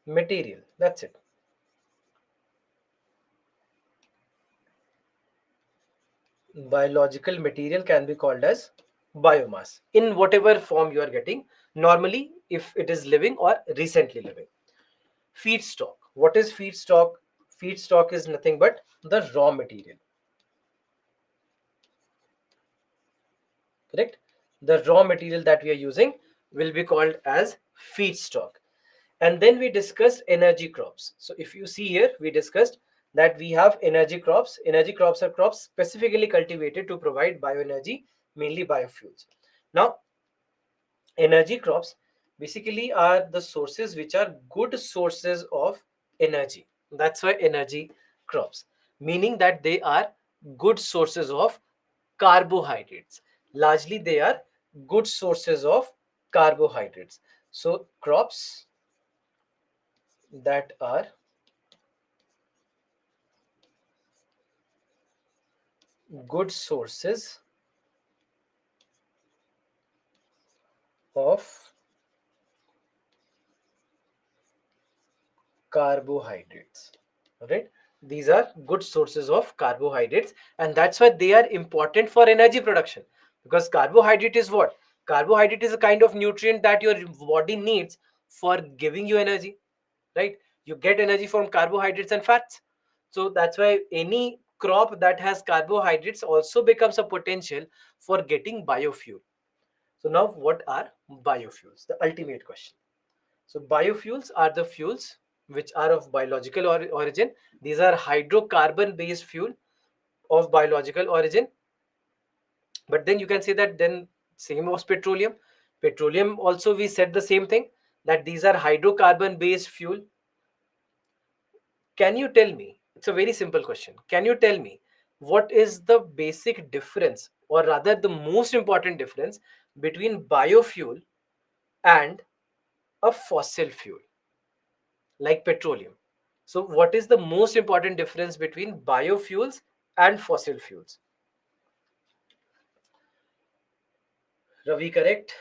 material. That's it. Biological material can be called as biomass in whatever form you are getting, normally if it is living or recently living. Feedstock. What is feedstock? feedstock is nothing but the raw material. Correct? The raw material that we are using will be called as feedstock. And then we discussed energy crops. So if you see here, we discussed that we have energy crops. Energy crops are crops specifically cultivated to provide bioenergy, mainly biofuels. Now, energy crops basically are the sources which are good sources of energy. That's why energy crops, meaning that they are good sources of carbohydrates. Largely, they are good sources of carbohydrates. So, crops that are good sources of carbohydrates. All right, these are good sources of carbohydrates, and that's why they are important for energy production. Because carbohydrate is what? Carbohydrate is a kind of nutrient that your body needs for giving you energy, right? You get energy from carbohydrates and fats. So that's why any crop that has carbohydrates also becomes a potential for getting biofuel. So now what are biofuels? The ultimate question. So biofuels are the fuels which are of biological origin. These are hydrocarbon based fuel of biological origin. But then you can say that then same was petroleum. Petroleum also we said the same thing, that these are hydrocarbon based fuel. Can you tell me? It's a very simple question. Can you tell me what is the basic difference, or rather the most important difference between biofuel and a fossil fuel like petroleum? So, what is the most important difference between biofuels and fossil fuels? Ravi, correct?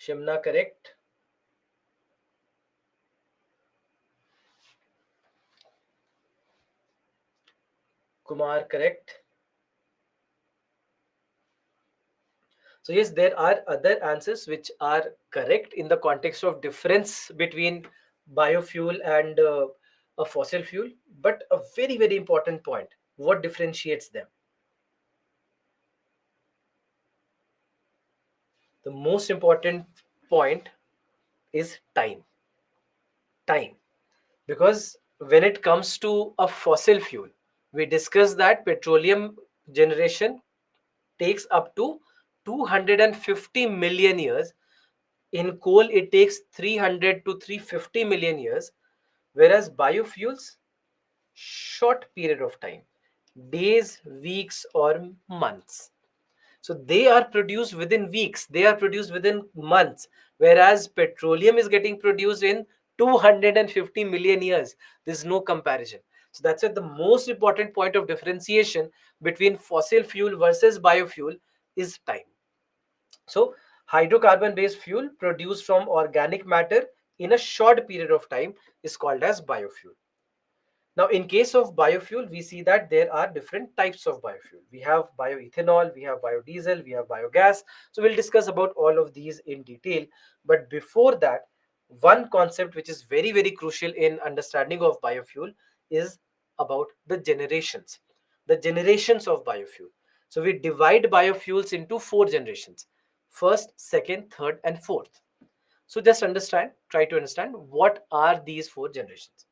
Shimna, correct? Kumar, correct? So, yes, there are other answers which are correct in the context of difference between biofuel and a fossil fuel. But a very, very important point, what differentiates them? The most important point is time. Time. Because when it comes to a fossil fuel, we discussed that petroleum generation takes up to 250 million years. In coal, it takes 300 to 350 million years, whereas biofuels, short period of time, days, weeks, or months. So they are produced within weeks, they are produced within months, whereas petroleum is getting produced in 250 million years. There's no comparison. So that's why the most important point of differentiation between fossil fuel versus biofuel is time. So hydrocarbon based fuel produced from organic matter in a short period of time is called as biofuel. Now, in case of biofuel, we see that there are different types of biofuel. We have bioethanol, we have biodiesel, we have biogas. So we'll discuss about all of these in detail. But before that, one concept which is very, very crucial in understanding of biofuel is about the generations. The generations of biofuel. So we divide biofuels into four generations: first, second, third, and fourth. So just understand, try to understand what are these four generations.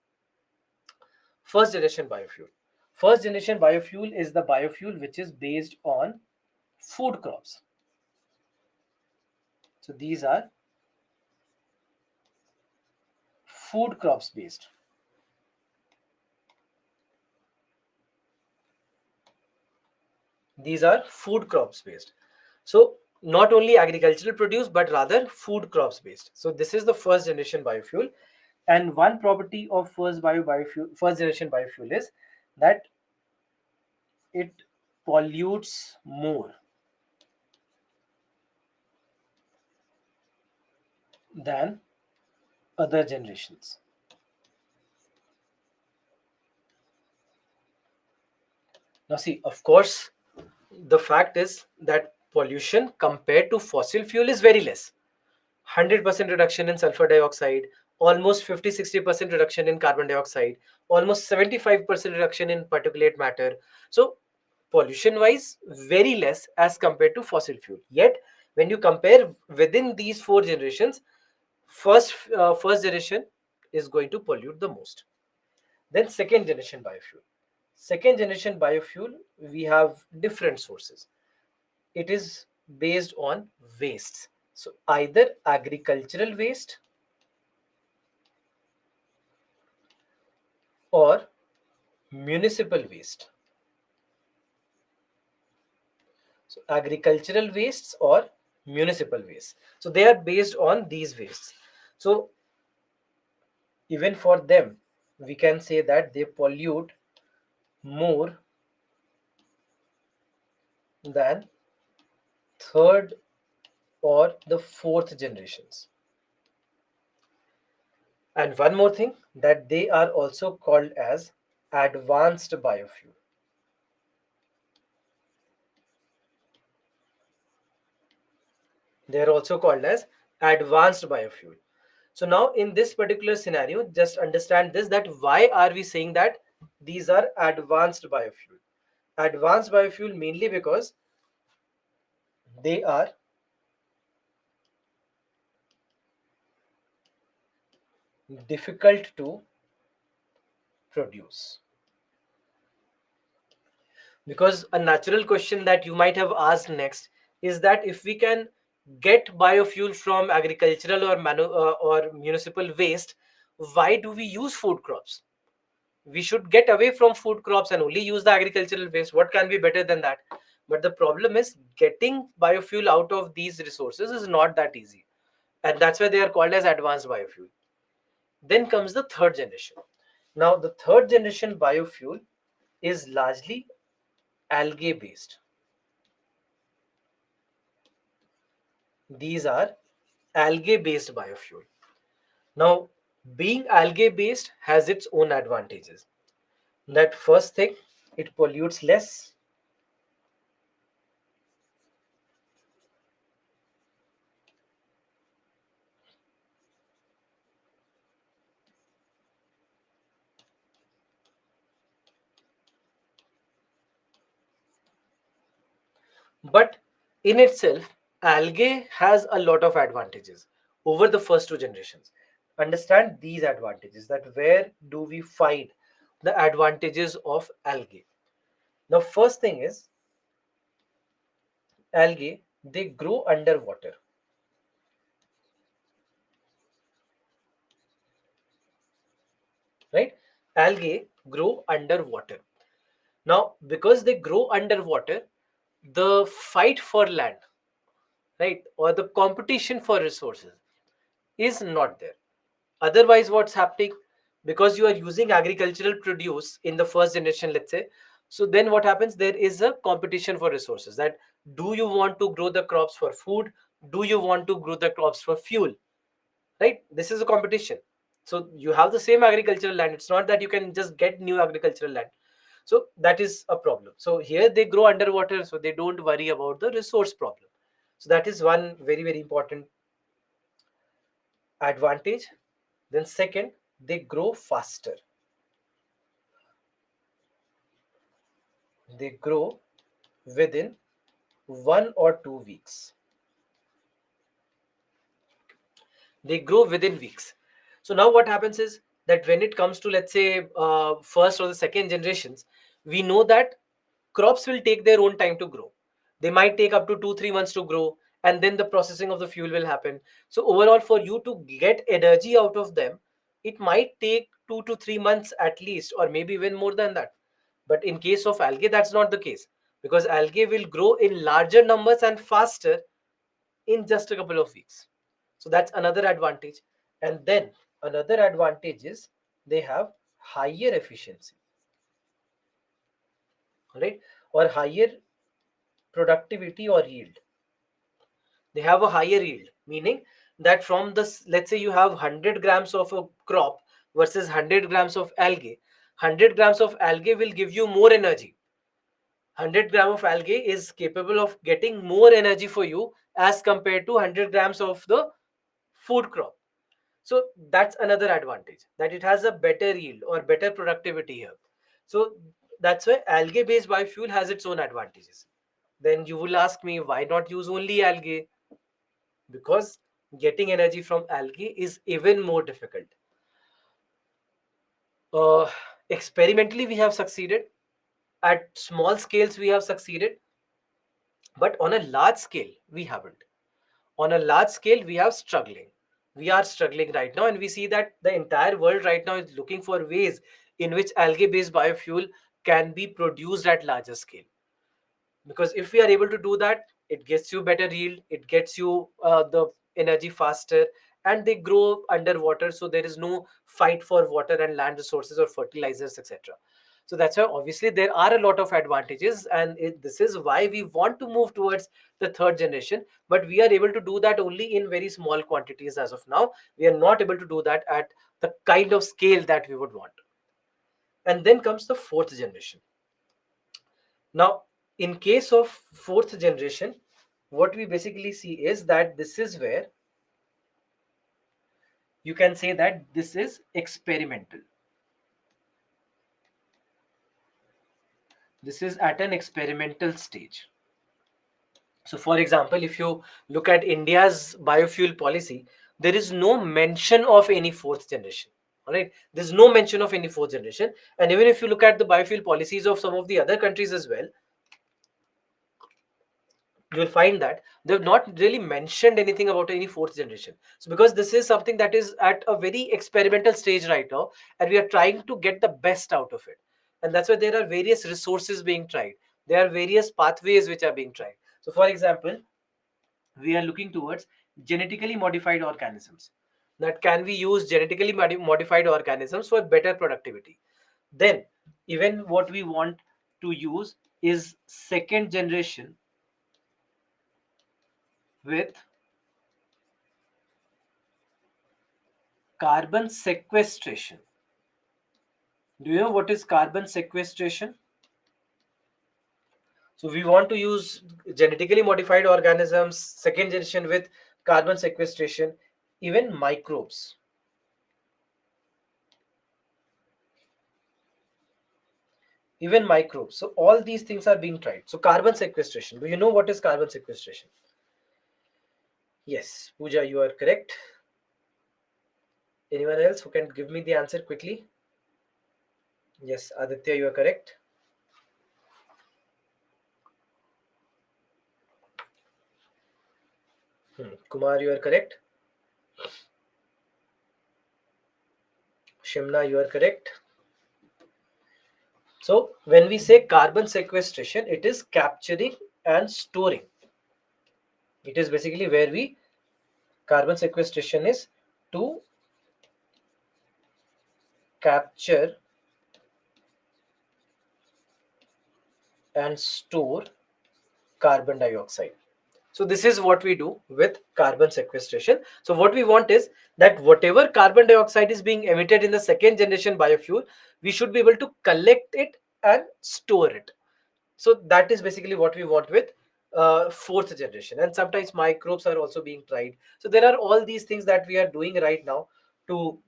First generation biofuel. First generation biofuel is the biofuel which is based on food crops. So these are food crops based. These are food crops based. So not only agricultural produce but rather food crops based. So this is the first generation biofuel. And one property of biofuel, first generation biofuel is that it pollutes more than other generations. Now, see, of course, the fact is that pollution compared to fossil fuel is very less. 100% reduction in sulfur dioxide, almost 50-60% reduction in carbon dioxide, almost 75% reduction in particulate matter. So pollution wise, very less as compared to fossil fuel. Yet when you compare within these four generations, first generation is going to pollute the most. Then second generation biofuel. Second generation biofuel, we have different sources. It is based on wastes. So either agricultural waste or municipal waste. So agricultural wastes or municipal waste. So they are based on these wastes. So even for them, we can say that they pollute more than third or the fourth generations. And one more thing, that they are also called as advanced biofuel. They are also called as advanced biofuel. So now in this particular scenario, just understand this, that why are we saying that these are advanced biofuel? Advanced biofuel mainly because they are difficult to produce. Because a natural question that you might have asked next is that if we can get biofuel from agricultural or municipal waste, why do we use food crops? We should get away from food crops and only use the agricultural waste. What can be better than that? But the problem is getting biofuel out of these resources is not that easy, and that's why they are called as advanced biofuel. Then comes the third generation. Now the third generation biofuel is largely algae based. These are algae based biofuel. Now being algae based has its own advantages. That first thing, it pollutes less. But in itself, algae has a lot of advantages over the first two generations. Understand these advantages, that where do we find the advantages of algae? The first thing is algae, they grow underwater, right? Algae grow underwater. Now, because they grow underwater, the fight for land, right, or the competition for resources is not there. Otherwise, what's happening, because you are using agricultural produce in the first generation, let's say, so then what happens, there is a competition for resources, that do you want to grow the crops for food, do you want to grow the crops for fuel, right? This is a competition. So you have the same agricultural land, it's not that you can just get new agricultural land. So that is a problem. So here they grow underwater, so they don't worry about the resource problem. So that is one very, very important advantage. Then second, they grow faster. They grow within 1 or 2 weeks. They grow within weeks. So now what happens is that when it comes to, let's say, first or the second generations, we know that crops will take their own time to grow. They might take up to 2-3 months to grow, and then the processing of the fuel will happen. So overall, for you to get energy out of them, it might take 2 to 3 months at least, or maybe even more than that. But in case of algae, that's not the case, because algae will grow in larger numbers and faster in just a couple of weeks. So that's another advantage. And then another advantage is they have higher efficiency, right? Or higher productivity or yield. They have a higher yield, meaning that from this, let's say you have 100 grams of a crop versus 100 grams of algae. 100 grams of algae will give you more energy. 100 gram of algae is capable of getting more energy for you as compared to 100 grams of the food crop. So that's another advantage, that it has a better yield or better productivity here. So that's why algae based biofuel has its own advantages. Then you will ask me, why not use only algae? Because getting energy from algae is even more difficult. uh, Experimentally we have succeeded, at small scales we have succeeded, but on a large scale we haven't. On a large scale we are struggling right now, and we see that the entire world right now is looking for ways in which algae based biofuel can be produced at larger scale. Because if we are able to do that, it gets you better yield, it gets you the energy faster, and they grow underwater, so there is no fight for water and land resources or fertilizers, etc. So that's why obviously there are a lot of advantages, and this is why we want to move towards the third generation, but we are able to do that only in very small quantities as of now. We are not able to do that at the kind of scale that we would want. And then comes the fourth generation. Now, in case of fourth generation, what we basically see is that this is where you can say that this is experimental. This is at an experimental stage. So, for example, if you look at India's biofuel policy, there is no mention of any fourth generation. All right, there's no mention of any fourth generation. And even if you look at the biofuel policies of some of the other countries as well, you'll find that they've not really mentioned anything about any fourth generation. So because this is something that is at a very experimental stage right now, and we are trying to get the best out of it, and that's why there are various resources being tried, there are various pathways which are being tried. So for example, we are looking towards genetically modified organisms, that can we use genetically modified organisms for better productivity. Then even what we want to use is second generation with carbon sequestration. Do you know what is carbon sequestration? So we want to use genetically modified organisms, second generation with carbon sequestration, even microbes. Even microbes. So all these things are being tried. So carbon sequestration. Do you know what is carbon sequestration? Yes, Pooja, you are correct. Anyone else who can give me the answer quickly? Yes, Aditya, you are correct. Kumar, you are correct. Shimna, you are correct. So when we say carbon sequestration, it is capturing and storing. It is basically where we carbon sequestration is to capture and store carbon dioxide. So this is what we do with carbon sequestration. So what we want is that whatever carbon dioxide is being emitted in the second generation biofuel, we should be able to collect it and store it. So that is basically what we want with fourth generation. And sometimes microbes are also being tried. So there are all these things that we are doing right now to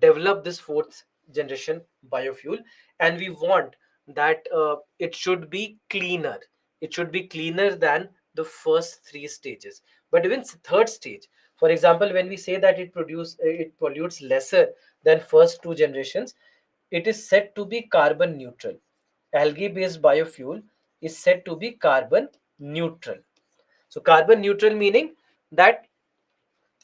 develop this fourth generation biofuel, and we want that it should be cleaner. It should be cleaner than the first three stages. But even third stage, for example, when we say that it pollutes lesser than first two generations, it is said to be carbon neutral. Algae based biofuel is said to be carbon neutral. So carbon neutral meaning that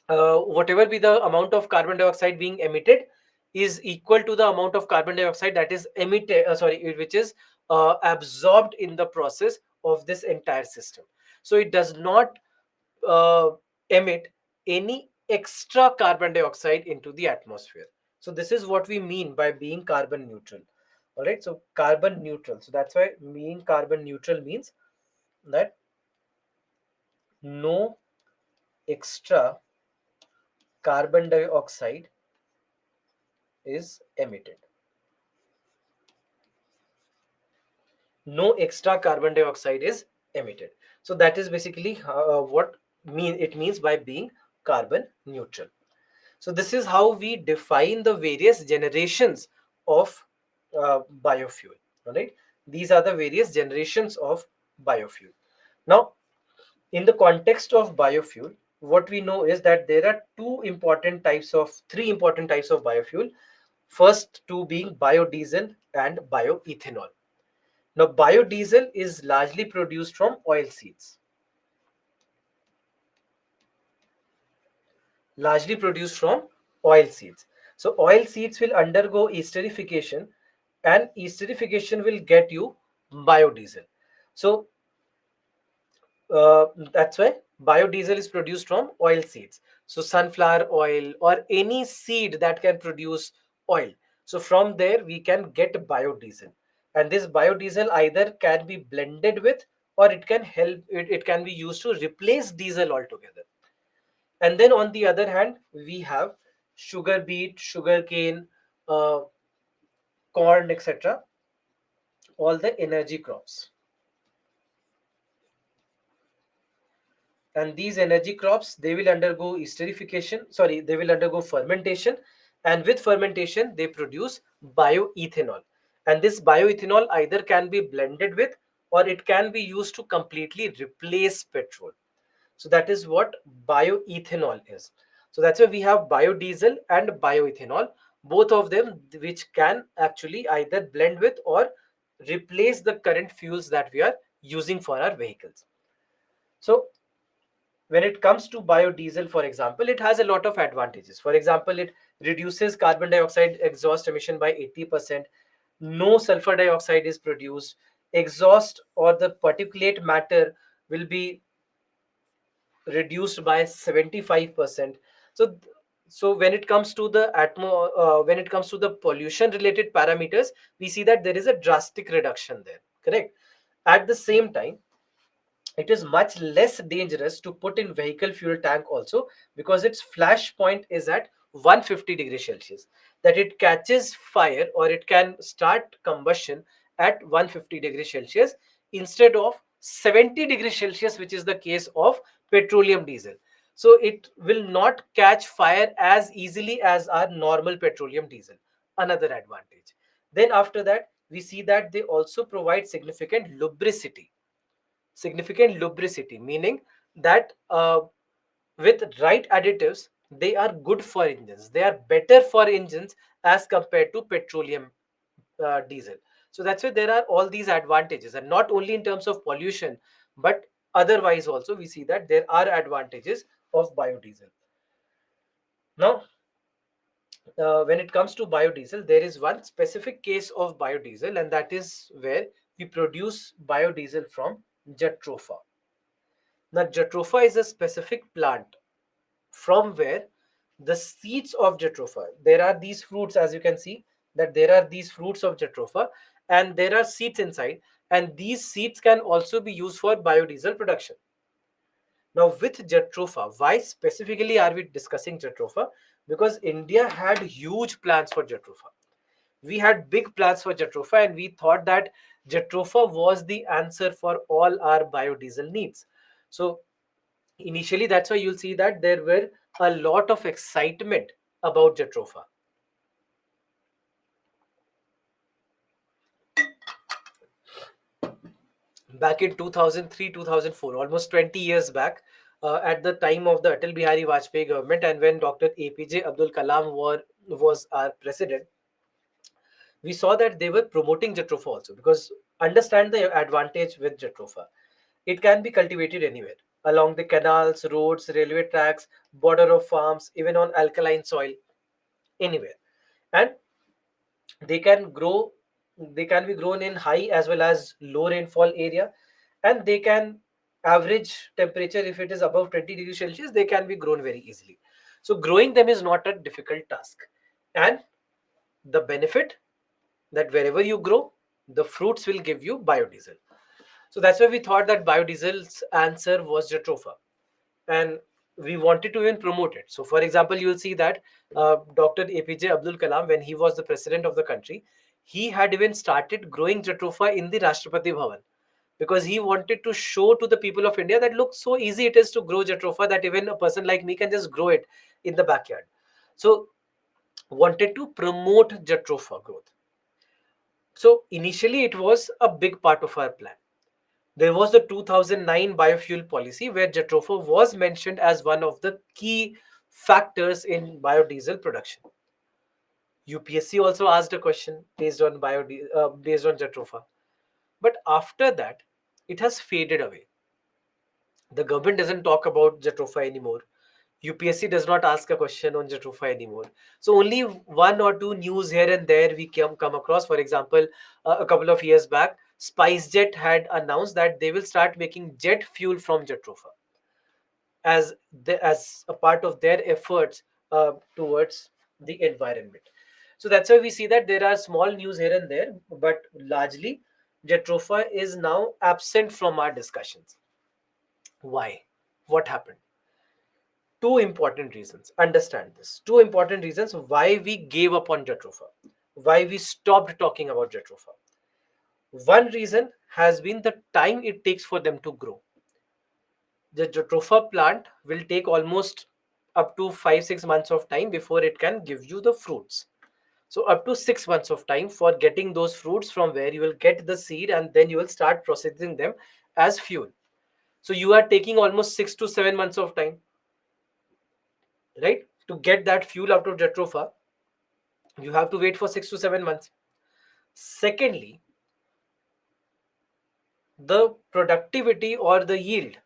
whatever be the amount of carbon dioxide being emitted is equal to the amount of carbon dioxide that is emitted, which is absorbed in the process of this entire system. So it does not uh, emit any extra carbon dioxide into the atmosphere. So this is what we mean by being carbon neutral. All right, so carbon neutral. So that's why being carbon neutral means that no extra carbon dioxide is emitted. No extra carbon dioxide is emitted. So that is basically what it means by being carbon neutral. So this is how we define the various generations of biofuel. All right, these are the various generations of biofuel. Now, in the context of biofuel, what we know is that there are three important types of biofuel. First two being biodiesel and bioethanol. Now, biodiesel is largely produced from oil seeds. Largely produced from oil seeds. So oil seeds will undergo esterification, and esterification will get you biodiesel. So that's why biodiesel is produced from oil seeds. So sunflower oil or any seed that can produce oil. So from there we can get biodiesel, and this biodiesel either can be blended with, or it can be used to replace diesel altogether. And then on the other hand, we have sugar beet, sugar cane, uh, corn, etc. All the energy crops. And these energy crops, they will undergo esterification, sorry, they will undergo fermentation. And with fermentation, they produce bioethanol. And this bioethanol either can be blended with, or it can be used to completely replace petrol. So that is what bioethanol is. So that's why we have biodiesel and bioethanol, both of them which can actually either blend with or replace the current fuels that we are using for our vehicles. So when it comes to biodiesel, for example, it has a lot of advantages. For example, it reduces carbon dioxide exhaust emission by 80%. No sulfur dioxide is produced. Exhaust or the particulate matter will be reduced by 75%. So so when it comes to the when it comes to the pollution related parameters, we see that there is a drastic reduction there, correct? At the same time, it is much less dangerous to put in vehicle fuel tank also, because its flash point is at 150 degrees Celsius, that it catches fire or it can start combustion at 150 degrees Celsius instead of 70 degrees Celsius, which is the case of petroleum diesel. So it will not catch fire as easily as our normal petroleum diesel. Another advantage. Then after that, we see that they also provide significant lubricity, meaning that with right additives, they are good for engines, they are better for engines as compared to petroleum diesel. So that's why there are all these advantages, and not only in terms of pollution, but otherwise also we see that there are advantages of biodiesel. Now, when it comes to biodiesel, there is one specific case of biodiesel, and that is where we produce biodiesel from jatropha. Now, jatropha is a specific plant from where the seeds of jatropha, there are these fruits, as you can see, that there are these fruits of jatropha, and there are seeds inside, and these seeds can also be used for biodiesel production. Now, with jatropha, why specifically are we discussing jatropha? Because India had huge plans for jatropha. We had big plans for jatropha, and we thought that jatropha was the answer for all our biodiesel needs. So initially, that's why you'll see that there were a lot of excitement about jatropha. Back in 2003, 2004, almost 20 years back, at the time of the Atal Bihari Vajpayee government, and when Dr. APJ Abdul Kalam was our president, we saw that they were promoting jatropha also, because understand the advantage with jatropha. It can be cultivated anywhere, along the canals, roads, railway tracks, border of farms, even on alkaline soil, anywhere. And they can grow, they can be grown in high as well as low rainfall area, and they can average temperature, if it is above 20 degrees Celsius, they can be grown very easily. So growing them is not a difficult task. And the benefit, that wherever you grow, the fruits will give you biodiesel. So that's why we thought that biodiesel's answer was jatropha, and we wanted to even promote it. So, for example, you will see that Dr. APJ Abdul Kalam, when he was the president of the country, he had even started growing jatropha in the Rashtrapati Bhavan, because he wanted to show to the people of India that look, so easy it is to grow jatropha, that even a person like me can just grow it in the backyard. So wanted to promote Jatropha growth. So initially it was a big part of our plan. There was the 2009 biofuel policy where Jatropha was mentioned as one of the key factors in biodiesel production. UPSC also asked a question based on Jatropha, but after that, it has faded away. The government doesn't talk about Jatropha anymore. UPSC does not ask a question on Jatropha anymore. So only one or two news here and there we come across. For example, a couple of years back, SpiceJet had announced that they will start making jet fuel from Jatropha as a part of their efforts towards the environment. So that's why we see that there are small news here and there, but largely Jatropha is now absent from our discussions. Why? What happened? Two important reasons. Understand this. Two important reasons why we gave up on Jatropha, why we stopped talking about Jatropha. One reason has been the time it takes for them to grow. The Jatropha plant will take almost up to 5 6 months of time before it can give you the fruits. So up to 6 months of time for getting those fruits from where you will get the seed and then you will start processing them as fuel. So you are taking almost 6 to 7 months of time, right? To get that fuel out of Jatropha, you have to wait for 6 to 7 months. Secondly, the productivity or the yield,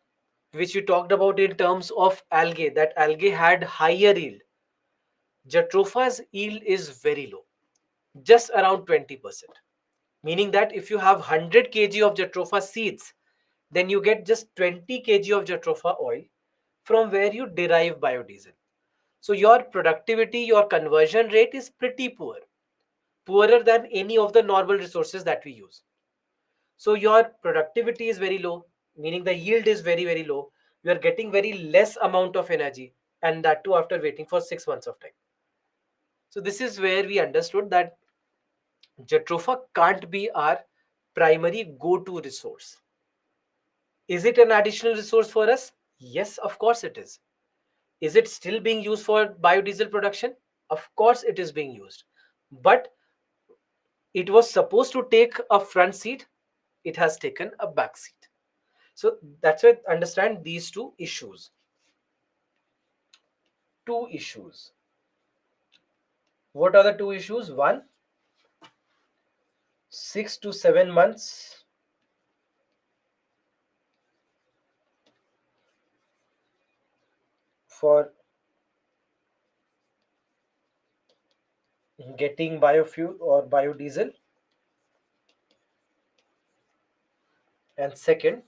which you talked about in terms of algae, that algae had higher yield. Jatropha's yield is very low, just around 20%. Meaning that if you have 100 kg of Jatropha seeds, then you get just 20 kg of Jatropha oil from where you derive biodiesel. So your productivity, your conversion rate is pretty poor, poorer than any of the normal resources that we use. So your productivity is very low, meaning the yield is very, very low. You are getting very less amount of energy, and that too after waiting for 6 months of time. So this is where we understood that Jatropha can't be our primary go-to resource. Is it an additional resource for us? Yes, of course it is. Is it still being used for biodiesel production? Of course it is being used. But it was supposed to take a front seat, it has taken a back seat. So that's why understand these two issues. Two issues. What are the two issues? One, 6 to 7 months for getting biofuel or biodiesel, and second,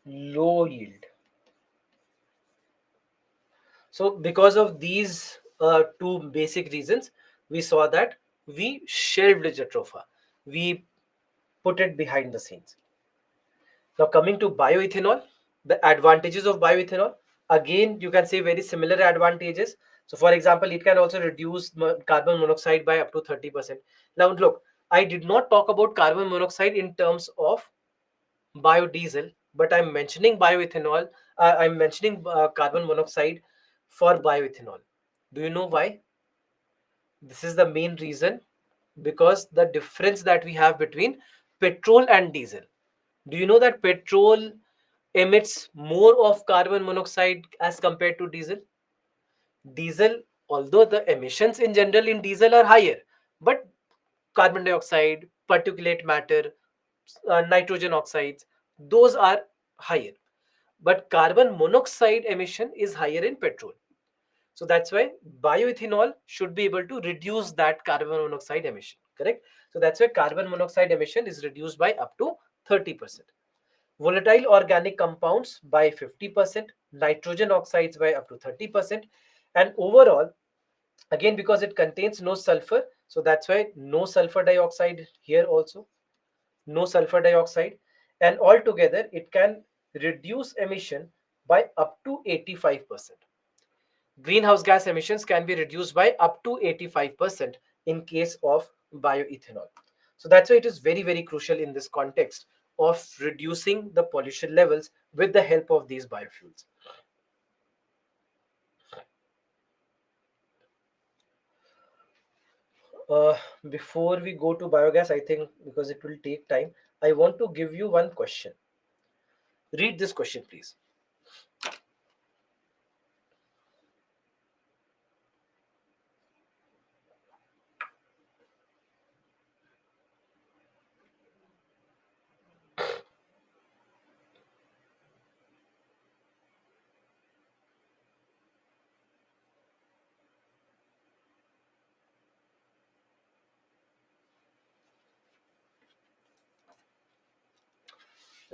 low yield. So because of these two basic reasons, we saw that we shelved Jatropha. We put it behind the scenes. Now coming to bioethanol, the advantages of bioethanol, again you can say very similar advantages. So for example, it can also reduce carbon monoxide by up to 30%. Now look, I did not talk about carbon monoxide in terms of biodiesel, but I'm mentioning bioethanol. I'm mentioning carbon monoxide for bioethanol. Do you know why? This is the main reason, because the difference that we have between petrol and diesel. Do you know that petrol emits more of carbon monoxide as compared to diesel? Diesel, although the emissions in general in diesel are higher, but carbon dioxide, particulate matter, nitrogen oxides, those are higher. But carbon monoxide emission is higher in petrol. So that's why bioethanol should be able to reduce that carbon monoxide emission, correct? So that's why carbon monoxide emission is reduced by up to 30%. Volatile organic compounds by 50%, nitrogen oxides by up to 30%, and overall, again, because it contains no sulfur, so that's why no sulfur dioxide here also, no sulfur dioxide, and altogether it can reduce emission by up to 85%. Greenhouse gas emissions can be reduced by up to 85% in case of bioethanol. So that's why it is very, very crucial in this context of reducing the pollution levels with the help of these biofuels. Uh, Before we go to biogas, I think because it will take time, I want to give you one question. Read this question, please.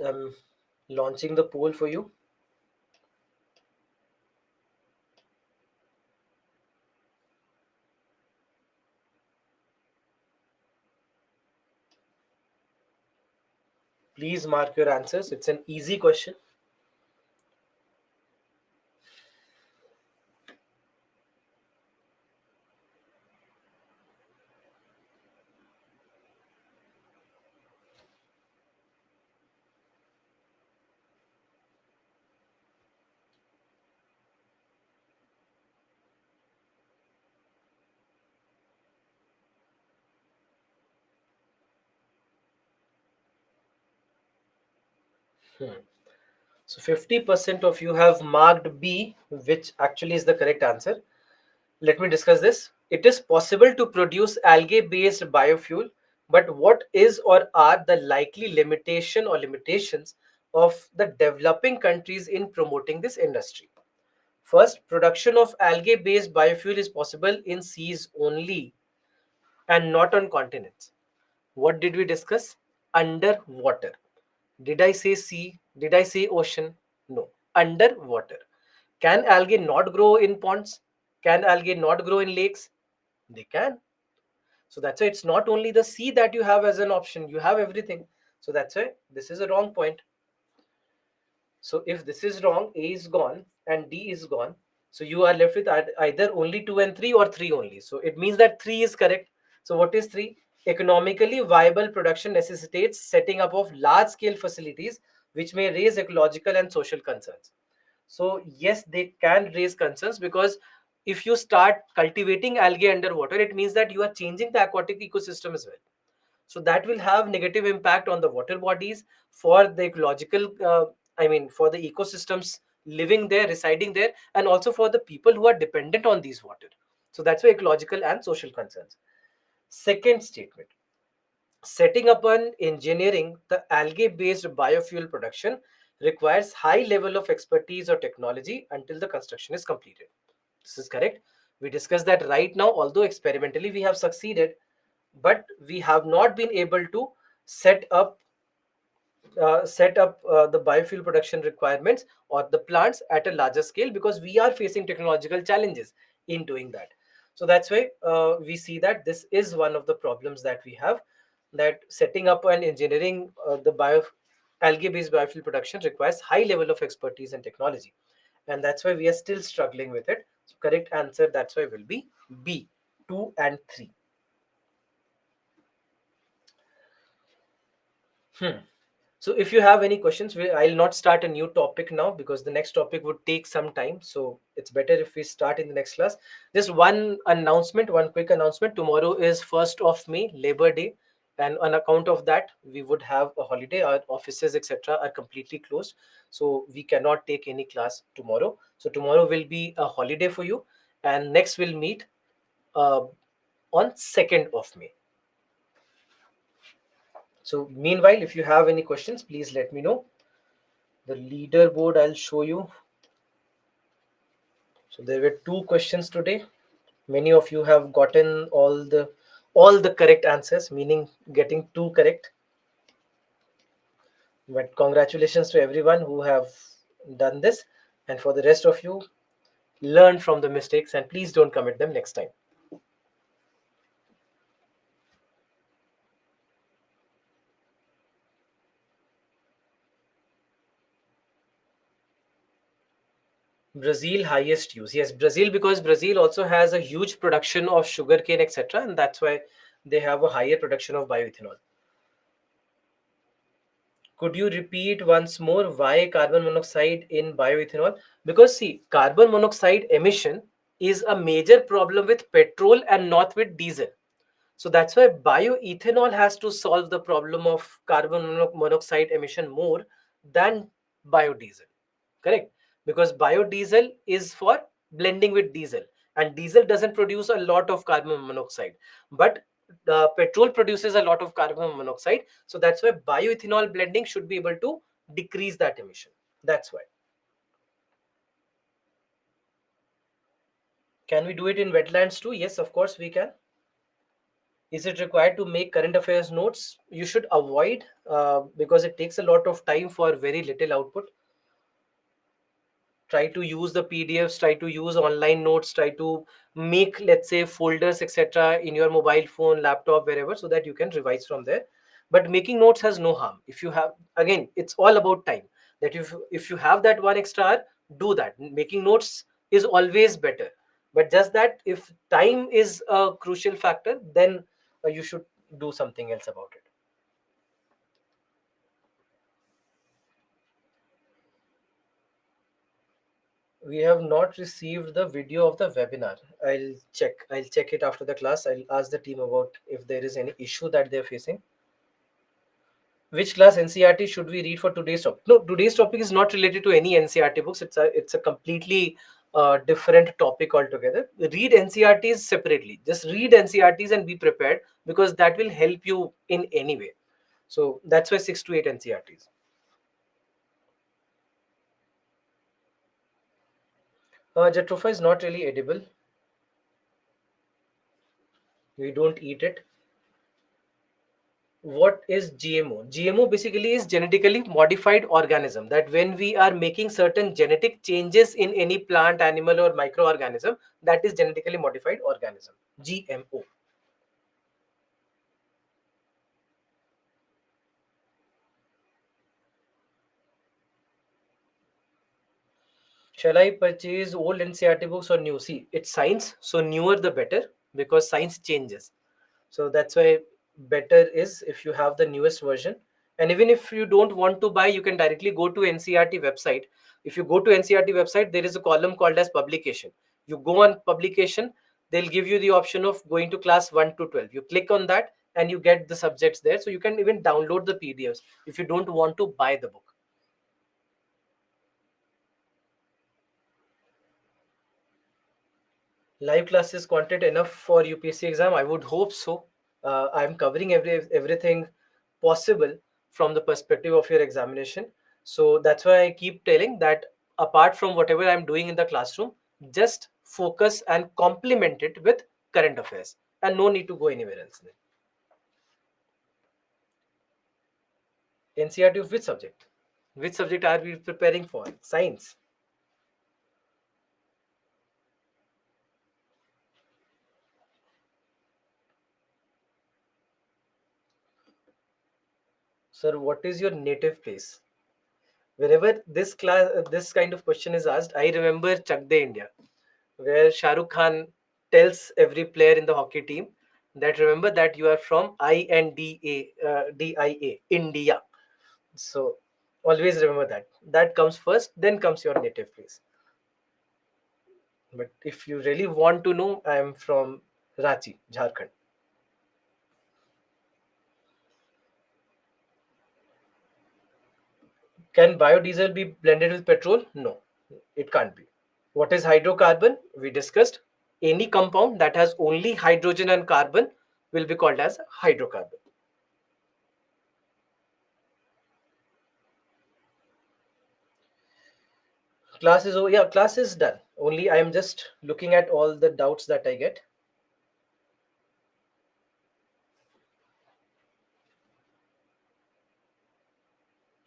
Um, Launching the poll for you. Please mark your answers. It's an easy question. Hmm. So 50% of you have marked B, which actually is the correct answer. Let me discuss this. It is possible to produce algae-based biofuel, but what is or are the likely limitation or limitations of the developing countries in promoting this industry? First, production of algae-based biofuel is possible in seas only and not on continents. What did we discuss? Underwater. Did I say sea? Did I say ocean? No. Underwater. Can algae not grow in ponds? Can algae not grow in lakes? They can. So that's why it's not only the sea that you have as an option, you have everything. So that's why this is a wrong point. So if this is wrong, A is gone and D is gone. So you are left with either only 2 and 3 or 3 only. So it means that 3 is correct. So what is 3? Economically viable production necessitates setting up of large scale facilities which may raise ecological and social concerns. So yes, they can raise concerns because if you start cultivating algae underwater, it means that you are changing the aquatic ecosystem as well. So that will have negative impact on the water bodies for the ecological, for the ecosystems living there, residing there, and also for the people who are dependent on these water. So that's why ecological and social concerns. Second statement, setting up an engineering the algae based biofuel production requires high level of expertise or technology until the construction is completed. This is correct. We discussed that right now, although experimentally we have succeeded, but we have not been able to set up the biofuel production requirements or the plants at a larger scale because we are facing technological challenges in doing that. So that's why we see that this is one of the problems that we have, that setting up and engineering the bio algae based biofuel production requires high level of expertise and technology, and that's why we are still struggling with it. So correct answer, that's why, will be B, 2 and 3. Hmm. So if you have any questions, I'll not start a new topic now because the next topic would take some time. So it's better if we start in the next class. Just one announcement, one quick announcement. Tomorrow is 1st of May, Labor Day. And on account of that, we would have a holiday. Our offices, etc., are completely closed. So we cannot take any class tomorrow. So tomorrow will be a holiday for you. And next we'll meet uh, on 2nd of May. So meanwhile, if you have any questions, please let me know. The leaderboard I'll show you. So there were two questions today. Many of you have gotten all the correct answers, meaning getting two correct. But congratulations to everyone who have done this. And for the rest of you, learn from the mistakes and please don't commit them next time. Brazil highest use. Yes, Brazil, because Brazil also has a huge production of sugarcane, etc. And that's why they have a higher production of bioethanol. Could you repeat once more why carbon monoxide in bioethanol? Because see, carbon monoxide emission is a major problem with petrol and not with diesel. So that's why bioethanol has to solve the problem of carbon monoxide emission more than biodiesel. Correct? Because biodiesel is for blending with diesel, and diesel doesn't produce a lot of carbon monoxide, but the petrol produces a lot of carbon monoxide. So that's why bioethanol blending should be able to decrease that emission. That's why. Can we do it in wetlands too? Yes, of course we can. Is it required to make current affairs notes? You should avoid, because it takes a lot of time for very little output. Try to use the PDFs, try to use online notes, try to make, let's say, folders, etc., in your mobile phone, laptop, wherever, so that you can revise from there. But making notes has no harm. If you have, again, it's all about time. That if you have that 1 extra hour, do that. Making notes is always better. But just that if time is a crucial factor, then you should do something else about it. We have not received the video of the webinar. I'll check it after the class. I'll ask the team about if there is any issue that they're facing. Which class NCRT should we read for today's topic? No, today's topic is not related to any NCRT books. It's a completely different topic altogether. Read NCRTs separately. Just read NCRTs and be prepared, because that will help you in any way. So that's why 6 to 8 NCRTs. Jatropha is not really edible. We don't eat it. What is GMO? GMO basically is genetically modified organism. That when we are making certain genetic changes in any plant, animal, or microorganism, that is genetically modified organism. GMO. Shall I purchase old NCRT books or new? See, it's science, so newer the better, because science changes. So that's why better is if you have the newest version. And even if you don't want to buy, you can directly go to NCRT website. If you go to NCRT website, there is a column called as publication. You go on publication, they'll give you the option of going to class 1 to 12. You click on that and you get the subjects there. So you can even download the PDFs if you don't want to buy the book. Live classes content enough for UPSC exam? I would hope so. I'm covering everything possible from the perspective of your examination. So that's why I keep telling that apart from whatever I'm doing in the classroom, just focus and complement it with current affairs, and no need to go anywhere else. NCRT of which subject? Which subject are we preparing for? Science. Sir, what is your native place? Whenever this kind of question is asked, I remember Chak De India, where Shah Rukh Khan tells every player in the hockey team that remember that you are from INDA, India. So always remember that. That comes first, then comes your native place. But if you really want to know, I am from Ranchi, Jharkhand. Can biodiesel be blended with petrol? No, it can't be. What is hydrocarbon? We discussed. Any compound that has only hydrogen and carbon will be called as hydrocarbon. Class is over. Yeah, class is done. Only I am just looking at all the doubts that I get.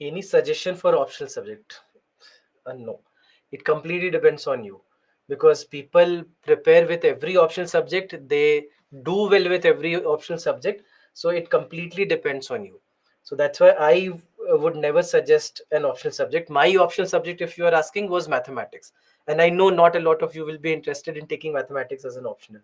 Any suggestion for optional subject? No. It completely depends on you, because people prepare with every optional subject. They do well with every optional subject. So it completely depends on you. So that's why I would never suggest an optional subject. My optional subject, if you are asking, was mathematics. And I know not a lot of you will be interested in taking mathematics as an optional.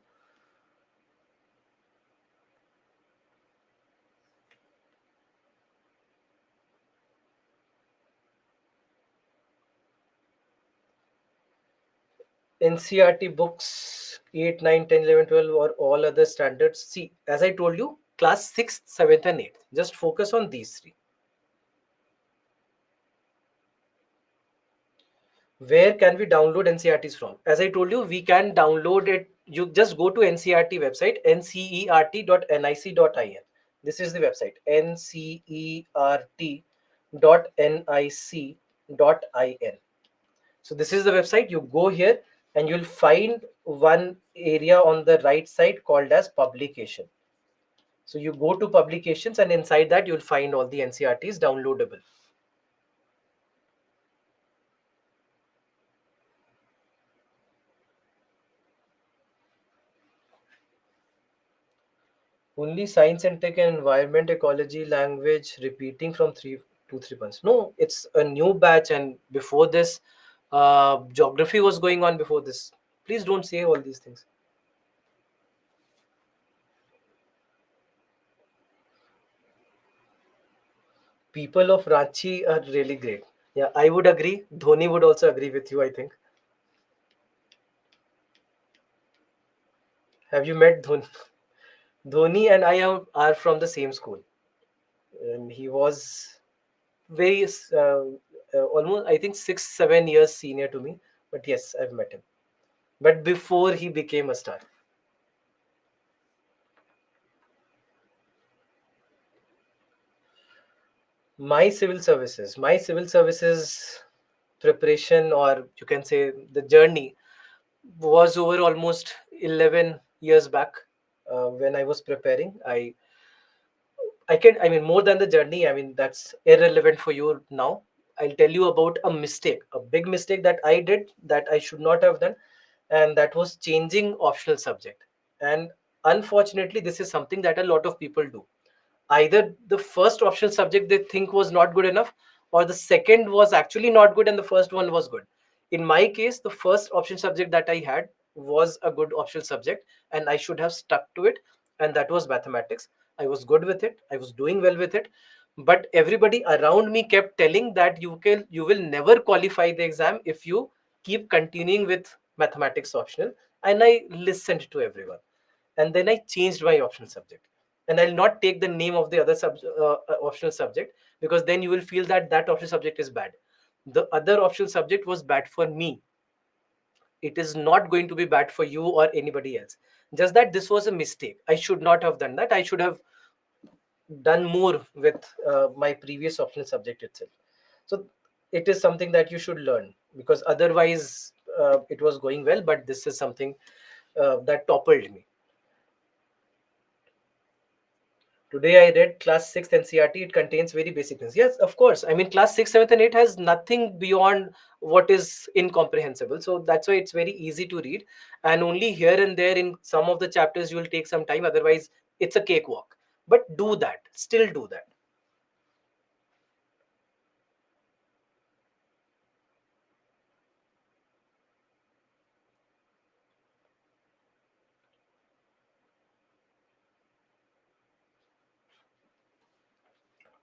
NCRT books 8, 9, 10, 11, 12, or all other standards. See, as I told you, class 6th, 7th, and 8th. Just focus on these three. Where can we download NCERTs from? As I told you, we can download it. You just go to NCERT website, ncert.nic.in. This is the website, ncert.nic.in. So this is the website. You go here and you'll find one area on the right side called as publication. So you go to publications, and inside that you'll find all the NCERTs downloadable. Only science and tech and environment, ecology, language, repeating from 3 to 3 months. No, it's a new batch, and before this, geography was going on before this. Please don't say all these things. People of Ranchi are really great. Yeah, I would agree. Dhoni would also agree with you, I think. Have you met Dhoni? Dhoni and are from the same school, and he was very almost, I think, 6, 7 years senior to me. But yes, I've met him. But before he became a star. My civil services preparation, or you can say the journey, was over almost 11 years back. When I was preparing, I mean, more than the journey, I mean, that's irrelevant for you now. I'll tell you about a mistake, a big mistake that I did that I should not have done, and that was changing optional subject. And unfortunately, this is something that a lot of people do. Either the first optional subject they think was not good enough, or the second was actually not good and the first one was good. In my case, the first option subject that I had was a good optional subject, and I should have stuck to it, and that was mathematics. I was good with it, I was doing well with it, but everybody around me kept telling that you will never qualify the exam if you keep continuing with mathematics optional. And I listened to everyone, and then I changed my optional subject. And I'll not take the name of the other optional subject, because then you will feel that that optional subject is bad. The other optional subject was bad for me. It is not going to be bad for you or anybody else. Just that this was a mistake. I should not have done that. I should have done more with my previous optional subject itself. So it is something that you should learn, because otherwise it was going well, but this is something that toppled me. Today I read class 6th NCERT. It contains very basic things. Yes, of course. I mean, class 6, 7th, and 8 has nothing beyond what is incomprehensible. So that's why it's very easy to read. And only here and there in some of the chapters you will take some time. Otherwise, it's a cakewalk. But do that. Still do that.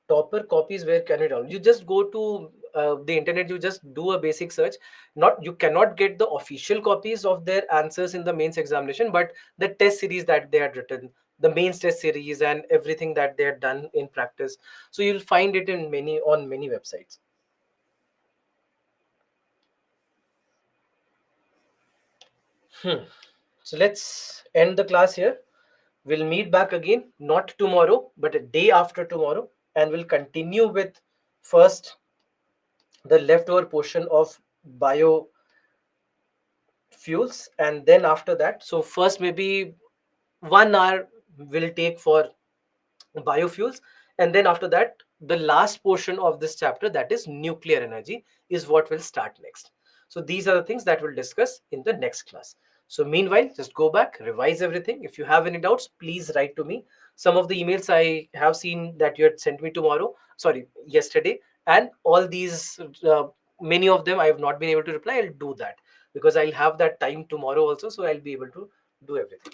Topper copies, where can you download? You just go to the internet, you just do a basic search. Not, you cannot get the official copies of their answers in the mains examination, but the test series that they had written, the mains test series, and everything that they had done in practice. So you'll find it in many on many websites. So let's end the class here. We'll meet back again, not tomorrow, but a day after tomorrow, and we'll continue with first the leftover portion of bio fuels, and then after that, so first maybe 1 hour will take for biofuels, and then after that the last portion of this chapter, that is nuclear energy, is what will start next. So these are the things that we'll discuss in the next class. So meanwhile, just go back, revise everything. If you have any doubts, please write to me. Some of the emails I have seen that you had sent me yesterday, and all these many of them I have not been able to reply. I'll do that because I'll have that time tomorrow also, so I'll be able to do everything.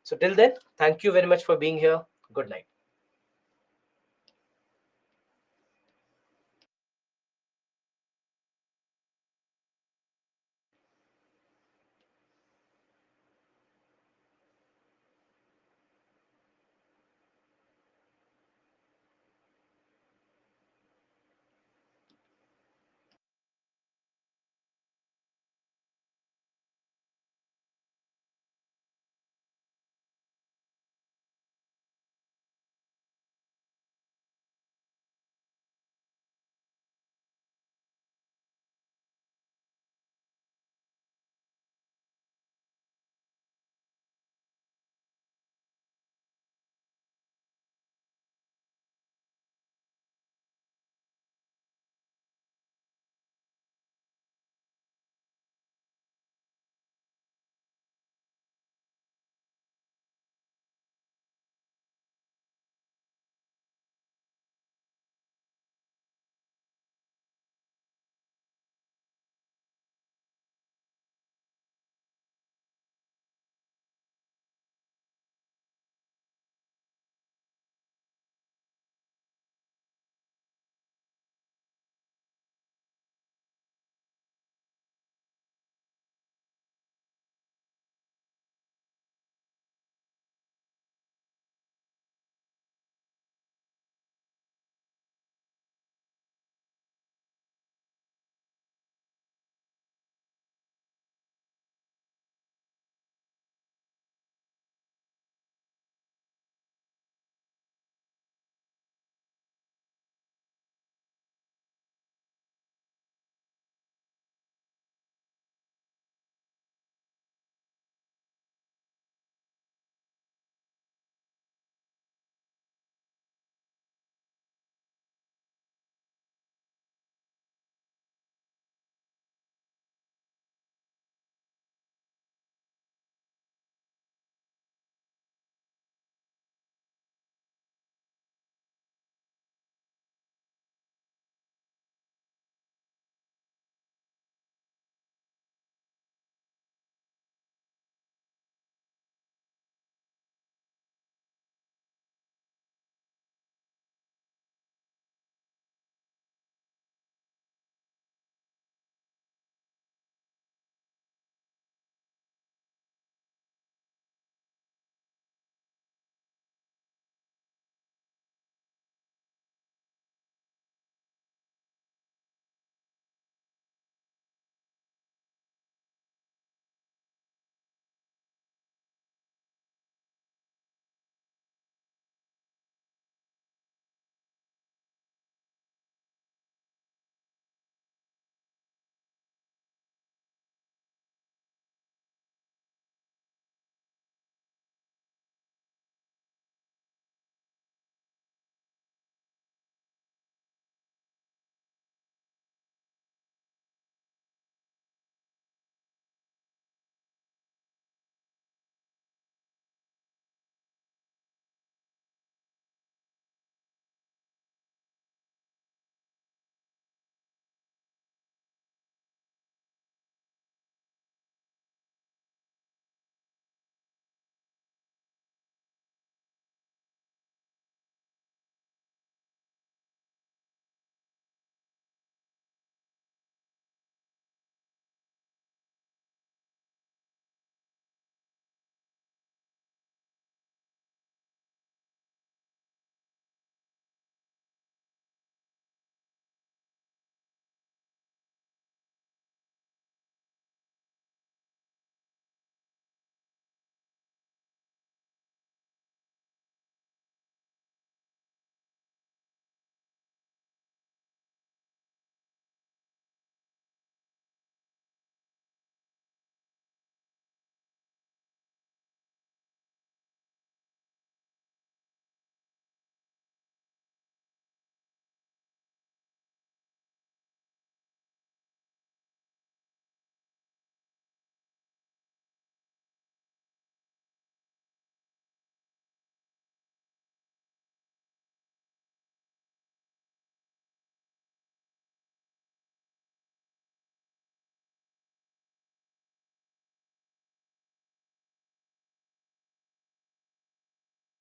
So till then, thank you very much for being here. Good night.